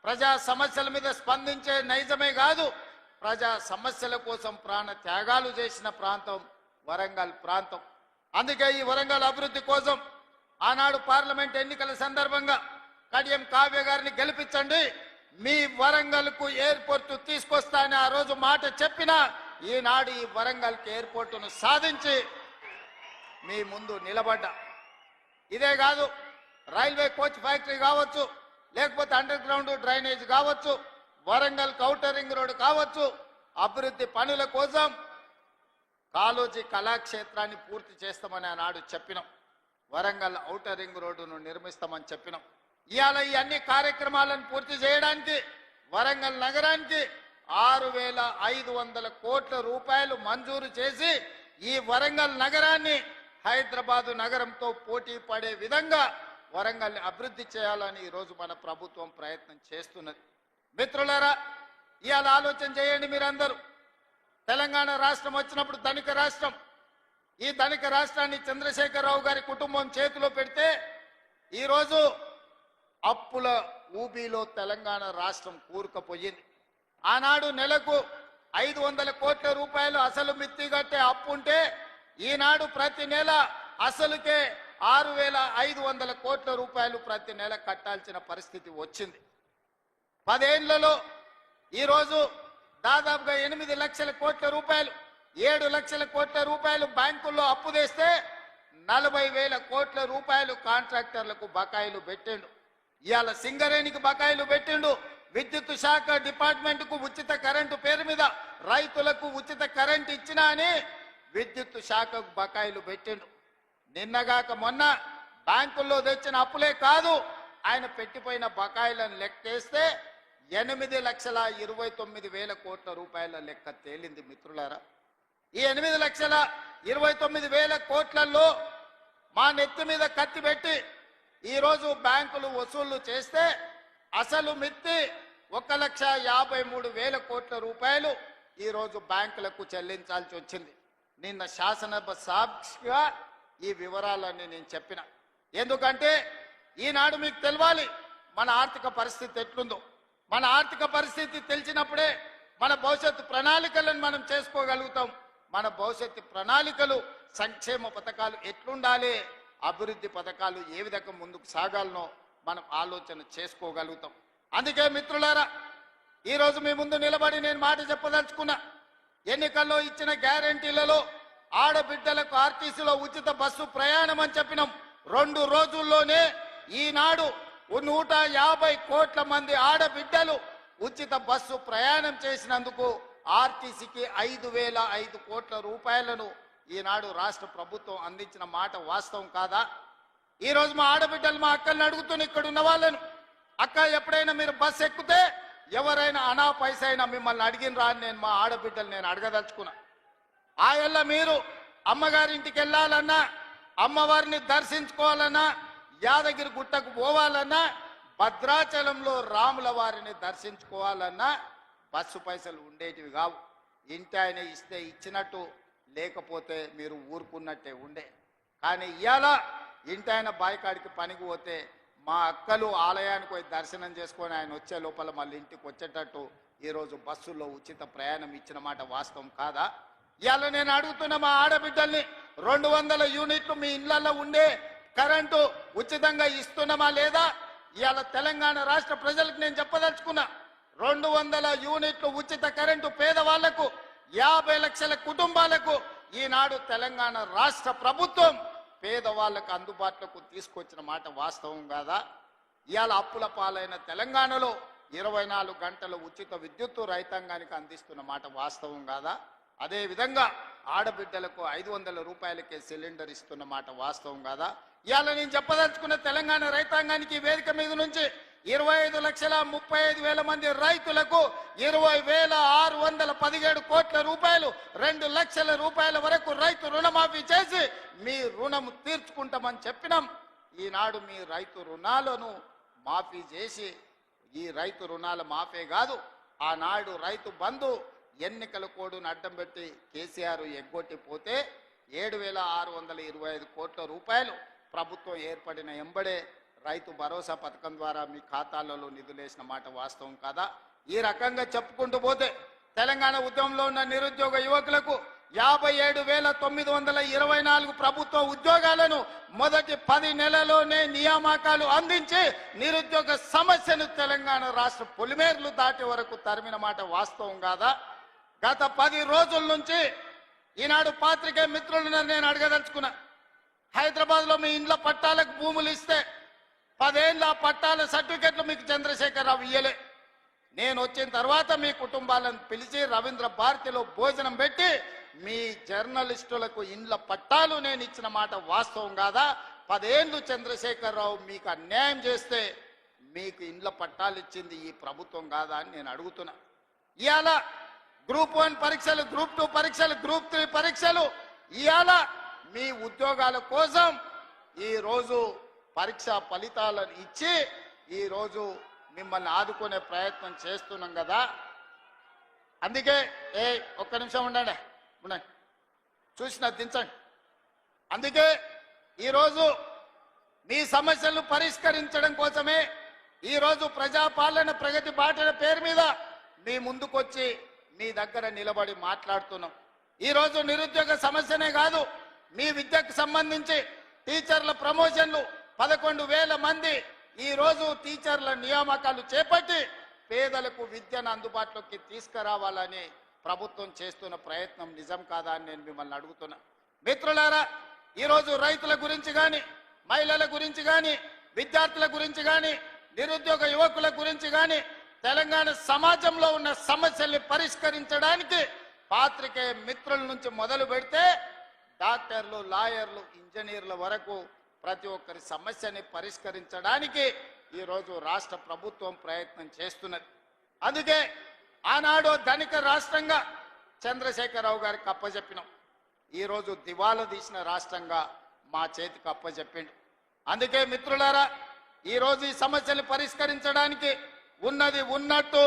ప్రజా సమస్యల మీద స్పందించే నైజమే కాదు, ప్రజా సమస్యల కోసం ప్రాణ త్యాగాలు చేసిన ప్రాంతం వరంగల్ ప్రాంతం. అందుకే ఈ వరంగల్ అభివృద్ధి కోసం ఆనాడు పార్లమెంట్ ఎన్నికల సందర్భంగా కడియం కావ్య గారిని గెలిపించండి, మీ వరంగల్కు ఎయిర్పోర్ట్ తీసుకొస్తానని ఆ రోజు మాట చెప్పిన ఈనాడు ఈ వరంగల్కి ఎయిర్పోర్టును సాధించి మీ ముందు నిలబడ్డా. ఇదే కాదు, రైల్వే కోచ్ ఫ్యాక్టరీ కావచ్చు, లేకపోతే అండర్ గ్రౌండ్ డ్రైనేజ్ కావచ్చు, వరంగల్ ఔటర్ రింగ్ రోడ్ కావచ్చు, అభివృద్ధి పనుల కోసం కాళోజీ కళాక్షేత్రాన్ని పూర్తి చేస్తామని ఆనాడు చెప్పినాం. వరంగల్ ఔటర్ రింగ్ రోడ్డును నిర్మిస్తామని చెప్పినాం. ఇవాళ ఈ అన్ని కార్యక్రమాలను పూర్తి చేయడానికి వరంగల్ నగరానికి 6,500 కోట్ల రూపాయలు మంజూరు చేసి ఈ వరంగల్ నగరాన్ని హైదరాబాదు నగరంతో పోటీ పడే విధంగా వరంగల్ని అభివృద్ధి చేయాలని ఈరోజు మన ప్రభుత్వం ప్రయత్నం చేస్తున్నది. మిత్రులారా, ఇవాళ ఆలోచన చేయండి మీరందరూ. తెలంగాణ రాష్ట్రం వచ్చినప్పుడు ధనిక రాష్ట్రం, ఈ ధనిక రాష్ట్రాన్ని చంద్రశేఖరరావు గారి కుటుంబం చేతిలో పెడితే ఈరోజు అప్పుల ఊబిలో తెలంగాణ రాష్ట్రం కూరుకుపోయింది. ఆనాడు నెలకు 500 కోట్ల రూపాయలు అసలు మిత్తి కట్టే అప్పు ఉంటే ఈనాడు ప్రతి నెల అసలుకే 6,500 కోట్ల రూపాయలు ప్రతి నెల కట్టాల్సిన పరిస్థితి వచ్చింది. 10 ఏళ్లలో ఈరోజు దాదాపుగా 8 లక్షల కోట్ల రూపాయలు, 7 లక్షల కోట్ల రూపాయలు బ్యాంకుల్లో అప్పు తెస్తే 40,000 కోట్ల రూపాయలు కాంట్రాక్టర్లకు బకాయిలు పెట్టిండు. ఇవాళ సింగరేణికి బకాయిలు పెట్టిండు. విద్యుత్ శాఖ డిపార్ట్మెంట్ కు ఉచిత కరెంటు పేరు మీద రైతులకు ఉచిత కరెంటు ఇచ్చినా అని విద్యుత్ శాఖకు బకాయిలు పెట్టిండు. నిన్నగాక మొన్న బ్యాంకుల్లో తెచ్చిన అప్పులే కాదు, ఆయన పెట్టిపోయిన బకాయిలను లెక్కేస్తే 8,29,000 కోట్ల రూపాయల లెక్క తేలింది. మిత్రులారా, ఈ 8,29,000 కోట్లలో మా నెత్తి మీద కత్తి పెట్టి ఈరోజు బ్యాంకులు వసూళ్లు చేస్తే అసలు మిత్తి 1,53,000 కోట్ల రూపాయలు ఈరోజు బ్యాంకులకు చెల్లించాల్సి వచ్చింది. నిన్న శాసనసభ సాక్షిగా ఈ వివరాలన్నీ నేను చెప్పిన. ఎందుకంటే ఈనాడు మీకు తెలవాలి మన ఆర్థిక పరిస్థితి ఎట్లుందో. మన ఆర్థిక పరిస్థితి తెలిసినప్పుడే మన భవిష్యత్తు ప్రణాళికలను మనం చేసుకోగలుగుతాం. మన భవిష్యత్తు ప్రణాళికలు, సంక్షేమ పథకాలు ఎట్లుండాలి, అభివృద్ధి పథకాలు ఏ విధంగా ముందుకు సాగాలనో మనం ఆలోచన చేసుకోగలుగుతాం. అందుకే మిత్రులారా, ఈరోజు మీ ముందు నిలబడి నేను మాట చెప్పదలుచుకున్నా. ఎన్నికల్లో ఇచ్చిన గ్యారంటీలలో ఆడబిడ్డలకు ఆర్టీసీలో ఉచిత బస్సు ప్రయాణం అని చెప్పినాం. 2 రోజుల్లోనే ఈనాడు 150 కోట్ల మంది ఆడబిడ్డలు ఉచిత బస్సు ప్రయాణం చేసినందుకు ఆర్టీసీకి 5,005 కోట్ల రూపాయలను ఈనాడు రాష్ట్ర ప్రభుత్వం అందించిన మాట వాస్తవం కాదా? ఈరోజు మా ఆడబిడ్డలు, మా అక్కల్ని అడుగుతున్న ఇక్కడ ఉన్న వాళ్ళను, అక్క ఎప్పుడైనా మీరు బస్సు ఎక్కితే ఎవరైనా అనా పైసైనా మిమ్మల్ని అడిగినరా అని నేను మా ఆడబిడ్డలు నేను అడగదలుచుకున్నా. ఆయల్ల మీరు అమ్మగారింటికి వెళ్ళాలన్నా, అమ్మవారిని దర్శించుకోవాలన్నా, యాదగిరి గుట్టకు పోవాలన్నా, భద్రాచలంలో రాముల వారిని దర్శించుకోవాలన్నా బస్సు పైసలు ఉండేటివి కావు. ఇంటి ఆయన ఇస్తే ఇచ్చినట్టు, లేకపోతే మీరు ఊరుకున్నట్టే ఉండే. కానీ ఇవాళ ఇంటి ఆయన బాయికాడికి పనికి పోతే మా అక్కలు ఆలయానికి పోయి దర్శనం చేసుకొని ఆయన వచ్చే లోపల మళ్ళీ ఇంటికి వచ్చేటట్టు ఈరోజు బస్సుల్లో ఉచిత ప్రయాణం ఇచ్చిన మాట వాస్తవం కాదా? ఇవాళ నేను అడుగుతున్న మా ఆడబిడ్డల్ని, 200 యూనిట్లు మీ ఇళ్లలో ఉండే కరెంటు ఉచితంగా ఇస్తున్నామా లేదా? ఇవాళ తెలంగాణ రాష్ట్ర ప్రజలకు నేను చెప్పదలుచుకున్నా, 200 యూనిట్లు ఉచిత కరెంటు పేదవాళ్లకు, 50 లక్షల కుటుంబాలకు ఈనాడు తెలంగాణ రాష్ట్ర ప్రభుత్వం పేదవాళ్లకు అందుబాటులోకి తీసుకొచ్చిన మాట వాస్తవం కాదా? ఇవాళ అప్పుల పాలైన తెలంగాణలో 24 గంటల ఉచిత విద్యుత్తు రైతాంగానికి అందిస్తున్న మాట వాస్తవం కాదా? అదే విధంగా ఆడబిడ్డలకు 500 రూపాయలకే సిలిండర్ ఇస్తున్న మాట వాస్తవం కాదా? ఇవాళ నేను చెప్పదలుచుకున్న తెలంగాణ రైతాంగానికి వేదిక మీద నుంచి 25,35,000 మంది రైతులకు 20,617 కోట్ల రూపాయలు, 2 లక్షల రూపాయల వరకు రైతు రుణమాఫీ చేసి మీ రుణం తీర్చుకుంటామని చెప్పినాం. ఈనాడు మీ రైతు రుణాలను మాఫీ చేసి ఈ రైతు రుణాల మాఫీ కాదు, ఆనాడు రైతు బంధు ఎన్నికల కోడ్ను అడ్డం పెట్టి కేసీఆర్ ఎగ్గొట్టిపోతే 7,625 కోట్ల రూపాయలు ప్రభుత్వం ఏర్పడిన ఎంబడే రైతు భరోసా పథకం ద్వారా మీ ఖాతాలలో నిధులేసిన మాట వాస్తవం కాదా? ఈ రకంగా చెప్పుకుంటూ పోతే తెలంగాణ ఉద్యమంలో ఉన్న నిరుద్యోగ యువకులకు 57,924 ప్రభుత్వ ఉద్యోగాలను మొదటి 10 నెలల్లోనే నియామకాలు అందించి నిరుద్యోగ సమస్యను తెలంగాణ రాష్ట్ర పొలిమేర్లు దాటి వరకు తరిమిన మాట వాస్తవం కాదా? గత 10 రోజుల నుంచి ఈనాడు పాత్రికేయ మిత్రులను నేను అడగదలుచుకున్నా. హైదరాబాద్లో మీ ఇండ్ల పట్టాలకు భూములు ఇస్తే 10 ఏళ్ళ పట్టాల సర్టిఫికెట్లు మీకు చంద్రశేఖరరావు ఇయ్యలే. నేను వచ్చిన తర్వాత మీ కుటుంబాలను పిలిచి రవీంద్ర భారతిలో భోజనం పెట్టి మీ జర్నలిస్టులకు ఇండ్ల పట్టాలు నేను ఇచ్చిన మాట వాస్తవం కాదా? 10 ఏళ్ళు చంద్రశేఖరరావు మీకు అన్యాయం చేస్తే మీకు ఇండ్ల పట్టాలు ఇచ్చింది ఈ ప్రభుత్వం కాదా అని నేను అడుగుతున్నా. ఇవాళ గ్రూప్ 1 పరీక్షలు, గ్రూప్ 2 పరీక్షలు, గ్రూప్ 3 పరీక్షలు ఇవాళ మీ ఉద్యోగాల కోసం ఈరోజు పరీక్షా ఫలితాలను ఇచ్చి ఈరోజు మిమ్మల్ని ఆదుకునే ప్రయత్నం చేస్తున్నాం కదా. అందుకే ఒక్క నిమిషం ఉండండి, చూసిన దించండి. అందుకే ఈరోజు మీ సమస్యలను పరిష్కరించడం కోసమే ఈరోజు ప్రజాపాలన ప్రగతి బాటల పేరు మీద మీ ముందుకొచ్చి మీ దగ్గర నిలబడి మాట్లాడుతున్నాం. ఈరోజు నిరుద్యోగ సమస్యనే కాదు, మీ విద్యకు సంబంధించి టీచర్ల ప్రమోషన్లు 11,000 మంది ఈరోజు టీచర్ల నియామకాలు చేపట్టి పేదలకు విద్యను అందుబాటులోకి తీసుకురావాలని ప్రభుత్వం చేస్తున్న ప్రయత్నం నిజం కాదా అని నేను మిమ్మల్ని అడుగుతున్నా. మిత్రులారా, ఈరోజు రైతుల గురించి కానీ, మహిళల గురించి కానీ, విద్యార్థుల గురించి కానీ, నిరుద్యోగ యువకుల గురించి కానీ, తెలంగాణ సమాజంలో ఉన్న సమస్యల్ని పరిష్కరించడానికి పాత్రికేయ మిత్రుల నుంచి మొదలు పెడితే డాక్టర్లు, లాయర్లు, ఇంజనీర్ల వరకు ప్రతి ఒక్కరి సమస్యని పరిష్కరించడానికి ఈరోజు రాష్ట్ర ప్రభుత్వం ప్రయత్నం చేస్తున్నది. అందుకే ఆనాడు ధనిక రాష్ట్రంగా చంద్రశేఖరరావు గారికి అప్పచెప్పినాం. ఈరోజు దివాలా తీసిన రాష్ట్రంగా మా చేతికి అప్పచెప్పిండు. అందుకే మిత్రులారా, ఈరోజు ఈ సమస్యలు పరిష్కరించడానికి ఉన్నది ఉన్నట్టు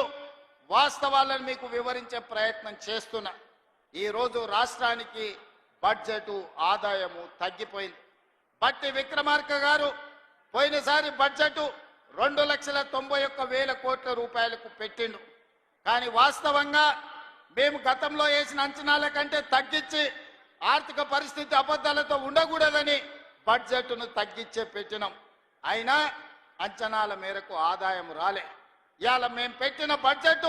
వాస్తవాలను మీకు వివరించే ప్రయత్నం చేస్తున్నా. ఈరోజు రాష్ట్రానికి బడ్జెట్ ఆదాయము తగ్గిపోయింది. బట్టి విక్రమార్క గారు పోయినసారి బడ్జెట్ 2,91,000 కోట్ల రూపాయలకు పెట్టిండు. కానీ వాస్తవంగా మేము గతంలో వేసిన అంచనాల కంటే తగ్గించి ఆర్థిక పరిస్థితి అబద్ధాలతో ఉండకూడదని బడ్జెట్ను తగ్గించే పెట్టినాం. అయినా అంచనాల మేరకు ఆదాయం రాలే. ఇవాళ మేము పెట్టిన బడ్జెట్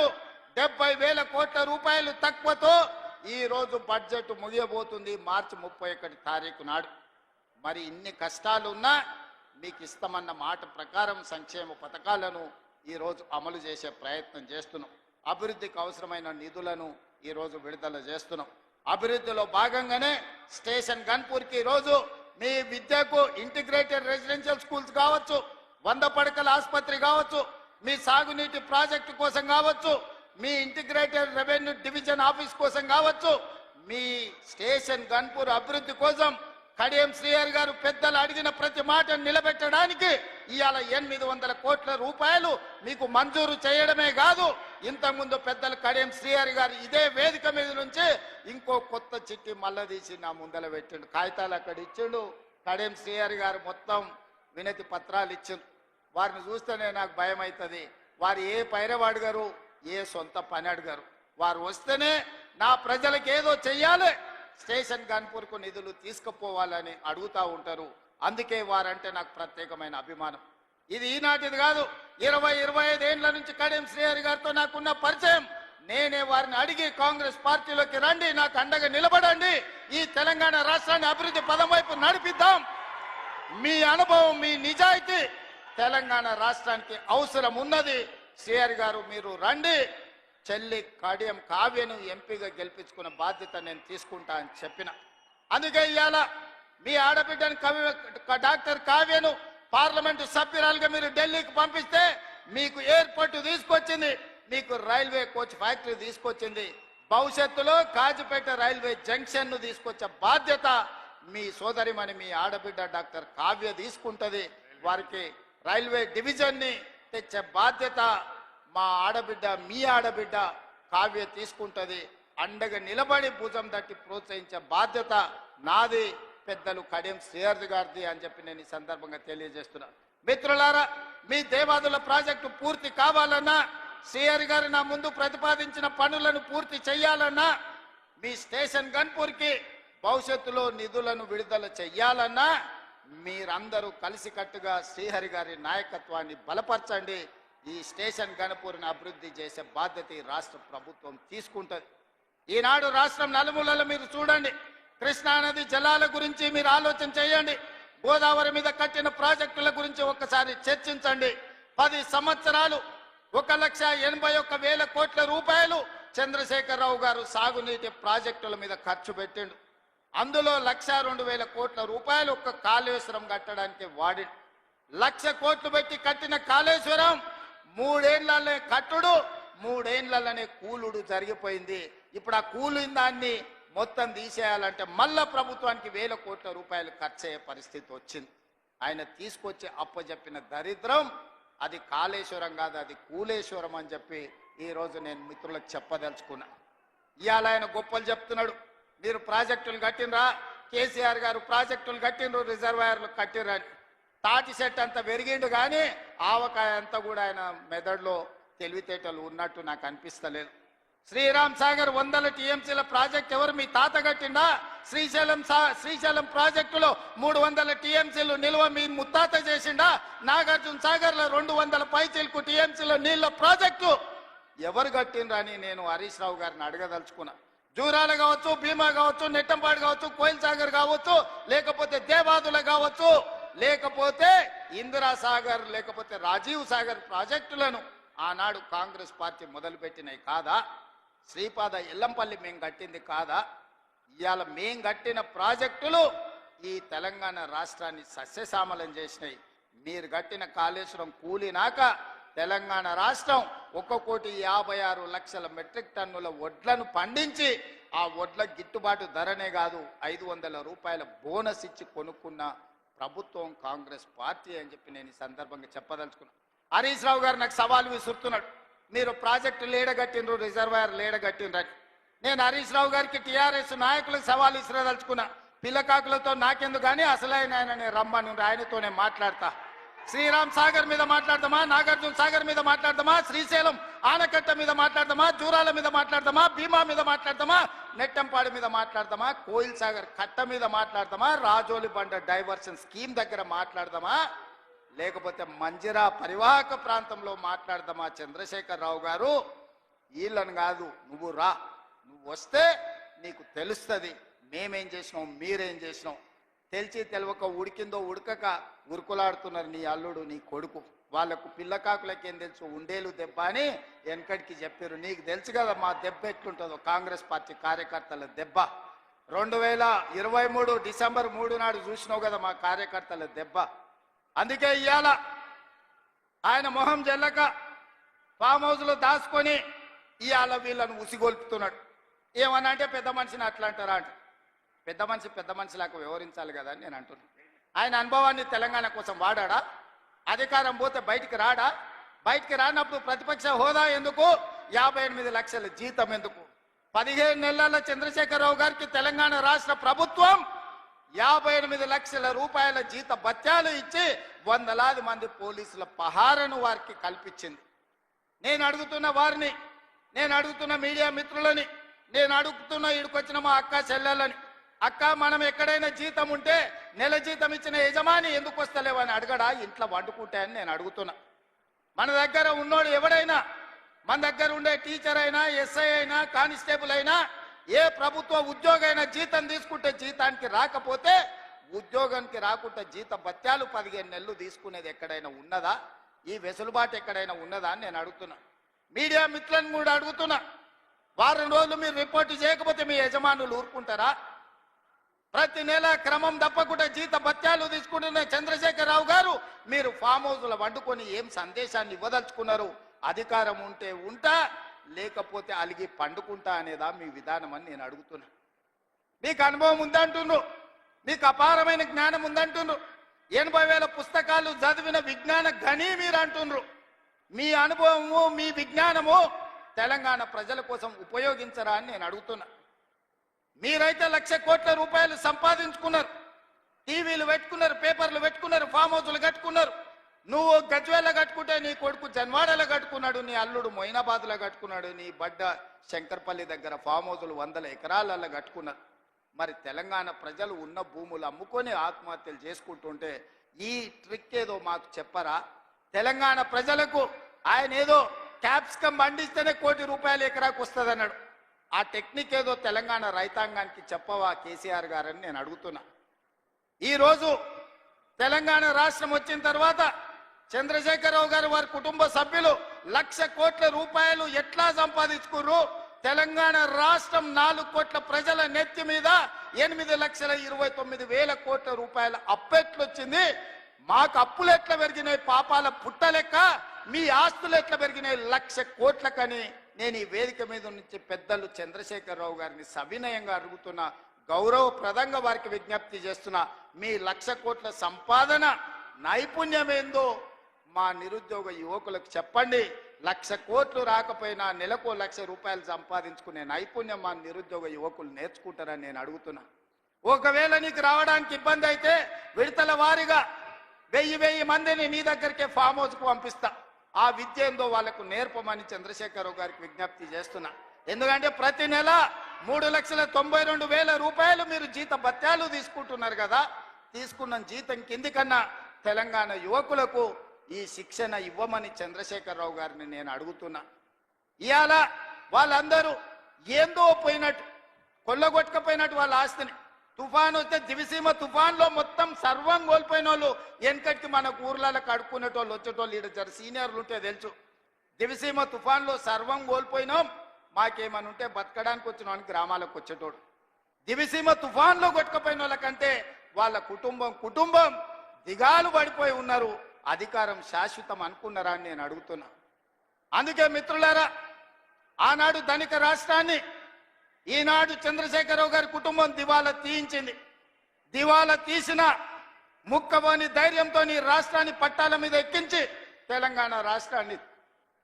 70,000 కోట్ల రూపాయలు తక్కువతో ఈ రోజు బడ్జెట్ ముగియబోతుంది మార్చి 31 తారీఖు నాడు. మరి ఇన్ని కష్టాలు ఉన్నా మీకు ఇస్తామన్న మాట ప్రకారం సంక్షేమ పథకాలను ఈరోజు అమలు చేసే ప్రయత్నం చేస్తున్నాం. అభివృద్ధికి అవసరమైన నిధులను ఈరోజు విడుదల చేస్తున్నాం. అభివృద్ధిలో భాగంగానే స్టేషన్ గన్పూర్కి ఈరోజు మీ విద్యకు ఇంటిగ్రేటెడ్ రెసిడెన్షియల్ స్కూల్స్ కావచ్చు, 100 పడకల ఆసుపత్రి కావచ్చు, మీ సాగునీటి ప్రాజెక్టు కోసం కావచ్చు, మీ ఇంటిగ్రేటెడ్ రెవెన్యూ డివిజన్ ఆఫీస్ కోసం కావచ్చు, మీ స్టేషన్ గన్పూర్ అభివృద్ధి కోసం కడియం శ్రీహరి గారు పెద్దలు అడిగిన ప్రతి మాట నిలబెట్టడానికి ఇవాళ 800 కోట్ల రూపాయలు మీకు మంజూరు చేయడమే కాదు, ఇంతకుముందు పెద్దలు కడియం శ్రీహరి గారు ఇదే వేదిక మీద నుంచి ఇంకో కొత్త చిట్టి మల్లదీసి నా ముందల పెట్టిండు. కాగితాలు అక్కడ ఇచ్చిండు. కడియం శ్రీహరి గారు మొత్తం వినతి పత్రాలు ఇచ్చిండు. వారిని చూస్తేనే నాకు భయం అవుతుంది. వారు ఏ పైరవ అడిగారు, ఏ సొంత పని అడిగారు. వారు వస్తేనే నా ప్రజలకు ఏదో చెయ్యాలి, స్టేషన్ గన్పూర్కు నిధులు తీసుకుపోవాలని అడుగుతూ ఉంటారు. అందుకే వారంటే నాకు ప్రత్యేకమైన అభిమానం. ఇది ఈనాటిది కాదు, 20-25 ఏళ్ల నుంచి కడియం శ్రీహరి గారితో నాకున్న పరిచయం. నేనే వారిని అడిగి కాంగ్రెస్ పార్టీలోకి రండి, నాకు అండగా నిలబడండి, ఈ తెలంగాణ రాష్ట్రాన్ని అభివృద్ధి పదం వైపు నడిపిద్దాం, మీ అనుభవం, మీ నిజాయితీ తెలంగాణ రాష్ట్రానికి అవసరం ఉన్నది, శ్రీహరి గారు మీరు రండి, చెల్లి కడియం కావ్యను ఎంపీగా గెలిపించుకున్న బాధ్యత నేను తీసుకుంటా అని చెప్పిన. అందుకే ఇవాళ మీ ఆడబిడ్డను డాక్టర్ కావ్యను పార్లమెంటు సభ్యురాలుగా మీరు ఢిల్లీకి పంపిస్తే మీకు ఎయిర్పోర్ట్ తీసుకొచ్చింది, మీకు రైల్వే కోచ్ ఫ్యాక్టరీ తీసుకొచ్చింది, భవిష్యత్తులో కాజీపేట రైల్వే జంక్షన్ ను తీసుకొచ్చే బాధ్యత మీ సోదరిమణి మీ ఆడబిడ్డ డాక్టర్ కావ్య తీసుకుంటది. వారికి రైల్వే డివిజన్ ని తెచ్చే బాధ్యత మా ఆడబిడ్డ మీ ఆడబిడ్డ కావ్య తీసుకుంటది. అండగా నిలబడి భుజం తట్టి ప్రోత్సహించే బాధ్యత నాది, పెద్దలు కడియం శ్రీహరి గారిది అని చెప్పి నేను ఈ సందర్భంగా తెలియజేస్తున్నా. మిత్రులారా, మీ దేవాదుల ప్రాజెక్టు పూర్తి కావాలన్నా, శ్రీహరి గారు నా ముందు ప్రతిపాదించిన పనులను పూర్తి చేయాలన్నా, మీ స్టేషన్ గన్పూర్కి భవిష్యత్తులో నిధులను విడుదల చెయ్యాలన్నా మీరందరూ కలిసికట్టుగా శ్రీహరి గారి నాయకత్వాన్ని బలపరచండి. ఈ స్టేషన్ గన్పూర్ని అభివృద్ధి చేసే బాధ్యత ఈ రాష్ట్ర ప్రభుత్వం తీసుకుంటుంది. ఈనాడు రాష్ట్రం నలుమూలలో మీరు చూడండి, కృష్ణానది జలాల గురించి మీరు ఆలోచన చేయండి. గోదావరి మీద కట్టిన ప్రాజెక్టుల గురించి ఒక్కసారి చర్చించండి. 10 సంవత్సరాలు 1,81,000 కోట్ల రూపాయలు చంద్రశేఖరరావు గారు సాగునీటి ప్రాజెక్టుల మీద ఖర్చు పెట్టిండు. అందులో 1,02,000 కోట్ల రూపాయలు ఒక్క కాళేశ్వరం కట్టడానికి వాడి. 1,00,000 కోట్లు పెట్టి కట్టిన కాళేశ్వరం 3 ఏళ్లనే కట్టుడు, 3 ఏళ్లనే కూలుడు జరిగిపోయింది. ఇప్పుడు ఆ కూలిన దాన్ని మొత్తం తీసేయాలంటే మళ్ళా ప్రభుత్వానికి 1,000 కోట్ల రూపాయలు ఖర్చు అయ్యే పరిస్థితి వచ్చింది. ఆయన తీసుకొచ్చి అప్పచెప్పిన దరిద్రం అది కాళేశ్వరం కాదు, అది కూలేశ్వరం అని చెప్పి ఈరోజు నేను మిత్రులకు చెప్పదలుచుకున్నా. ఇవాళ ఆయన గొప్పలు చెప్తున్నాడు, మీరు ప్రాజెక్టులు కట్టినరా, కేసీఆర్ గారు ప్రాజెక్టులు కట్టినరు, రిజర్వాయర్లు కట్టినరని. తాటి చెట్టు అంతా పెరిగిండు కానీ ఆవకాయ అంతా కూడా ఆయన మెదడులో తెలివితేటలు ఉన్నట్టు నాకు అనిపిస్తలేదు. శ్రీరామ్ సాగర్ 100 టీఎంసీల ప్రాజెక్ట్ ఎవరు మీ తాత కట్టిండా? శ్రీశైలం ప్రాజెక్టులో 300 టీఎంసీలు నిల్వ మీ ముత్తాత చేసిండా? నాగార్జున సాగర్ లో 200 పైచీలకు టీఎంసీల నీళ్ల ప్రాజెక్టు ఎవరు కట్టిండ్రా అని నేను హరీష్ రావు గారిని అడగదలుచుకున్నా. జూరాల కావచ్చు, భీమా కావచ్చు, నెట్టంపాడు కావచ్చు, కోయిల్ సాగర్ కావచ్చు, లేకపోతే దేవాదుల కావచ్చు, లేకపోతే ఇందిరా సాగర్, లేకపోతే రాజీవ్ సాగర్ ప్రాజెక్టులను ఆనాడు కాంగ్రెస్ పార్టీ మొదలుపెట్టినాయి కాదా? శ్రీపాద ఎల్లంపల్లి మేము కట్టింది కాదా? ఇవాళ మేం కట్టిన ప్రాజెక్టులు ఈ తెలంగాణ రాష్ట్రాన్ని సస్యశ్యామలం చేసినాయి. మీరు కట్టిన కాళేశ్వరం కూలినాక తెలంగాణ రాష్ట్రం 1,56,00,000 మెట్రిక్ టన్నుల వడ్లను పండించి ఆ వడ్ల గిట్టుబాటు ధరనే కాదు 500 రూపాయల బోనస్ ఇచ్చి కొనుక్కున్న ప్రభుత్వం కాంగ్రెస్ పార్టీ అని చెప్పి నేను ఈ సందర్భంగా చెప్పదలుచుకున్నా. హరీష్ రావు గారు నాకు సవాల్ విసురుతున్నాడు, మీరు ప్రాజెక్టు లేడగట్టినరు, రిజర్వాయర్ లేడగట్టినరని. నేను హరీష్ రావు గారికి టీఆర్ఎస్ నాయకులకు సవాల్ ఇసురదలుచుకున్నా. పిల్లకాకులతో నాకెందుకు కానీ అసలైన ఆయన రమ్మని ఆయనతోనే మాట్లాడతా. శ్రీరామ్ సాగర్ మీద మాట్లాడదామా, నాగార్జున సాగర్ మీద మాట్లాడదామా, శ్రీశైలం ఆనకట్ట మీద మాట్లాడదామా, జూరాల మీద మాట్లాడదామా, భీమా మీద మాట్లాడదామా, నెట్టంపాడు మీద మాట్లాడదామా, కోయిల్ సాగర్ కట్ట మీద మాట్లాడదామా, రాజోలి బండ డైవర్షన్ స్కీమ్ దగ్గర మాట్లాడదామా, లేకపోతే మంజిరా పరివాహక ప్రాంతంలో మాట్లాడదామా? చంద్రశేఖరరావు గారు వీళ్ళని కాదు, నువ్వు రా, నువ్వు వస్తే నీకు తెలుస్తుంది మేమేం చేసినాం, మీరేం చేసినాం. తెలిసి తెలవక ఉడికిందో ఉడకక ఉరుకులాడుతున్నారు నీ అల్లుడు నీ కొడుకు. వాళ్లకు పిల్లకాకులకేం తెలుసు, ఉండేలు దెబ్బ అని వెనకడికి చెప్పారు. నీకు తెలుసు కదా మా దెబ్బ ఎట్లుంటుందో, కాంగ్రెస్ పార్టీ కార్యకర్తల దెబ్బ. 2023 డిసెంబర్ 3 నాడు చూసినావు కదా మా కార్యకర్తల దెబ్బ. అందుకే ఇవాళ ఆయన మొహం జల్లక ఫామ్ హౌస్లో దాచుకొని ఇవాళ వీళ్ళను ఉసిగొల్పుతున్నాడు. ఏమన్నా అంటే పెద్ద మనిషిని అట్లా అంటారా అంటే, పెద్ద మనిషిలాగా వ్యవహరించాలి కదా అని నేను అంటున్నాను. ఆయన అనుభవాన్ని తెలంగాణ కోసం వాడా? అధికారం పోతే బయటికి రాడా? బయటికి రానప్పుడు ప్రతిపక్ష హోదా ఎందుకు? 58 లక్షల జీతం ఎందుకు? 15 నెలల చంద్రశేఖరరావు గారికి తెలంగాణ రాష్ట్ర ప్రభుత్వం 58 లక్షల రూపాయల జీత భత్యాలు ఇచ్చి 100లాది మంది పోలీసుల పహారను వారికి కల్పించింది. నేను అడుగుతున్న వారిని, నేను అడుగుతున్న మీడియా మిత్రులని, నేను అడుగుతున్న ఈడుకొచ్చిన మా అక్క చెల్లెలని, అక్క మనం ఎక్కడైనా జీతం ఉంటే నెల జీతం ఇచ్చిన యజమాని ఎందుకు వస్తలేవని అడగడా? ఇంట్లో వండుకుంటాయని నేను అడుగుతున్నా. మన దగ్గర ఉన్నోడు ఎవడైనా, మన దగ్గర ఉండే టీచర్ అయినా, ఎస్ఐ అయినా, కానిస్టేబుల్ అయినా, ఏ ప్రభుత్వ ఉద్యోగైనా జీతం తీసుకుంటే జీతానికి రాకపోతే, ఉద్యోగానికి రాకుంటే జీత భత్యాలు 15 నెలలు తీసుకునేది ఎక్కడైనా ఉన్నదా? ఈ వెసులుబాటు ఎక్కడైనా ఉన్నదా అని నేను అడుగుతున్నా. మీడియా మిత్రులను కూడా అడుగుతున్నా, వారం రోజులు మీరు రిపోర్ట్ చేయకపోతే మీ యజమానులు ఊరుకుంటారా? ప్రతి నెల క్రమం తప్పకుండా జీత భత్యాలు తీసుకుంటున్న చంద్రశేఖరరావు గారు మీరు ఫామ్ హౌస్లో వండుకొని ఏం సందేశాన్ని ఇవ్వదలుచుకున్నారు? అధికారం ఉంటే ఉంటా, లేకపోతే అలిగి పండుకుంటా అనేదా మీ విధానం అని నేను అడుగుతున్నా. మీకు అనుభవం ఉందంటున్నారు, మీకు అపారమైన జ్ఞానం ఉందంటున్నారు. 80,000 పుస్తకాలు చదివిన విజ్ఞాన గని మీరు అంటున్నారు. మీ అనుభవము మీ విజ్ఞానము తెలంగాణ ప్రజల కోసం ఉపయోగించరా అని నేను అడుగుతున్నా. మీరైతే 1,00,000 కోట్ల రూపాయలు సంపాదించుకున్నారు. టీవీలు పెట్టుకున్నారు, పేపర్లు పెట్టుకున్నారు, ఫామ్ హౌస్లు కట్టుకున్నారు. నువ్వు గజ్వేల్లో కట్టుకుంటే నీ కొడుకు జన్వాడలో కట్టుకున్నాడు, నీ అల్లుడు మొయినాబాద్లో కట్టుకున్నాడు, నీ బడ్డ శంకర్పల్లి దగ్గర ఫామ్ హౌస్లు 100 ఎకరాలలో కట్టుకున్నారు. మరి తెలంగాణ ప్రజలు ఉన్న భూములు అమ్ముకొని ఆత్మహత్యలు చేసుకుంటుంటే ఈ ట్రిక్ ఏదో మాకు చెప్పరా? తెలంగాణ ప్రజలకు ఆయన ఏదో క్యాప్సికం పండిస్తేనే ₹1 కోటి ఎకరాకు వస్తుంది అన్నాడు. ఆ టెక్నిక్ ఏదో తెలంగాణ రైతాంగానికి చెప్పవా కేసీఆర్ గారని నేను అడుగుతున్నా. ఈరోజు తెలంగాణ రాష్ట్రం వచ్చిన తర్వాత చంద్రశేఖరరావు గారు వారి కుటుంబ సభ్యులు 1,00,000 కోట్ల రూపాయలు ఎట్లా సంపాదించుకుర్రు? తెలంగాణ రాష్ట్రం 4 కోట్ల ప్రజల నెత్తి మీద 8,29,000 కోట్ల రూపాయల అప్పెట్లొచ్చింది. మాకు అప్పులు ఎట్లా పెరిగినాయి పాపాల పుట్టలెక్క, మీ ఆస్తులు ఎట్లా పెరిగినాయి 1,00,000 కోట్లకని నేను ఈ వేదిక మీద నుంచి పెద్దలు చంద్రశేఖరరావు గారిని సవినయంగా అడుగుతున్నా, గౌరవప్రదంగా వారికి విజ్ఞప్తి చేస్తున్నా. మీ 1,00,000 కోట్ల సంపాదన నైపుణ్యం ఏందో మా నిరుద్యోగ యువకులకు చెప్పండి. 1,00,000 కోట్లు రాకపోయినా నెలకు 1,00,000 రూపాయలు సంపాదించుకునే నైపుణ్యం మా నిరుద్యోగ యువకులు నేర్చుకుంటారని నేను అడుగుతున్నా. ఒకవేళ నీకు రావడానికి ఇబ్బంది అయితే విడతల వారీగా 1000 మందిని నీ దగ్గరికే ఫామ్ హౌస్కు పంపిస్తా. ఆ విద్య ఏందో వాళ్ళకు నేర్పమని చంద్రశేఖరరావు గారికి విజ్ఞప్తి చేస్తున్నా. ఎందుకంటే ప్రతి నెల 3,92,000 రూపాయలు మీరు జీత భత్యాలు తీసుకుంటున్నారు కదా. తీసుకున్న జీతం కింది కన్నా తెలంగాణ యువకులకు ఈ శిక్షణ ఇవ్వమని చంద్రశేఖరరావు గారిని నేను అడుగుతున్నా. ఇవాళ వాళ్ళందరూ ఏందో పోయినట్టు కొల్లగొట్టకపోయినట్టు వాళ్ళ ఆస్తిని తుఫాను వస్తే దివిసీమ తుఫాన్లో మొత్తం సర్వం కోల్పోయిన వాళ్ళు వెనకటికి మన ఊర్లలో కడుక్కునేటోళ్ళు వచ్చేటోళ్ళు ఈడ జర సీనియర్లు ఉంటే తెలుసు. దివిసీమ తుఫాన్లో సర్వం కోల్పోయినాం, మాకేమని ఉంటే బతకడానికి వచ్చిన గ్రామాలకు వచ్చేటోడు. దివిసీమ తుఫాన్లో కొట్టుకపోయిన వాళ్ళకంటే వాళ్ళ కుటుంబం దిగాలు పడిపోయి ఉన్నారు. అధికారం శాశ్వతం అనుకున్నారా అని నేను అడుగుతున్నా. అందుకే మిత్రులారా, ఆనాడు ధనిక రాష్ట్రాన్ని ఈనాడు చంద్రశేఖరరావు గారి కుటుంబం దివాలా తీయించింది. దివాలా తీసిన ముక్కబోని ధైర్యంతో రాష్ట్రాన్ని పట్టాల మీద ఎక్కించి తెలంగాణ రాష్ట్రాన్ని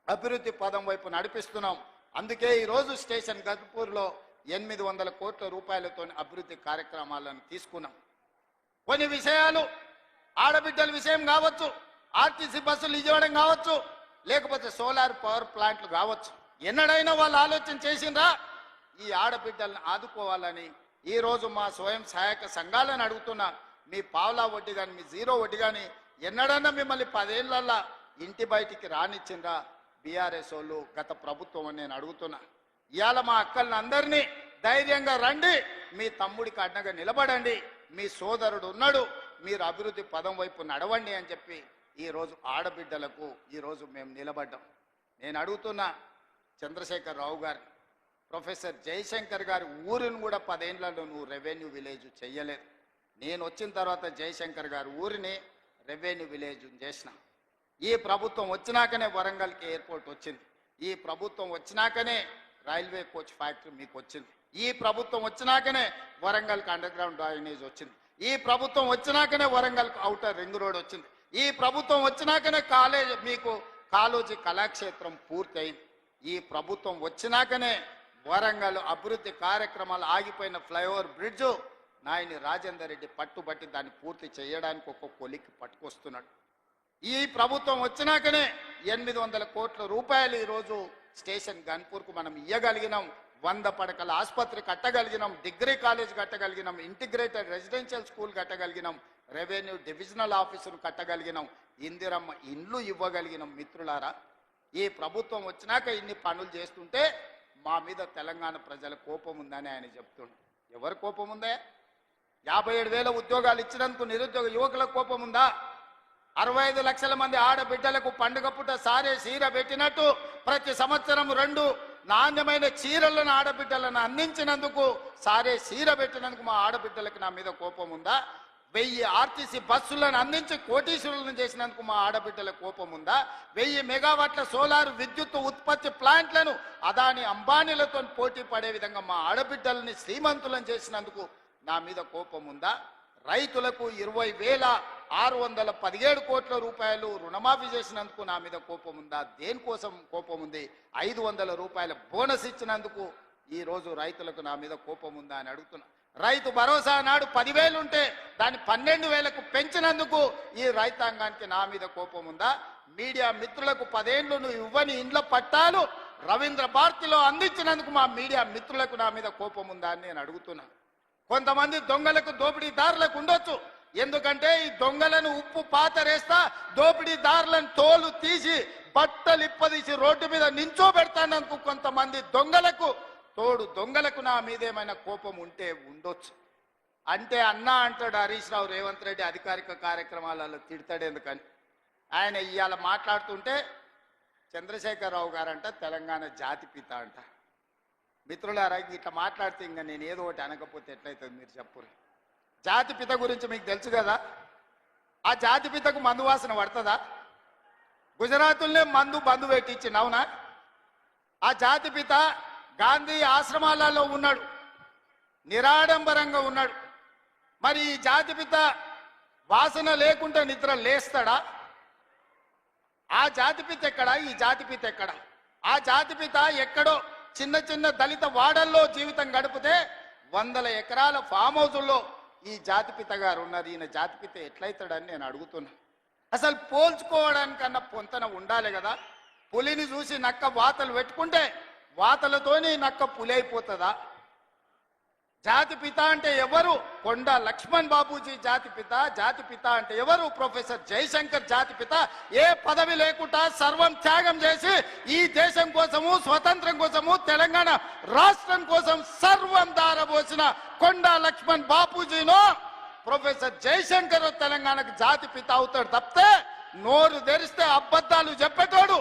అభివృద్ధి పదం వైపు నడిపిస్తున్నాం. అందుకే ఈరోజు స్టేషన్ గజ్పూర్లో 800 కోట్ల రూపాయలతో అభివృద్ధి కార్యక్రమాలను తీసుకున్నాం. కొన్ని విషయాలు ఆడబిడ్డల విషయం కావచ్చు, ఆర్టీసీ బస్సులు ఇవ్వడం కావచ్చు, లేకపోతే సోలార్ పవర్ ప్లాంట్లు కావచ్చు, ఎన్నడైనా వాళ్ళు ఆలోచన చేసిండ్రా ఈ ఆడబిడ్డలను ఆదుకోవాలని? ఈరోజు మా స్వయం సహాయక సంఘాలను అడుగుతున్నా, మీ పావలా వడ్డీ కానీ మీ జీరో వడ్డీ కానీ ఎన్నడన్నా మిమ్మల్ని 10 ఏళ్లల్లా ఇంటి బయటికి రానిచ్చిండ్రా బీఆర్ఎస్ వాళ్ళు గత ప్రభుత్వం అని నేను అడుగుతున్నా. ఇవాళ మా అక్కల్ని అందరినీ ధైర్యంగా రండి, మీ తమ్ముడికి అడ్డగా నిలబడండి, మీ సోదరుడు ఉన్నాడు, మీరు అభివృద్ధి పదం వైపు నడవండి అని చెప్పి ఈరోజు ఆడబిడ్డలకు ఈరోజు మేము నిలబడ్డాం. నేను అడుగుతున్నా చంద్రశేఖరరావు గారు, ప్రొఫెసర్ జయశంకర్ గారి ఊరిని కూడా 10 ఏళ్లలో నువ్వు రెవెన్యూ విలేజ్ చెయ్యలేదు. నేను వచ్చిన తర్వాత జయశంకర్ గారి ఊరిని రెవెన్యూ విలేజ్ చేసిన. ఈ ప్రభుత్వం వచ్చినాకనే వరంగల్కి ఎయిర్పోర్ట్ వచ్చింది. ఈ ప్రభుత్వం వచ్చినాకనే రైల్వే కోచ్ ఫ్యాక్టరీ మీకు వచ్చింది. ఈ ప్రభుత్వం వచ్చినాకనే వరంగల్కి అండర్ గ్రౌండ్ డ్రైనేజ్ వచ్చింది. ఈ ప్రభుత్వం వచ్చినాకనే వరంగల్కి ఔటర్ రింగ్ రోడ్ వచ్చింది. ఈ ప్రభుత్వం వచ్చినాకనే మీకు కాళోజీ కళాక్షేత్రం పూర్తి అయింది. ఈ ప్రభుత్వం వచ్చినాకనే వరంగల్ అభివృద్ధి కార్యక్రమాలు ఆగిపోయిన ఫ్లైఓవర్ బ్రిడ్జు నాయని రాజేందర్ రెడ్డి పట్టుబట్టి దాన్ని పూర్తి చేయడానికి ఒక కొలికి పట్టుకొస్తున్నాడు. ఈ ప్రభుత్వం వచ్చినాకనే 800 కోట్ల రూపాయలు ఈరోజు స్టేషన్ గన్పూర్కు మనం ఇయ్యగలిగినాం. 100 పడకల ఆసుపత్రి కట్టగలిగినాం, డిగ్రీ కాలేజ్ కట్టగలిగినాం, ఇంటిగ్రేటెడ్ రెసిడెన్షియల్ స్కూల్ కట్టగలిగినాం, రెవెన్యూ డివిజనల్ ఆఫీసును కట్టగలిగినాం, ఇందిరమ్మ ఇండ్లు ఇవ్వగలిగినాం. మిత్రులారా, ఈ ప్రభుత్వం వచ్చినాక ఇన్ని పనులు చేస్తుంటే మా మీద తెలంగాణ ప్రజల కోపం ఉందని ఆయన చెప్తుండు. ఎవరు కోపం ఉందే? 57,000 ఉద్యోగాలు ఇచ్చినందుకు నిరుద్యోగ యువకులకు కోపం ఉందా? 65 లక్షల మంది ఆడబిడ్డలకు పండుగ పుట్ట సారే చీర పెట్టినట్టు ప్రతి సంవత్సరం 2 నాణ్యమైన చీరలను ఆడబిడ్డలను అందించినందుకు, సారే చీర పెట్టినందుకు మా ఆడబిడ్డలకు నా మీద కోపం ఉందా? 1000 ఆర్టీసీ బస్సులను అందించి కోటీశ్వరులను చేసినందుకు మా ఆడబిడ్డల కోపం ఉందా? 1000 మెగావాట్ల సోలార్ విద్యుత్ ఉత్పత్తి ప్లాంట్లను అదాని అంబానీలతో పోటీ పడే విధంగా మా ఆడబిడ్డలని శ్రీమంతులను చేసినందుకు నా మీద కోపం ఉందా? రైతులకు 20,617 కోట్ల రూపాయలు రుణమాఫీ చేసినందుకు నా మీద కోపం ఉందా? దేనికోసం కోపం ఉంది? 500 రూపాయల బోనస్ ఇచ్చినందుకు ఈ రోజు రైతులకు నా మీద కోపం ఉందా అని అడుగుతున్నా. రైతు భరోసా నాడు 10,000 ఉంటే దాన్ని 12,000కు పెంచినందుకు ఈ రైతాంగానికి నా మీద కోపం ఉందా? మీడియా మిత్రులకు 10 ఏళ్ళు నువ్వు ఇవ్వని ఇండ్ల పట్టాలు రవీంద్ర భారతిలో అందించినందుకు మా మీడియా మిత్రులకు నా మీద కోపం ఉందా అని నేను అడుగుతున్నా. కొంతమంది దొంగలకు దోపిడీదారులకు ఉండొచ్చు, ఎందుకంటే ఈ దొంగలను ఉప్పు పాతరేస్తా దోపిడీదారులను తోలు తీసి బట్టలు ఇప్పదీసి రోడ్డు మీద నించోబెడతానందుకు కొంతమంది దొంగలకు దొంగలకు నా మీద ఏమైనా కోపం ఉంటే ఉండొచ్చు. అంటే అన్నా అంటాడు హరీష్ రావు రేవంత్ రెడ్డి అధికారిక కార్యక్రమాలలో తిడతాడు ఎందుకని. ఆయన ఇవాళ మాట్లాడుతుంటే చంద్రశేఖరరావు గారంట తెలంగాణ జాతిపిత అంట. మిత్రులారా, ఇట్లా మాట్లాడితే ఇంకా నేను ఏదో ఒకటి అనకపోతే ఎట్లయితుంది మీరు చెప్పురు. జాతిపిత గురించి మీకు తెలుసు కదా. ఆ జాతిపితకు మందు వాసన పడుతుందా? గుజరాతుల్నే మందు బంధు పెట్టించింది, అవునా? ఆ జాతిపిత గాంధీ ఆశ్రమాలలో ఉన్నాడు, నిరాడంబరంగా ఉన్నాడు. మరి ఈ జాతిపిత వాసన లేకుండా నిద్ర లేస్తాడా? ఆ జాతిపిత ఎక్కడా? ఈ జాతిపిత ఎక్కడా? ఆ జాతిపిత ఎక్కడో చిన్న చిన్న దళిత వాడల్లో జీవితం గడిపితే 100 ఎకరాల ఫామ్ హౌజుల్లో ఈ జాతిపిత గారు ఉన్నారు. ఈయన జాతిపిత ఎట్లయితాడని నేను అడుగుతున్నా. అసలు పోల్చుకోవడానికన్నా పొంతన ఉండాలి కదా. పులిని చూసి నక్క వాతలు పెట్టుకుంటే వాతలతోని నక్క పులి అయిపోతుందా? జాతిపిత అంటే ఎవరు? కొండ లక్ష్మణ్ బాబూజీ జాతిపిత. జాతిపిత అంటే ఎవరు? ప్రొఫెసర్ జయశంకర్ జాతిపిత. ఏ పదవి లేకుండా సర్వం త్యాగం చేసి ఈ దేశం కోసము, స్వతంత్రం కోసము, తెలంగాణ రాష్ట్రం కోసం సర్వం దారబోసిన కొండ లక్ష్మణ్ బాపూజీనో ప్రొఫెసర్ జయశంకర్ తెలంగాణకు జాతిపిత అవుతాడు తప్పితే నోరు తెరిస్తే అబద్ధాలు చెప్పేటోడు,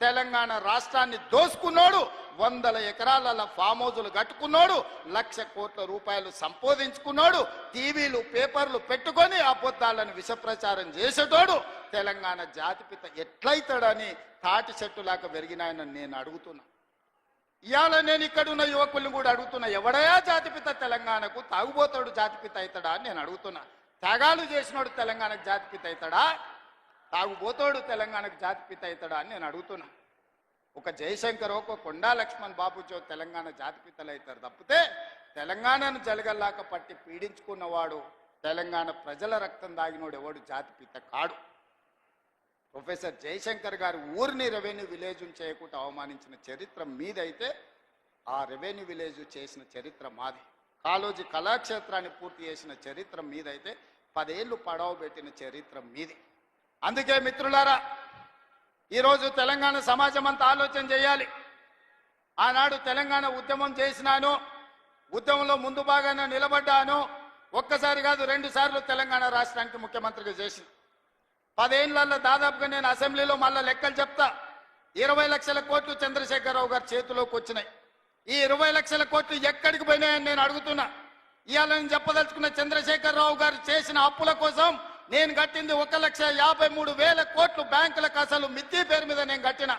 తెలంగాణ రాష్ట్రాన్ని దోసుకున్నాడు, 100 ఎకరాల ఫామ్ హౌజులు కట్టుకున్నాడు, 1,00,000 కోట్ల రూపాయలు సంపాదించుకున్నాడు, టీవీలు పేపర్లు పెట్టుకొని అబద్ధాలను విషప్రచారం చేసేటోడు తెలంగాణ జాతిపిత ఎట్లయితాడని తాటి చెట్టులాగా పెరిగినాయని నేను అడుగుతున్నా. ఇవాళ నేను ఇక్కడున్న యువకుల్ని కూడా అడుగుతున్నా, ఎవడయా జాతిపిత తెలంగాణకు? తాగుబోతాడు జాతిపిత అవుతాడా అని నేను అడుగుతున్నా. త్యాగాలు చేసినోడు తెలంగాణకు జాతిపిత అవుతాడా? తాగుబోతాడు తెలంగాణకు జాతిపిత అవుతాడా అని నేను అడుగుతున్నా. ఒక జయశంకర్, ఒక కొండా లక్ష్మణ్ బాబుజీ తెలంగాణ జాతిపితలు అవుతారు తప్పితే తెలంగాణను జలగల్లాక పట్టి పీడించుకున్నవాడు, తెలంగాణ ప్రజల రక్తం దాగినోడు ఎవడు జాతిపిత కాడు. ప్రొఫెసర్ జయశంకర్ గారు ఊరిని రెవెన్యూ విలేజ్ చేయకుండా అవమానించిన చరిత్ర మీదైతే ఆ రెవెన్యూ విలేజ్ చేసిన చరిత్ర మాది. కాళోజీ కళాక్షేత్రాన్ని పూర్తి చేసిన చరిత్ర మీదైతే 10 ఏళ్ళు పడవ పెట్టిన చరిత్ర మీది. అందుకే మిత్రులారా, ఈరోజు తెలంగాణ సమాజం అంతా ఆలోచన చేయాలి. ఆనాడు తెలంగాణ ఉద్యమం చేసినాను, ఉద్యమంలో ముందు భాగాన నిలబడ్డాను. ఒక్కసారి కాదు 2 సార్లు తెలంగాణ రాష్ట్రానికి ముఖ్యమంత్రిగా చేసింది. 10 ఏళ్లలో దాదాపుగా నేను అసెంబ్లీలో మళ్ళా లెక్కలు చెప్తా. 20 లక్షల కోట్లు చంద్రశేఖరరావు గారి చేతిలోకి వచ్చినాయి. ఈ 20 లక్షల కోట్లు ఎక్కడికి పోయినాయని నేను అడుగుతున్నా. ఇవాళ నేను చెప్పదలుచుకున్న చంద్రశేఖరరావు గారు చేసిన అప్పుల కోసం నేను కట్టింది 1,53,000 కోట్లు బ్యాంకులకు అసలు మిత్తి పేరు మీద నేను కట్టిన.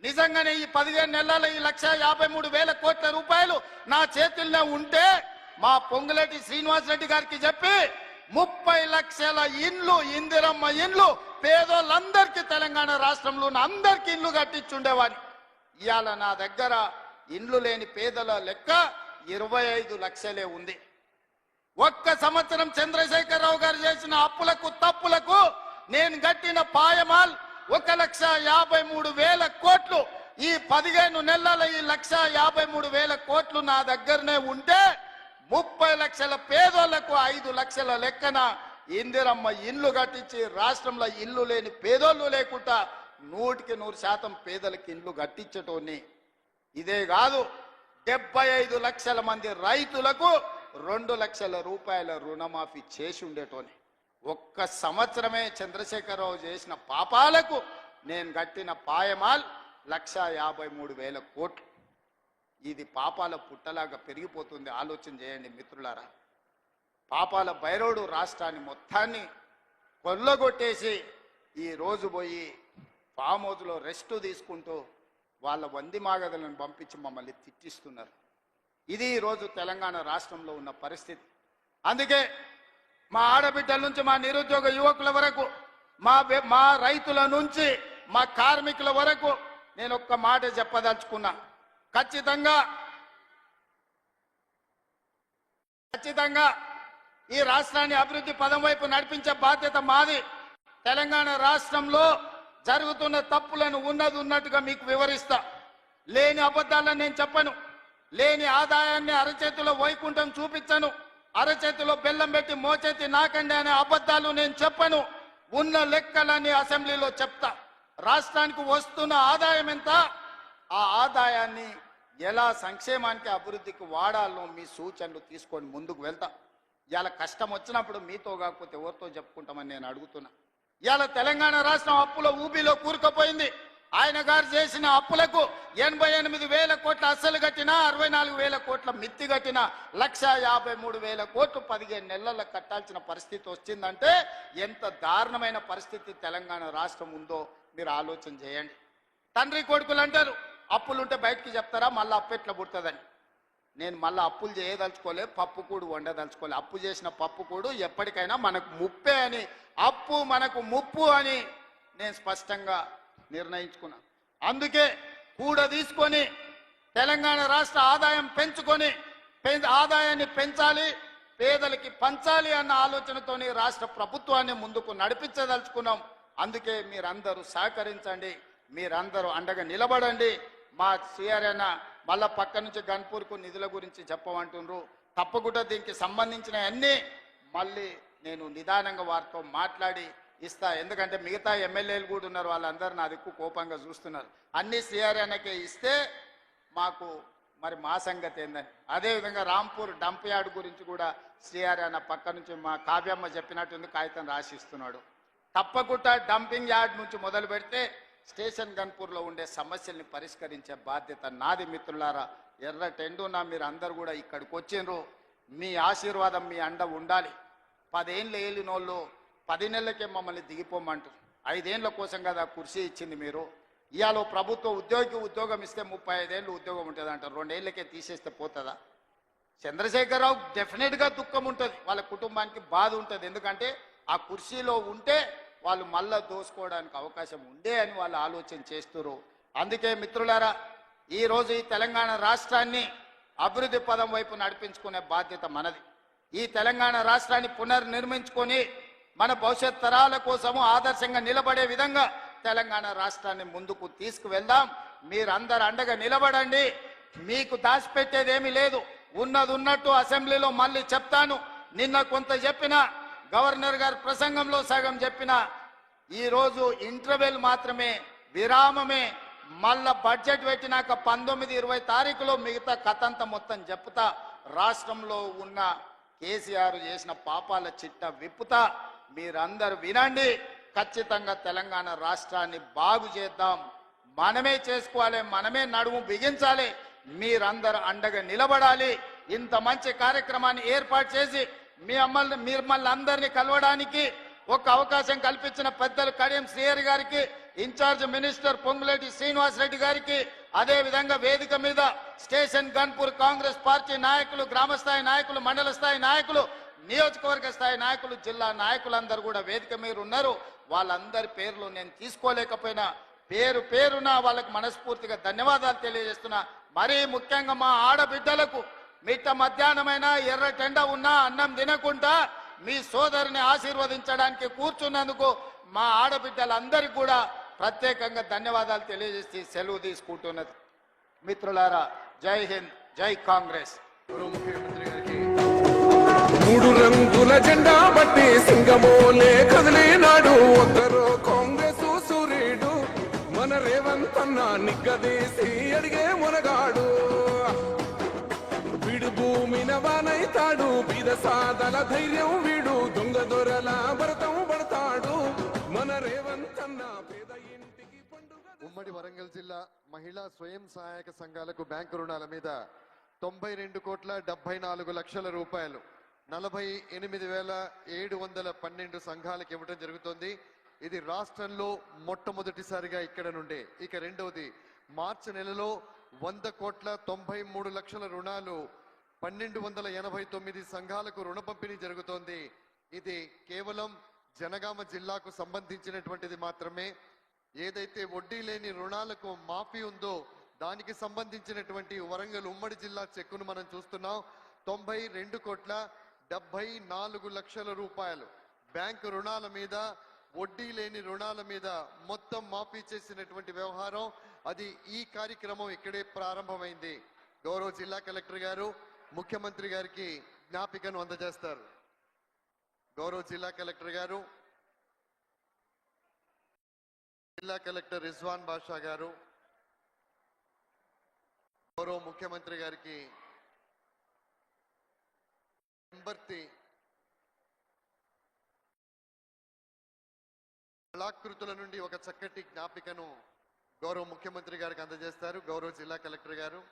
నిజంగానే ఈ 15 నెలల ఈ 1,53,000 కోట్ల రూపాయలు నా చేతుల్లో ఉంటే మా పొంగులేటి శ్రీనివాసరెడ్డి గారికి చెప్పి 30 లక్షల ఇండ్లు, ఇందిరమ్మ ఇండ్లు పేదోళ్ళందరికీ తెలంగాణ రాష్ట్రంలో ఉన్న అందరికీ ఇండ్లు కట్టించుండేవాడిని. ఇవాళ నా దగ్గర ఇండ్లు లేని పేదల లెక్క 25 లక్షలే ఉంది. ఒక్క సంవత్సరం చంద్రశేఖరరావు గారు చేసిన అప్పులకు తప్పులకు నేను కట్టిన పాయమాల్ 1,53,000 కోట్లు. ఈ 15 నెలల ఈ 1,53,000 కోట్లు నా దగ్గరనే ఉంటే 30 లక్షల పేదోళ్లకు 5 లక్షల లెక్కన ఇందిరమ్మ ఇల్లు కట్టించి రాష్ట్రంలో ఇల్లు లేని పేదోళ్ళు లేకుండా 100% పేదలకు ఇల్లు కట్టించటోని. ఇదే కాదు, 75 లక్షల మంది రైతులకు 2 లక్షల రూపాయల రుణమాఫీ చేసి ఉండేటోని. ఒక్క సంవత్సరమే చంద్రశేఖరరావు చేసిన పాపాలకు నేను కట్టిన పాయమాల్ 1,53,000 కోట్లు. ఇది పాపాల పుట్టలాగా పెరిగిపోతుంది. ఆలోచన చేయండి మిత్రులారా. పాపాల భైరవుడు రాష్ట్రాన్ని మొత్తాన్ని కొల్లగొట్టేసి ఈ రోజు పోయి ఫామ్ హౌస్లో రెస్ట్ తీసుకుంటూ వాళ్ళ వంది మాగదులను పంపించి మమ్మల్ని తిట్టిస్తున్నారు. ఇది ఈరోజు తెలంగాణ రాష్ట్రంలో ఉన్న పరిస్థితి. అందుకే మా ఆడబిడ్డల నుంచి మా నిరుద్యోగ యువకుల వరకు మా రైతుల నుంచి మా కార్మికుల వరకు నేను ఒక్క మాట చెప్పదలుచుకున్నా. ఖచ్చితంగా ఈ రాష్ట్రాన్ని అభివృద్ధి పదం వైపు నడిపించే బాధ్యత మాది. తెలంగాణ రాష్ట్రంలో జరుగుతున్న తప్పులను ఉన్నట్టుగా మీకు వివరిస్తా. లేని అబద్ధాలను నేను చెప్పను. లేని ఆదాయాన్ని అరచేతిలో వైకుంఠం చూపించను. అరచేతిలో బెల్లం పెట్టి మోచేతి నాకండి అనే అబద్ధాలు నేను చెప్పను. ఉన్న లెక్కలని అసెంబ్లీలో చెప్తా. రాష్ట్రానికి వస్తున్న ఆదాయం ఎంత, ఆ ఆదాయాన్ని ఎలా సంక్షేమానికి అభివృద్ధికి వాడాలో మీ సూచనలు తీసుకొని ముందుకు వెళ్తా. ఇవాళ కష్టం వచ్చినప్పుడు మీతో కాకపోతే ఎవరితో చెప్పుకుంటామని నేను అడుగుతున్నా. ఇవాళ తెలంగాణ రాష్ట్రం అప్పుల ఊబిలో కూరుకుపోయింది. ఆయన గారు చేసిన అప్పులకు 88,000 కోట్ల అసలు కట్టినా, 64,000 కోట్ల మిత్తి కట్టినా, 1,53,000 కోట్లు 15 నెలల్లో కట్టాల్సిన పరిస్థితి వచ్చిందంటే ఎంత దారుణమైన పరిస్థితి తెలంగాణ రాష్ట్రం ఉందో మీరు ఆలోచన చేయండి. తండ్రి కొడుకులు అంటారు అప్పులుంటే బయటికి చెప్తారా, మళ్ళీ అప్పు ఎట్లా పుడుతుందని. నేను మళ్ళీ అప్పులు చేయదలుచుకోలే, పప్పు కూడు వండదలుచుకోలే. అప్పు చేసిన పప్పు కూడు ఎప్పటికైనా మనకు ముప్పే అని, అప్పు మనకు ముప్పు అని నేను స్పష్టంగా నిర్ణయించుకున్నా. అందుకే కూడ తీసుకొని తెలంగాణ రాష్ట్ర ఆదాయం పెంచుకొని ఆదాయాన్ని పెంచాలి, పేదలకి పంచాలి అన్న ఆలోచనతోని రాష్ట్ర ప్రభుత్వాన్ని ముందుకు నడిపించదలుచుకున్నాం. అందుకే మీరందరూ సహకరించండి, మీరందరూ అండగా నిలబడండి. మా సిఆర్ఎన మళ్ళా పక్క నుంచి గన్పూర్కు నిధుల గురించి చెప్పమంటున్నారు. తప్పకుండా దీనికి సంబంధించిన అన్ని మళ్ళీ నేను నిదానంగా వారితో మాట్లాడి ఇస్తా. ఎందుకంటే మిగతా ఎమ్మెల్యేలు కూడా ఉన్నారు, వాళ్ళందరూ నా దిక్కు కోపంగా చూస్తున్నారు. అన్ని సిఆర్ఎన్కే ఇస్తే మాకు మరి మా సంగతి ఏందని. అదేవిధంగా రాంపూర్ డంప్ యార్డ్ గురించి కూడా సిఆర్ఎన్ పక్క నుంచి మా కావ్యమ్మ చెప్పినట్టుంది, కాగితం రాసిస్తున్నాడు. తప్పకుండా డంపింగ్ యార్డ్ నుంచి మొదలు పెడితే స్టేషన్ గన్పూర్లో ఉండే సమస్యల్ని పరిష్కరించే బాధ్యత నాది. మిత్రులారా, ఎర్ర టెండునా మీరు అందరు కూడా ఇక్కడికి వచ్చిండ్రు. మీ ఆశీర్వాదం, మీ అండ ఉండాలి. 10 ఏళ్ళు ఏలినోళ్ళు 10 నెలలకే మమ్మల్ని దిగిపోమంటారు. 5 ఏళ్ళ కోసం కదా కుర్చీ ఇచ్చింది మీరు. ఇవాళ ప్రభుత్వ ఉద్యోగం ఇస్తే 35 ఏళ్ళు ఉద్యోగం ఉంటుంది అంటారు. 2 ఏళ్ళకే తీసేస్తే పోతుందా? చంద్రశేఖరరావు డెఫినెట్గా దుఃఖం ఉంటుంది, వాళ్ళ కుటుంబానికి బాధ ఉంటుంది. ఎందుకంటే ఆ కుర్చీలో ఉంటే వాళ్ళు మళ్ళా దోసుకోవడానికి అవకాశం ఉండే అని వాళ్ళు ఆలోచన చేస్తున్నారు. అందుకే మిత్రులారా, ఈరోజు ఈ తెలంగాణ రాష్ట్రాన్ని అభివృద్ధి పదం వైపు నడిపించుకునే బాధ్యత మనది. ఈ తెలంగాణ రాష్ట్రాన్ని పునర్నిర్మించుకొని మన భవిష్యత్ తరాల కోసము ఆదర్శంగా నిలబడే విధంగా తెలంగాణ రాష్ట్రాన్ని ముందుకు తీసుకువెళ్దాం. మీరందరూ అండగా నిలబడండి. మీకు దాచిపెట్టేదేమీ లేదు, ఉన్నది ఉన్నట్టు అసెంబ్లీలో మళ్ళీ చెప్తాను. నిన్న కొంత చెప్పినా, గవర్నర్ గారు ప్రసంగంలో సగం చెప్పిన, ఈరోజు ఇంటర్వెల్ మాత్రమే, విరామమే. మళ్ళా బడ్జెట్ పెట్టినాక 19-20 తారీఖులో మిగతా కథంతా మొత్తం చెప్తా. రాష్ట్రంలో ఉన్న కేసీఆర్ చేసిన పాపాల చిట్ట విప్పుతా. మీరందరూ వినండి. ఖచ్చితంగా తెలంగాణ రాష్ట్రాన్ని బాగు చేద్దాం. మనమే చేసుకోవాలి, మనమే నడుము బిగించాలి. మీరందరూ అండగా నిలబడాలి. ఇంత మంచి కార్యక్రమాన్ని ఏర్పాటు చేసి మిమ్మల్ని అందరినీ కలవడానికి ఒక అవకాశం కల్పించిన పెద్దలు కడియం శ్రీహరి గారికి, ఇన్ఛార్జ్ మినిస్టర్ పొంగులేటి శ్రీనివాస్ రెడ్డి గారికి, అదే విధంగా వేదిక మీద స్టేషన్ గన్పూర్ కాంగ్రెస్ పార్టీ నాయకులు, గ్రామ స్థాయి నాయకులు, మండల స్థాయి నాయకులు, నియోజకవర్గ స్థాయి నాయకులు, జిల్లా నాయకులందరూ కూడా వేదిక మీద ఉన్నారు. వాళ్ళందరి పేర్లు నేను తీసుకోలేకపోయినా పేరు పేరున వాళ్ళకి మనస్ఫూర్తిగా ధన్యవాదాలు తెలియజేస్తున్నా. మరీ ముఖ్యంగా మా ఆడబిడ్డలకు మిట్ట మధ్యాహ్నమైన ఎర్ర టెండ ఉన్నా అన్నం తినకుండా మీ సోదరిని ఆశీర్వదించడానికి కూర్చున్నందుకు మా ఆడబిడ్డలందరికీ కూడా ప్రత్యేకంగా ధన్యవాదాలు తెలియజేసి సెలవు తీసుకుంటున్నది. మిత్రులారా, జై హింద్, జై కాంగ్రెస్. ముఖ్యమంత్రి గారికి 3 రంగుల జెండా బట్టి సింగమోలే కదిలినాడు. ఒక్కరో కాంగ్రెస్ సూర్యుడు, మన రేవంత్ అన్న నిగ్గదీసి అడిగే మునగాడు. వీడు భూమిన వానైతాడు, బీద సాదల ధైర్యం వీడు, దొంగ దొరల భరతం పడతాడు. మన రేవంత్ అన్న పేద ఇంటికి పండుగ. ఉమ్మడి వరంగల్ జిల్లా మహిళా స్వయం సహాయక సంఘాలకు బ్యాంకు రుణాల మీద 92,74,00,000 రూపాయలు 48,712 సంఘాలకు ఇవ్వడం జరుగుతుంది. ఇది రాష్ట్రంలో మొట్టమొదటిసారిగా ఇక్కడ నుండే. ఇక రెండవది, మార్చి నెలలో 100,93,00,000 రుణాలు 1,289 సంఘాలకు రుణ పంపిణీ జరుగుతోంది. ఇది కేవలం జనగామ జిల్లాకు సంబంధించినటువంటిది మాత్రమే. ఏదైతే వడ్డీ లేని రుణాలకు మాఫీ ఉందో దానికి సంబంధించినటువంటి వరంగల్ ఉమ్మడి జిల్లా చెక్కును మనం చూస్తున్నాం. 92,74,00,000 రూపాయలు బ్యాంకు రుణాల మీద, వడ్డీ లేని రుణాల మీద మొత్తం మాఫీ చేసినటువంటి వ్యవహారం. అది ఈ కార్యక్రమం ఇక్కడే ప్రారంభమైంది. గౌరవ జిల్లా కలెక్టర్ గారు ముఖ్యమంత్రి గారికి జ్ఞాపికను అందజేస్తారు. గౌరవ జిల్లా కలెక్టర్ గారు, జిల్లా కలెక్టర్ రిజ్వాన్ బాషా గారు గౌరవ ముఖ్యమంత్రి గారికి పెంబర్తి కళాకృతుల నుండి ఒక చక్కటి జ్ఞాపికను గౌరవ ముఖ్యమంత్రి గారికి అందజేస్తారు. గౌరవ జిల్లా కలెక్టర్ గారు.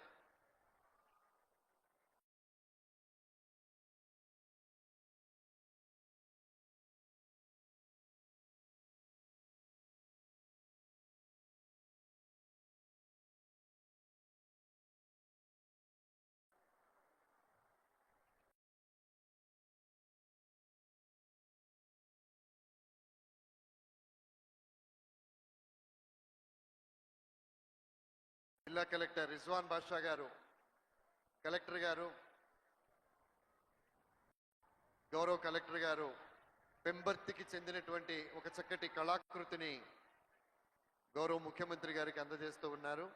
జిల్లా కలెక్టర్ రిజ్వాన్ బాషా గారు, కలెక్టర్ గారు, గౌరవ కలెక్టర్ గారు పెంబర్తికి చెందినటువంటి ఒక చక్కటి కళాకృతిని గౌరవ ముఖ్యమంత్రి గారికి అందజేస్తూ ఉన్నారు.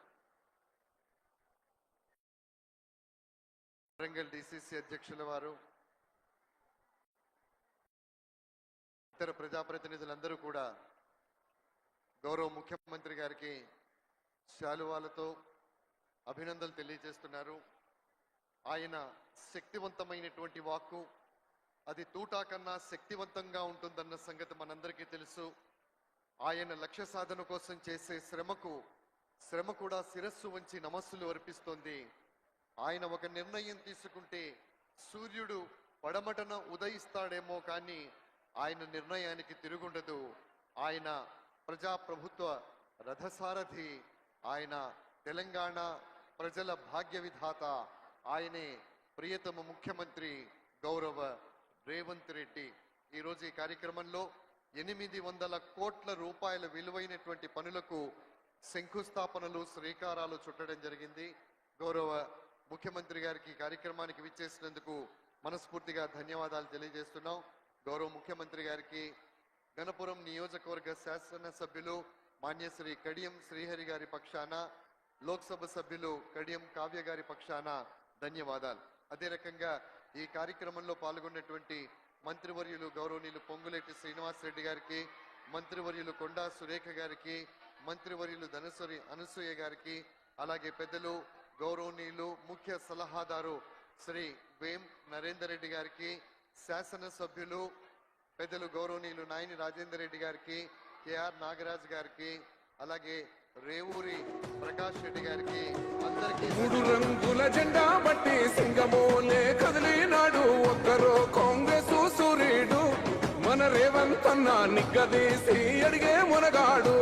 వరంగల్ డిసిసి అధ్యక్షుల వారు, ఇతర ప్రజాప్రతినిధులందరూ కూడా గౌరవ ముఖ్యమంత్రి గారికి శాలువాలతో అభినందనలు తెలియజేస్తున్నారు. ఆయన శక్తివంతమైనటువంటి వాక్కు, అది తూటా కన్నా శక్తివంతంగా ఉంటుందన్న సంగతి మనందరికీ తెలుసు. ఆయన లక్ష్య సాధన కోసం చేసే శ్రమ కూడా శిరస్సు వంచి నమస్సులు అర్పిస్తోంది. ఆయన ఒక నిర్ణయం తీసుకుంటే సూర్యుడు పడమటన ఉదయిస్తాడేమో కానీ ఆయన నిర్ణయానికి తిరుగుండదు. ఆయన ప్రజాప్రభుత్వ రథసారథి, ఆయన తెలంగాణ ప్రజల భాగ్య విధాత, ఆయనే ప్రియతమ ముఖ్యమంత్రి గౌరవ రేవంత్ రెడ్డి. ఈరోజు ఈ కార్యక్రమంలో 800 కోట్ల రూపాయల విలువైనటువంటి పనులకు శంకుస్థాపనలు, శ్రీకారాలు చుట్టడం జరిగింది. గౌరవ ముఖ్యమంత్రి గారికి కార్యక్రమానికి విచ్చేసినందుకు మనస్ఫూర్తిగా ధన్యవాదాలు తెలియజేస్తున్నాం. గౌరవ ముఖ్యమంత్రి గారికి గణపురం నియోజకవర్గ శాసనసభ్యులు మాన్యశ్రీ కడియం శ్రీహరి గారి పక్షాన, లోక్సభ సభ్యులు కడియం కావ్య గారి పక్షాన ధన్యవాదాలు. అదే రకంగా ఈ కార్యక్రమంలో పాల్గొన్నటువంటి మంత్రివర్యులు గౌరవనీయులు పొంగులేటి శ్రీనివాస్ రెడ్డి గారికి, మంత్రివర్యులు కొండా సురేఖ గారికి, మంత్రివర్యులు ధనసరి అనసూయ గారికి, అలాగే పెద్దలు గౌరవనీయులు ముఖ్య సలహాదారు శ్రీ వేం నరేందర్ రెడ్డి గారికి, శాసనసభ్యులు పెద్దలు గౌరవనీయులు నాయని రాజేందర్ రెడ్డి గారికి, కేఆర్ నాగరాజ్ గారికి, అలాగే రేవూరి ప్రకాష్ రెడ్డి గారికి అందరికీ 3 రంగుల జెండా బట్టి సింగమోలే కదిలినాడు ఒక్కరో కాంగ్రెస్ సూర్యుడు. మన రేవంత్ అన్న నిగ్గదీసి అడిగే మునగాడు.